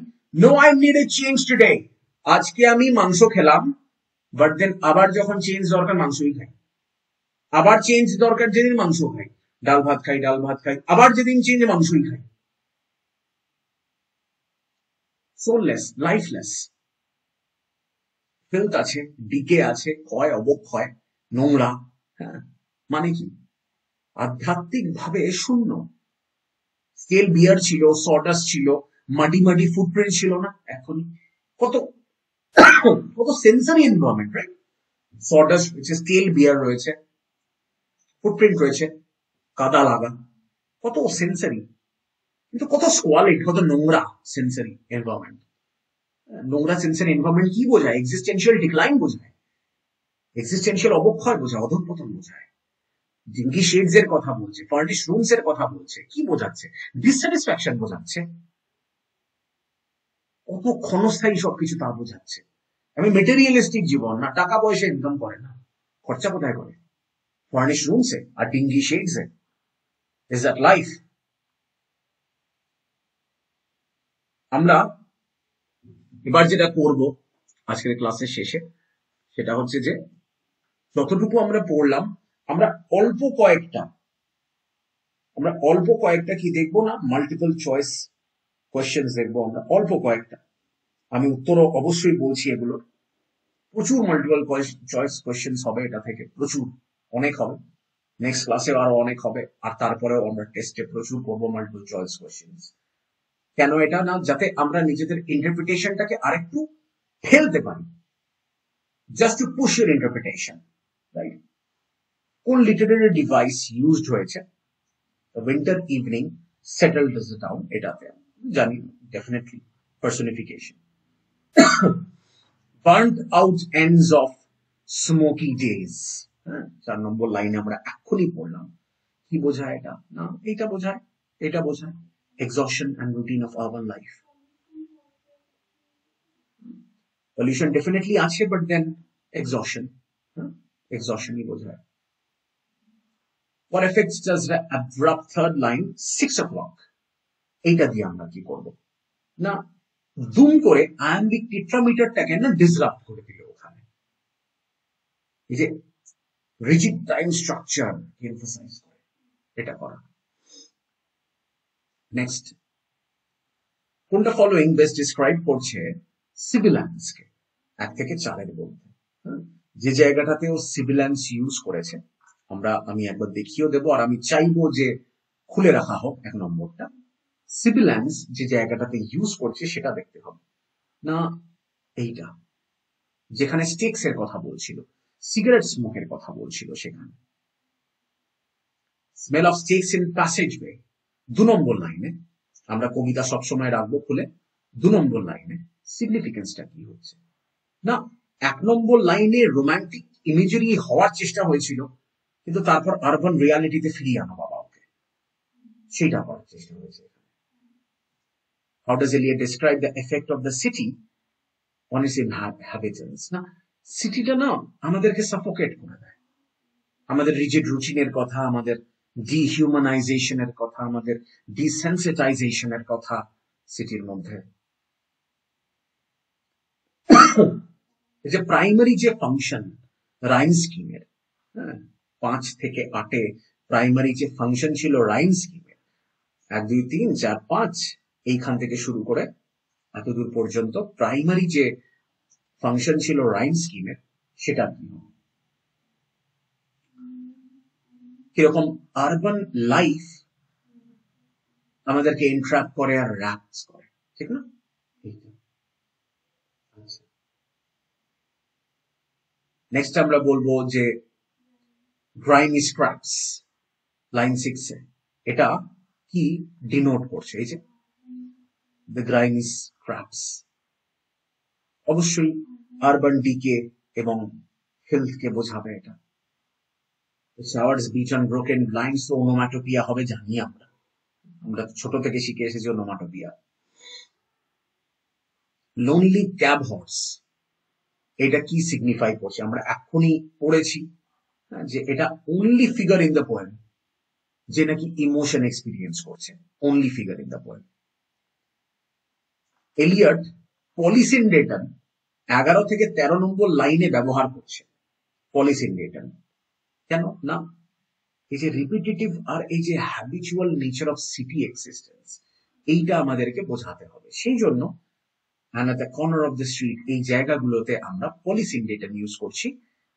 no I need a change today. আজকে আমি মাংস খেলাম, বাট দেন আবার যখন চেঞ্জ দরকার মাংসই খাই, আবার চেঞ্জ দরকার যেদিন মাংস খাই, ডাল ভাত খাই, ডাল ভাত খাই, আবার যেদিন চেঞ্জ মাংসই খাই। সোললেস, লাইফলেস। হেলথ আছে, ডিকে আছে, ক্ষয় অবক্ষয়, নোংরা, হ্যাঁ, মানে কি আধ্যাত্মিক ভাবে শূন্য। স্কেল বিয়ার ছিল, সডাস ছিল, মাডি মাডি ফুটপ্রিন্ট ছিল না, এখনই কত কত সেন্সারি এনভায়রনমেন্ট, রাইট? সডাস স্কেল বিয়ার রয়েছে, ফুটপ্রিন্ট রয়েছে, কাদা লাগা, কত সেন্সারি, কিন্তু কত স্কোয়ালিড, কত নোংরা সেন্সারি এনভায়রনমেন্ট। নোংরা সেন্সারি এনভায়রনমেন্ট কি বোঝায়? এক্সিস্টেন্সিয়াল ডিক্লাইন বোঝায়, এক্সিস্টেন্সিয়াল অবক্ষয় বোঝায়, অধঃপতন বোঝায়। ডিঙ্কি শেডস এর কথা বলছে, ফার্নিশ রুমস এর কথা বলছে, কি বোঝাচ্ছে? ডিসস্যাটিসফ্যাকশন বোঝাচ্ছে, কত ক্ষণস্থায়ী সবকিছু তা বোঝাচ্ছে। আমি মেটেরিয়ালিস্টিক জীবন না, টাকা পয়সা ইনকাম করে না, খরচা কোথায় করে? ফার্নিশ রুমস এ আর ডিঙ্গি শেডস এ। Is that life? আমরা এবার যেটা করব আজকের ক্লাসের শেষে, সেটা হচ্ছে যে যতটুকু আমরা পড়লাম, আমরা অল্প কয়েকটা কি দেখবো না, মাল্টিপল চয়েস কোয়েশ্চেন দেখবো আমরা, অল্প কয়েকটা। আমি উত্তরও অবশ্যই বলছি এগুলো, প্রচুর মাল্টিপল চয়েস কোয়েশ্চেন হবে এটা থেকে, প্রচুর, অনেক হবে। নেক্সট ক্লাসে আরো অনেক হবে, আর তারপরেও আমরা টেস্টে প্রচুর করবো মাল্টিপল চয়েস কোয়েশ্চেন। কেন এটা না, যাতে আমরা নিজেদের ইন্টারপ্রিটেশনটাকে আরেকটু ফেলতে পারি, just two push your interpretation, right? কোন লিটারারি ডিভাইস ইউজড হয়েছে winter evening settled the town, এটাতে জানি definitely personification. Burned out ends of smoky days, হ্যাঁ, 4 নম্বর লাইনে আমরা এক্ষুনি পড়লাম। কি বোঝায় এটা? না, এটা বোঝায়, exhaustion and routine of urban life. Pollution definitely আছে, but then exhaustion, exhaustion ই বোঝায়। What effects does the abrupt third line 6 o'clock, এইটা দিয়ে আমরা কি করব না, জুম করে আয়াম্বিক টেট্রামিটারটাকে না ডিসরাপ্ট করে দিল ওখানে, এই যে রিজিড টাইম স্ট্রাকচার এমফাসাইজ করে, এটা করা। নেক্সট, কোনটা ফলোইং বেস্ট ডিসক্রাইব করছে সিভিলান্সকে? 1 থেকে 4 এর মধ্যে যে জায়গাটাতে ও সিভিলান্স ইউজ করেছে, আমি একবার দেখিয়েও দেবো, আর আমি চাইবো যে খুলে রাখা হোক 1 নম্বরটা। সিভিলান্স যে জায়গাটাতে ইউজ করছে সেটা দেখতে হবে না, এইটা যেখানে স্টেক্স এর কথা বলছিল, সিগারেট স্মোকের কথা বলছিল, সেখানে smell of stakes in passage way, 2 নম্বর লাইনে। আমরা কবিতা সবসময় রাখবো খুলে, 2 নম্বর লাইনে সিগনিফিকেন্সটা কি হচ্ছে না। 1 নম্বর লাইনে রোমান্টিক ইমেজারি হওয়ার চেষ্টা হয়েছিল, কিন্তু তারপর আরবান রিয়ালিটিতে ফিরিয়ে আনা বাবা ওকে, সেটা করার চেষ্টা হয়েছে। How does Eliot describe the effect of the city on its inhabitants? না, সিটিটা না আমাদেরকে সাফোকেট করে দেয়, আমাদের রিজিড রুটিনের কথা, আমাদের ডিহিউম্যানাইজেশনের কথা, আমাদের ডিসেন্সিটাইজেশনের কথা সিটির মধ্যে। যে প্রাইমারি যে ফাংশন রাইম স্কিমের, 5 থেকে 8-এ প্রাইমারি যে ফাংশন ছিল রাইম স্কিমের, 1 2 3 4 5 এইখান থেকে শুরু করে এতদূর পর্যন্ত প্রাইমারি যে ফাংশন ছিল রাইম স্কিমের, সেটা কি? কিরকম আরবান লাইফ আমাদেরকে ইন্ট্রাক্ট করে আর র্যাপস করে, ঠিক না? নেক্সট আমরা বলবো যে গ্রাইমি স্ক্র্যাপস, লাইন 6-এ, এটা কি ডিনোট করছে? এই যে দ্য গ্রাইমি স্ক্র্যাপস, অবশ্যই আরবান ডিকে এবং হেলথকে বোঝাবে এটা। Showers beat on broken blinds, তো ওনোমাটোপিয়া হবে জানি আমরা ছোট থেকে শিখে এসেছি ওনোমাটোপিয়া। লোনলি ক্যাব হর্স, এটা কি সিগনিফাই করছে? আমরা এখনই পড়েছি যে এটা only figure in the poem, যে নাকি ইমোশন এক্সপিরিয়েন্স করছে, only figure in the poem. Eliot polysyndeton 11 থেকে 13 নম্বর লাইনে ব্যবহার করছে পলিসিনডেটন। কেন না, এই যে রিপিটেটিভ আর এই যে habitual nature of city existence, এইটা আমাদেরকে বোঝাতে হবে। সেই জন্য and at the corner of the street, এই জায়গাগুলোতে আমরা পলিসিনডেটন ইউজ করছি,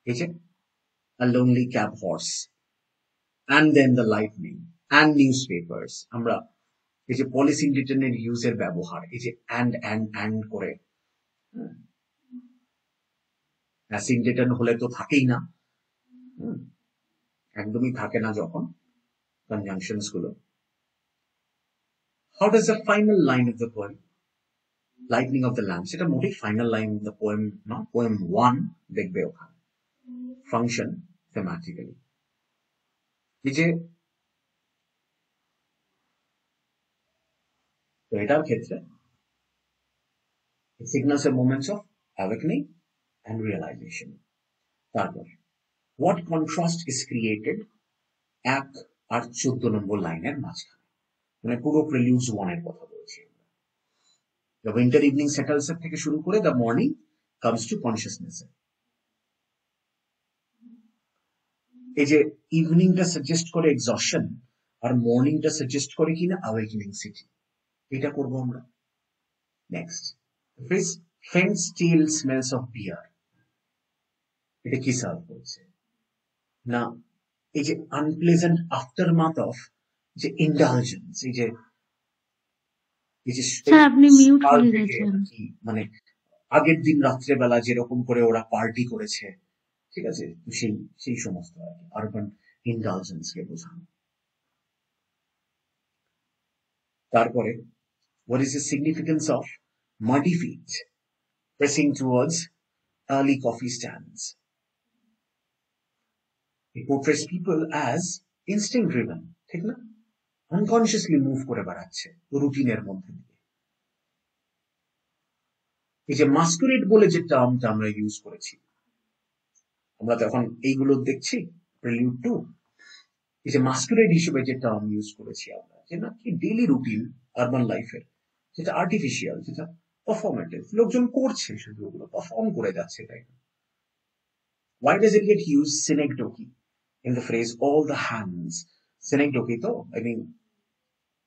এই যে a lonely cab horse and then the lightning and newspapers, আমরা এই যে পলিসিনডেটনের ইউজের ব্যবহার, এই যে and করে, অ্যাসিনডেটন হলে তো থাকেই না, একদমই থাকে না যখন কনজাংশনস গুলো। How does the final line of the poem lightning of the lamp, সেটা মোটেই final line of the poem না, পোয়েম 1 দেখবে ওখানে ফাংশন থিমেটিক্যালি। এই যে তো এটার ক্ষেত্রে it signals a moments of awakening and realization. তারপর what contrast is created 1 আর 14 নম্বর লাইনের মাঝখানে, মানে পুরো প্রিলিউডস 1 এর কথা বলছি। The winter evening settles থেকে শুরু করে the morning comes to consciousness। এই যে ইভিনিংটা সাজেস্ট করে এক্সস্টন আর মর্নিংটা সাজেস্ট করে কিনা অ্যাওয়েকেনিং সিটি, এটা করবো আমরা। Next friend still smells of beer, এটা কি সার্ভ করছে না, এই যে আনপ্লেজেন্ট আফটারমাথ অফ যে ইন্ডালজেন্স, এই যে আপনি মিউট হয়ে গেছেন, মানে আগের দিন রাত্রেবেলা যেরকম করে ওরা পার্টি করেছে, ঠিক আছে, সেই সেই সমস্ত আর কি আরবান ইন্ডালজেন্স কে বোঝানো। তারপরে what is the significance of muddy feet pressing towards early coffee stands? It portrays people as instinct driven, ঠিক না, আনকনসিয়াসলি মুভ করে বেড়াচ্ছে রুটিনের মধ্যে দিয়ে। এই যে মাস্কুরেট বলে যে টার্মটা আমরা ইউজ করেছি, আমরা তখন এইগুলো দেখছি প্রিলিউড 2, এই যে মাস্কুরেট হিসেবে যে টার্ম ইউজ করেছি আমরা, যে না কি ডেইলি রুটিন আরবান লাইফের, যেটা আর্টিফিশিয়াল, যেটা পারফর্মেটিভ, লোকজন করছে শুধু ওগুলো পারফর্ম করে যাচ্ছে, তাই না। Why does it get used synecdoche in the phrase all the hands? synecdoche তো I mean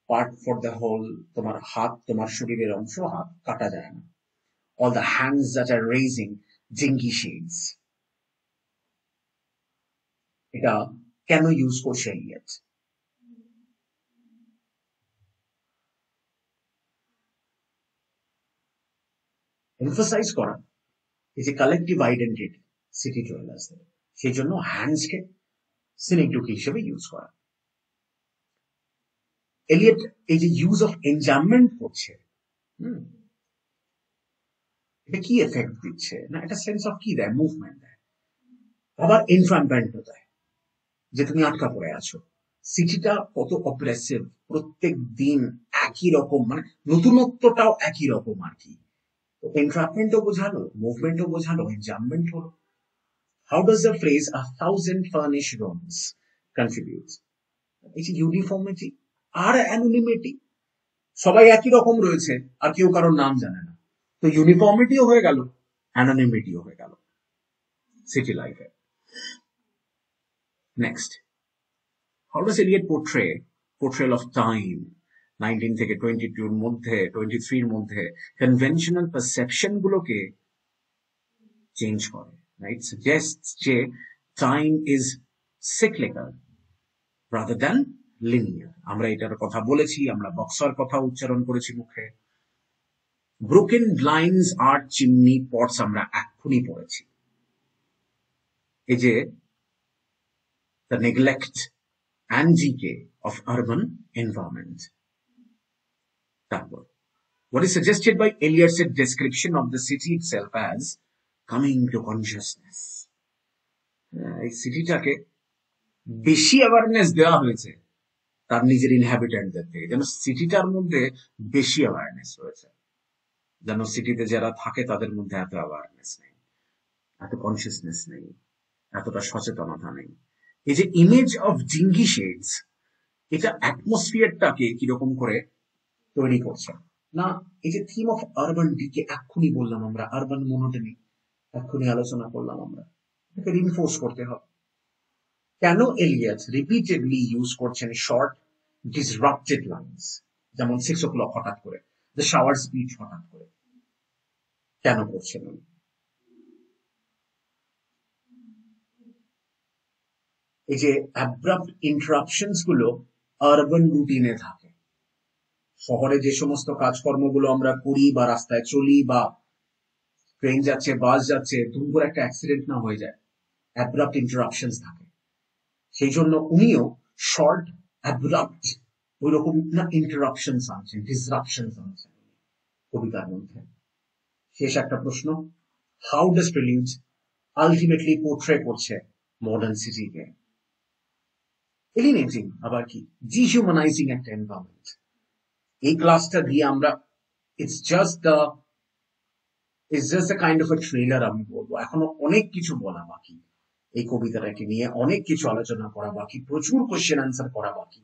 part for the whole, তোমার হাত, তোমার শরীরের অংশ, হাত কাটা যায় না। all the hands that are raising jingy shades, এটা কেন ইউজ করছে এলিয়ট? এমফাসাইজ করা এই যে কালেকটিভ আইডেন্টিটি সিটি ডুয়েলার্সদের, সেই জন্য হ্যান্ডসকে সিনেকডোকি হিসেবে ইউজ করা। এলিয়ট এই যে ইউজ অফ এনজামমেন্ট করছে, এটা কি এফেক্ট দিচ্ছে না, এটা সেন্স অফ কি দেয়, মুভমেন্ট দেয়, আবার এনফ্রাম্পমেন্টও দেয়, যে তুমি আটকা পড়ে আছো। সিটিটা কত অপ্রেসিভ, প্রত্যেক দিন একই রকম, মানে নতুনত্বটাও একই রকম আর কি। এনট্রাপমেন্টও বোঝালো, মুভমেন্টও বোঝালো, এনজামমেন্ট হলো। How does the phrase a thousand furnished rooms contribute? এই যে ইউনিফর্মিটি আর অ্যানোনিমিটি, সবাই একই রকম রয়েছে আর কেউ কারোর নাম জানে না, তো ইউনিফর্মিটিও হয়ে গেল, অ্যানোনিমিটিও হয়ে গেল সিটি লাইফে। Next, how does Eliot portrayal of time 19 থেকে 22 এর মধ্যে, 23 এর মধ্যে কনভেনশনাল পারসেপশন গুলোকে চেঞ্জ করে, রাইট, সাজেস্টস যে time is cyclical rather than linear. আমরা এটার কথা বলেছি, আমরা বক্সার কথা উচ্চারণ করেছি মুখে। ব্রোকেন লাইনস আর চিমনি পটস আমরা এক্ষুনি পড়েছি। এই যে the neglect and decay of urban environment. তারপর what is suggested by Eliot's description of the city itself as coming to consciousness? এই সিটিটাকে বেশি অ্যাওয়ারনেস দেওয়া হয়েছে তার নিজের ইনহ্যাবিটেন্টদের থেকে, যেন সিটিটার মধ্যে বেশি অ্যাওয়ারনেস রয়েছে, যেন সিটিতে যারা থাকে তাদের মধ্যে এত অ্যাওয়ারনেস নেই, এত কনসিয়াসনেস নেই, এতটা সচেতনতা নেই। এই যে ইমেজ অফ জিঙ্গি শেডস, এটা অ্যাটমসফিয়ারটাকে কিরকম করে তৈরি করছে না, এই যে থিম অফ আরবান ডিকে এক্ষুনি বললাম আমরা, আরবান মনোটনি এক্ষুনি আলোচনা করলাম আমরা, এটাকে রিনফোর্স করতে হবে। কেন এলিয়ট রিপিটেডলি ইউজ করছেন শর্ট ডিসরাপ্টেড লাইন্স, যেমন 6 o'clock হঠাৎ করে, দ্য শাওয়ার স্পিচ হঠাৎ করে, কেন করছেন উনি? এই যে অ্যাব্রাপ্ট ইন্টারাপশনস গুলো আরবান রুটিনে থাকে, শহরে যে সমস্ত কাজকর্মগুলো আমরা করি বা রাস্তায় চলি বা ট্রেন যাচ্ছে, বাস যাচ্ছে, দুম করে একটা অ্যাক্সিডেন্ট না হয়ে যায়, অ্যাব্রাপ্ট ইন্টারাপশনস থাকে, সেই জন্য উনিও শর্ট অ্যাব্রাপ্ট ওই রকম না ইন্টারাপশনস আনছেন, ডিসরাপশনস আনছেন কবিতার মধ্যে। শেষ একটা প্রশ্ন, হাউ ডাজ প্রিলিউডস আলটিমেটলি পোর্ট্রে করছে মডার্ন সিটিকে? এলিনেটিং, আবার কি ডিহিউম্যানাইজিং একটা এনভায়রনমেন্ট। এই ক্লাসটা দিয়ে আমরা it's just the kind of A trailer আমি বলবো। এখনো অনেক কিছু বলা বাকি এই কবিতাটাকে নিয়ে, অনেক কিছু আলোচনা করা বাকি, প্রচুর কোয়েশ্চেন আনসার করা বাকি।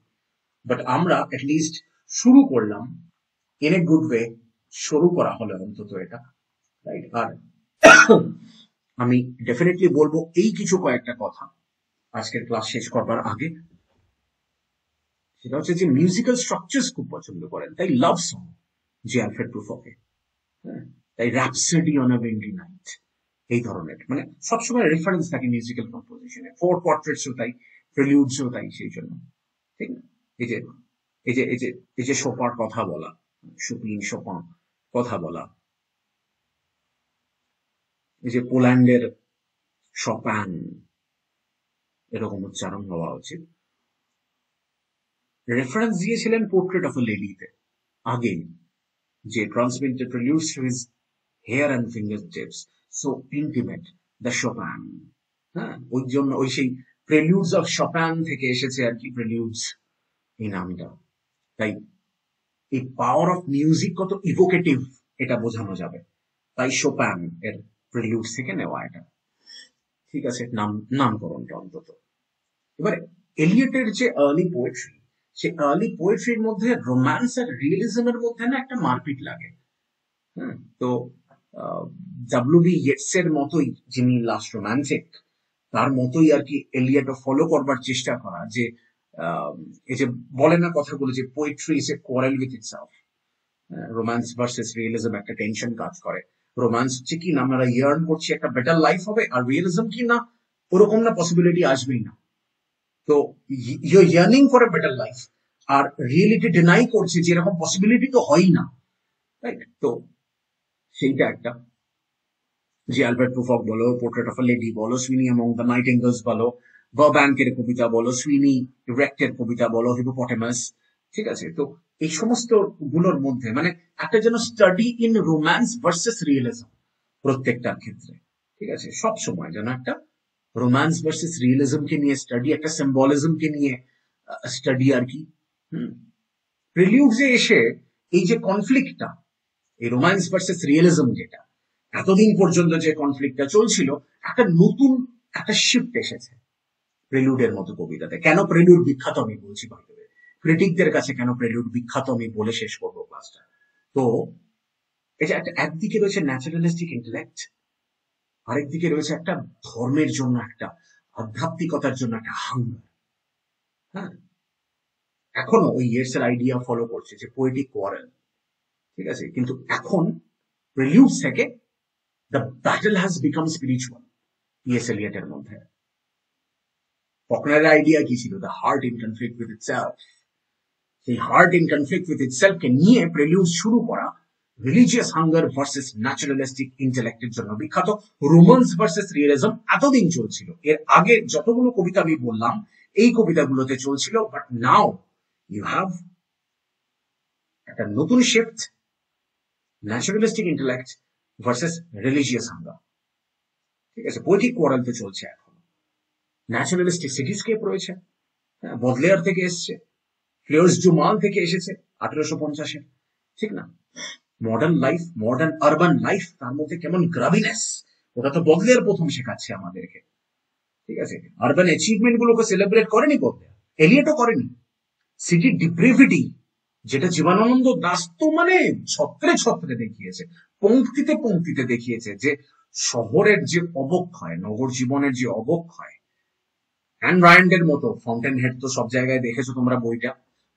বাট আমরা অ্যাটলিস্ট শুরু করলাম ইন এ গুড ওয়ে, শুরু করা হলো অন্তত এটা, রাইট? আর আমি ডেফিনেটলি বলবো এই কিছু কয়েকটা কথা আজকের ক্লাস শেষ করবার আগে, সেটা হচ্ছে যে মিউজিক্যাল স্ট্রাকচার্স খুব পছন্দ করেন, তাই লাভ সং যে অ্যালফ্রেড প্রুফকে, হ্যাঁ, তাই র্যাপসডি অন আ উইন্ডি নাইট, এই ধরনের মানে সবসময় রেফারেন্স থাকে মিউজিক্যাল কম্পোজিশনে। ফোর পোর্ট্রেটসও তাই, প্রিলিউডসও তাই। সেই জন্য ঠিক না, এই যে এই যে এই যে এই যে শোপার কথা বলা, সুপিন শোপান কথা বলা, এই যে পোল্যান্ডের শপান এরকম উচ্চারণ হওয়া উচিত। রেফারেন্স দিয়েছিলেন পোর্ট্রেট অফ এ লেডিতে আগে, যে transmitted preludes to his hair and finger tips, so intimate, the Chopin. হ্যাঁ, ওই জন্য ওই সেই প্রেলিউডস অফ শপান থেকে এসেছে আর কি প্রেলিউডস এই নামটা। তাই এই পাওয়ার অফ মিউজিক কত ইভোকেটিভ এটা বোঝানো যাবে, তাই শোপান এর প্রেলিউডস থেকে নেওয়া এটা। ঠিক আছে, নামকরণটা অন্তত। এবারে এলিয়টের যে আর্লি পোয়েট্রি, সে আর্লি পোয়েট্রির মধ্যে রোম্যান্স আর রিয়েলিজমের মধ্যে না একটা মারপিট লাগে। হ্যাঁ, তো ডাব্লিউ.বি. ইয়েটসের মতোই, যিনি লাস্ট রোম্যান্টিক, তার মতোই আর কি এলিয়টও ফলো করবার চেষ্টা করা, যে এই যে বলে না কথাগুলো যে poetry is a quarrel with itself, romance versus realism একটা টেনশন কাজ করে। রোম্যান্স হচ্ছে কি না আমরা ইয়ার্ন করছি একটা বেটার লাইফ হবে, আর রিয়েলিজম কি না ওরকম না পসিবিলিটি আসবেই না। তো you yearning for a better life, আর রিয়েলিটি ডিনাই করছে যে এরকম পসিবিলিটি তো হয়ই না, রাইট? তো সেইটা একটা, যে অ্যালবার্ট প্রুফক বলো, পোর্ট্রেট অফ আ লেডি বলো, সুইনি অ্যামং দ্য নাইটিঙ্গেলস বলো, বারব্যাঙ্কের কবিতা বলো, সুইনি রেক্টের কবিতা বলো, হিপোপটেমাস, ঠিক আছে? তো এই সমস্ত গুলোর মধ্যে মানে একটা যেন study in romance versus realism প্রত্যেকটার ক্ষেত্রে, ঠিক আছে? সব সময় যেন একটা রোম্যান্স ভার্সেস রিয়েলিজমকে নিয়ে স্টাডি, একটা সিম্বলিজমকে নিয়ে স্টাডি আর কি। প্রিলিউডসে এসে এই যে কনফ্লিক্টটা, এই রোম্যান্স ভার্সেস রিয়েলিজম যেটা এতদিন পর্যন্ত যে কনফ্লিক্টটা চলছিল, একটা নতুন একটা শিফট এসেছে প্রেলুডের মতো কবিতাতে। কেন প্রেলুড বিখ্যাত আমি বলছি, ভাবে ক্রিটিকদের কাছে কেন প্রেলুড বিখ্যাত আমি বলে শেষ করবো ক্লাসটা। তো এই যে একটা একদিকে রয়েছে ন্যাচারালিস্টিক ইন্টেলেক্ট, আরেকদিকে রয়েছে একটা ধর্মের জন্য, একটা আধ্যাত্মিকতার জন্য একটা হাঙ্গার। হ্যাঁ, এখনো ওই ইয়েটসের আইডিয়া ফলো করছে যে পোয়েটিক কোয়ারেল, ঠিক আছে? কিন্তু এখন প্রেলিউডস থেকে the battle has become spiritual T S. এলিয়টের মধ্যে। ফকনারের আইডিয়া কি ছিল? The heart in conflict with itself. সেই heart in conflict with itself কে নিয়ে প্রেলিউড শুরু করা রিলিজিয়াস হাঙ্গার ভার্সেস ন্যাচারালিস্টিক ইন্টেলেক্টের জন্য বিখ্যাত। রোম্যান্স ভার্সেস রিয়েলিজম এতদিন চলছিল, এর আগে যতগুলো কবিতা আমি বললাম এই কবিতাগুলোতে চলছিল, বাট নাও ইউ হ্যাভ একটা নতুন shift, naturalistic intellect versus religious hunger, ঠিক আছে? পোয়েটিক কোয়ারেল তো চলছে এখন, ন্যাচারালিস্টিক সিটিস্কেপ রয়েছে, বদলেয়ার থেকে এসছে, ফ্লেয়ার্স জুমাল থেকে এসেছে 1850-এ, ঠিক না? Modern life, modern urban life, তার মধ্যে কেমন গ্রাভিনেস, ওটা তো বদলেয়ার প্রথম শেখাচ্ছে আমাদেরকে, ঠিক আছে? আরবান অ্যাচিভমেন্ট গুলোকে সেলিব্রেট করেনি বদলেয়ার, এলিয়টও করেনি। সিটি ডিপ্রিভিটি, যেটা জীবনানন্দ দাস তো মানে ছত্রে ছত্রে দেখিয়েছে, পঙ্ক্তিতে পঙ্ক্তিতে দেখিয়েছে, যে শহরের যে অবক্ষয়, নগর জীবনের যে অবক্ষয়। অ্যান রায়ান্ডের মতো ফাউন্টেন হেড তো সব জায়গায় দেখেছো তোমরা বইটা,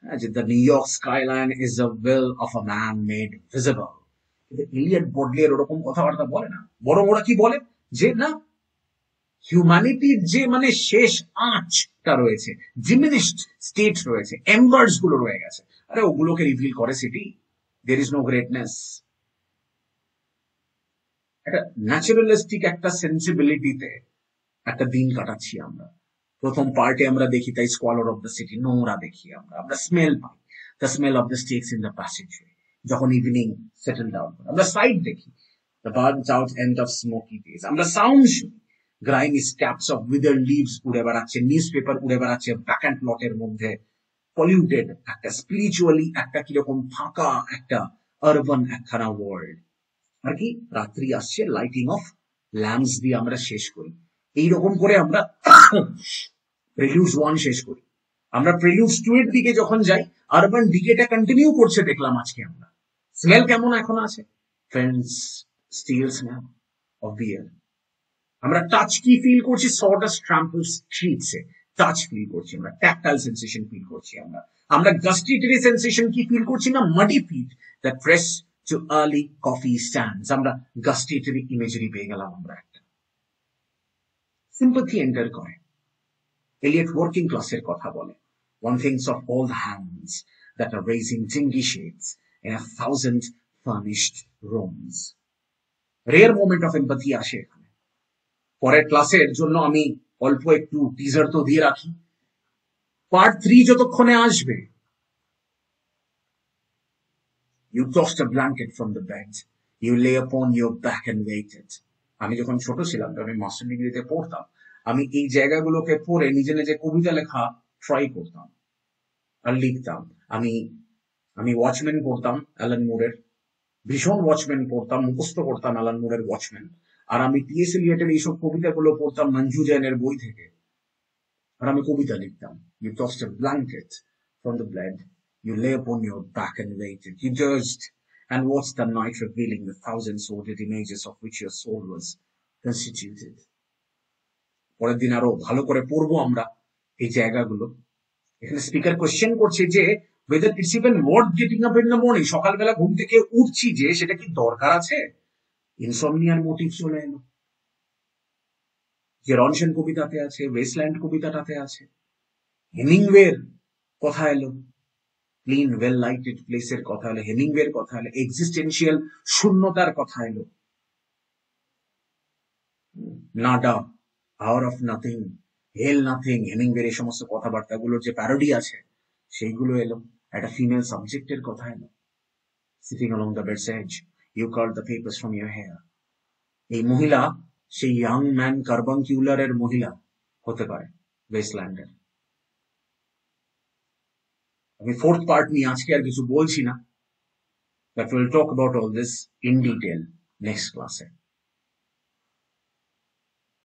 যে the new York skyline is the will of a man made visible. কিন্তু এলিয়ট বডলেয়ার ওরকম কথাবার্তা বলে না, বরং ওরা কি বলে যে না, হিউম্যানিটির যে মানে শেষ আঁচটা রয়েছে, ডিমিনিশড স্টেট রয়েছে, এম্বার্স গুলো রয়ে গেছে, আরে ওগুলোকে রিভিল করে city. There is no greatness. একটা ন্যাচারালিস্টিক একটা সেন্সিবিলিটিতে একটা দিন কাটাচ্ছি আমরা। প্রথম পার্টে আমরা দেখি তাই স্কোয়ালার অফ দ্য সিটি, নোংরা দেখি আমরা স্মেল পাই, the smell of the steaks in the passageway. যখন ইভিনিং সেটেল ডাউন করে আমরা সাইড দেখি, the burned out end of smoky days. আমরা সাউন্ড শুনি, grimy scraps of wither leaves উড়ে বেড়াচ্ছে, নিউজ পেপার উড়ে বেড়াচ্ছে ভ্যাকান্ট প্লটের মধ্যে। পলিউটেড একটা, স্পিরিচুয়ালি একটা কিরকম ফাঁকা একটা আরবান একখানা ওয়ার্ল্ড। আর কি রাত্রি আসছে, লাইটিং অফ ল্যাম্পস দিয়ে আমরা শেষ করি। এইরকম করে আমরা প্রেলিউডস 1 শেষ করি। আমরা প্রেলিউডস 2 এর দিকে যখন যাই, আরবান ডিকেটা কন্টিনিউ করছে দেখলাম আজকে আমরা। স্মেল কেমন এখন আছে? Friends, still smell of the air. আমরা টাচ কি ফিল করছি? সডাস্ট ট্রাম্পল স্ট্রিটসে টাচ ফিল করছি আমরা, ট্যাকটাইল সেন্সেশন ফিল করছি আমরা গাস্টিটারি সেন্সেশন কি ফিল করছি না? Muddy feet that press to early coffee stands. আমরা গাস্টিটারি ইমেজারি পেয়ে গেলাম আমরা একটা। সিম্পাথি এন্টার করে। এলিয়ট ওয়ার্কিং ক্লাসের কথা বলে, one thinks of all the hands that are raising dingy shades in 1,000 furnished rooms. Rare moment of empathy আসে এখানে। পরের ক্লাসের জন্য আমি অল্প একটু টিজার তো দিয়ে রাখি। পার্ট 3 যতক্ষণে আসবে, you tossed a blanket from the bed, you lay upon your back and waited. আমি যখন ছোট ছিলাম, আমি মাস্টার ডিগ্রিতে পড়তাম, আমি এই জায়গাগুলোকে পড়ে নিজে নিজে কবিতা লেখা ট্রাই করতাম আর লিখতাম। আমি ওয়াচম্যান পড়তাম অ্যালান মুরের, ভীষণ ওয়াচম্যান পড়তাম, মুখস্থ করতাম অ্যালান মুরের ওয়াচম্যান। আর আমি টি.এস. এলিয়টের এইসব কবিতাগুলো পড়তাম মঞ্জু জৈনের বই থেকে, আর আমি কবিতা লিখতাম। You tossed a blanket from the bed, you lay upon your back and waited, you dozed and watched the night revealing the thousand sordid images of which your soul was constituted. পরের দিন আরো ভালো করে পড়বো আমরা এই জায়গাগুলো। এখানে স্পিকার কোয়েশ্চেন করছে যে whether it's even worth getting up in the morning, সকালবেলা ঘুম থেকে উঠছি যে সেটা কি দরকার আছে? ইনসমনিয়ার মোটিভ চলে এলো, যে রনসেন কবিতাতে আছে, ওয়েস্টল্যান্ড কবিতাটাতে আছে, হেমিংওয়ের কথা এলো, ক্লিন ওয়েল লাইটেড প্লেসের কথা এলো, হেমিংওয়ের কথা এলো, এক্সিস্টেন্সিয়াল শূন্যতার কথা এলো, নাডা, hour of nothing, hell nothing, হেমিংওয়ের এই সমস্ত কথাবার্তাগুলোর যে প্যারোডি আছে সেইগুলো এলো, একটা ফিমেল সাবজেক্টের কথা এলো। Sitting along the bed's edge, you curled the papers from your hair. এই মহিলা সেই ইয়াং ম্যান কার্বানকিউলারের মহিলা হতে পারে ওয়েস্টল্যান্ডের। আমি 4th পার্ট নিয়ে আজকে আর কিছু বলছি না, but we'll talk about all this in detail next class.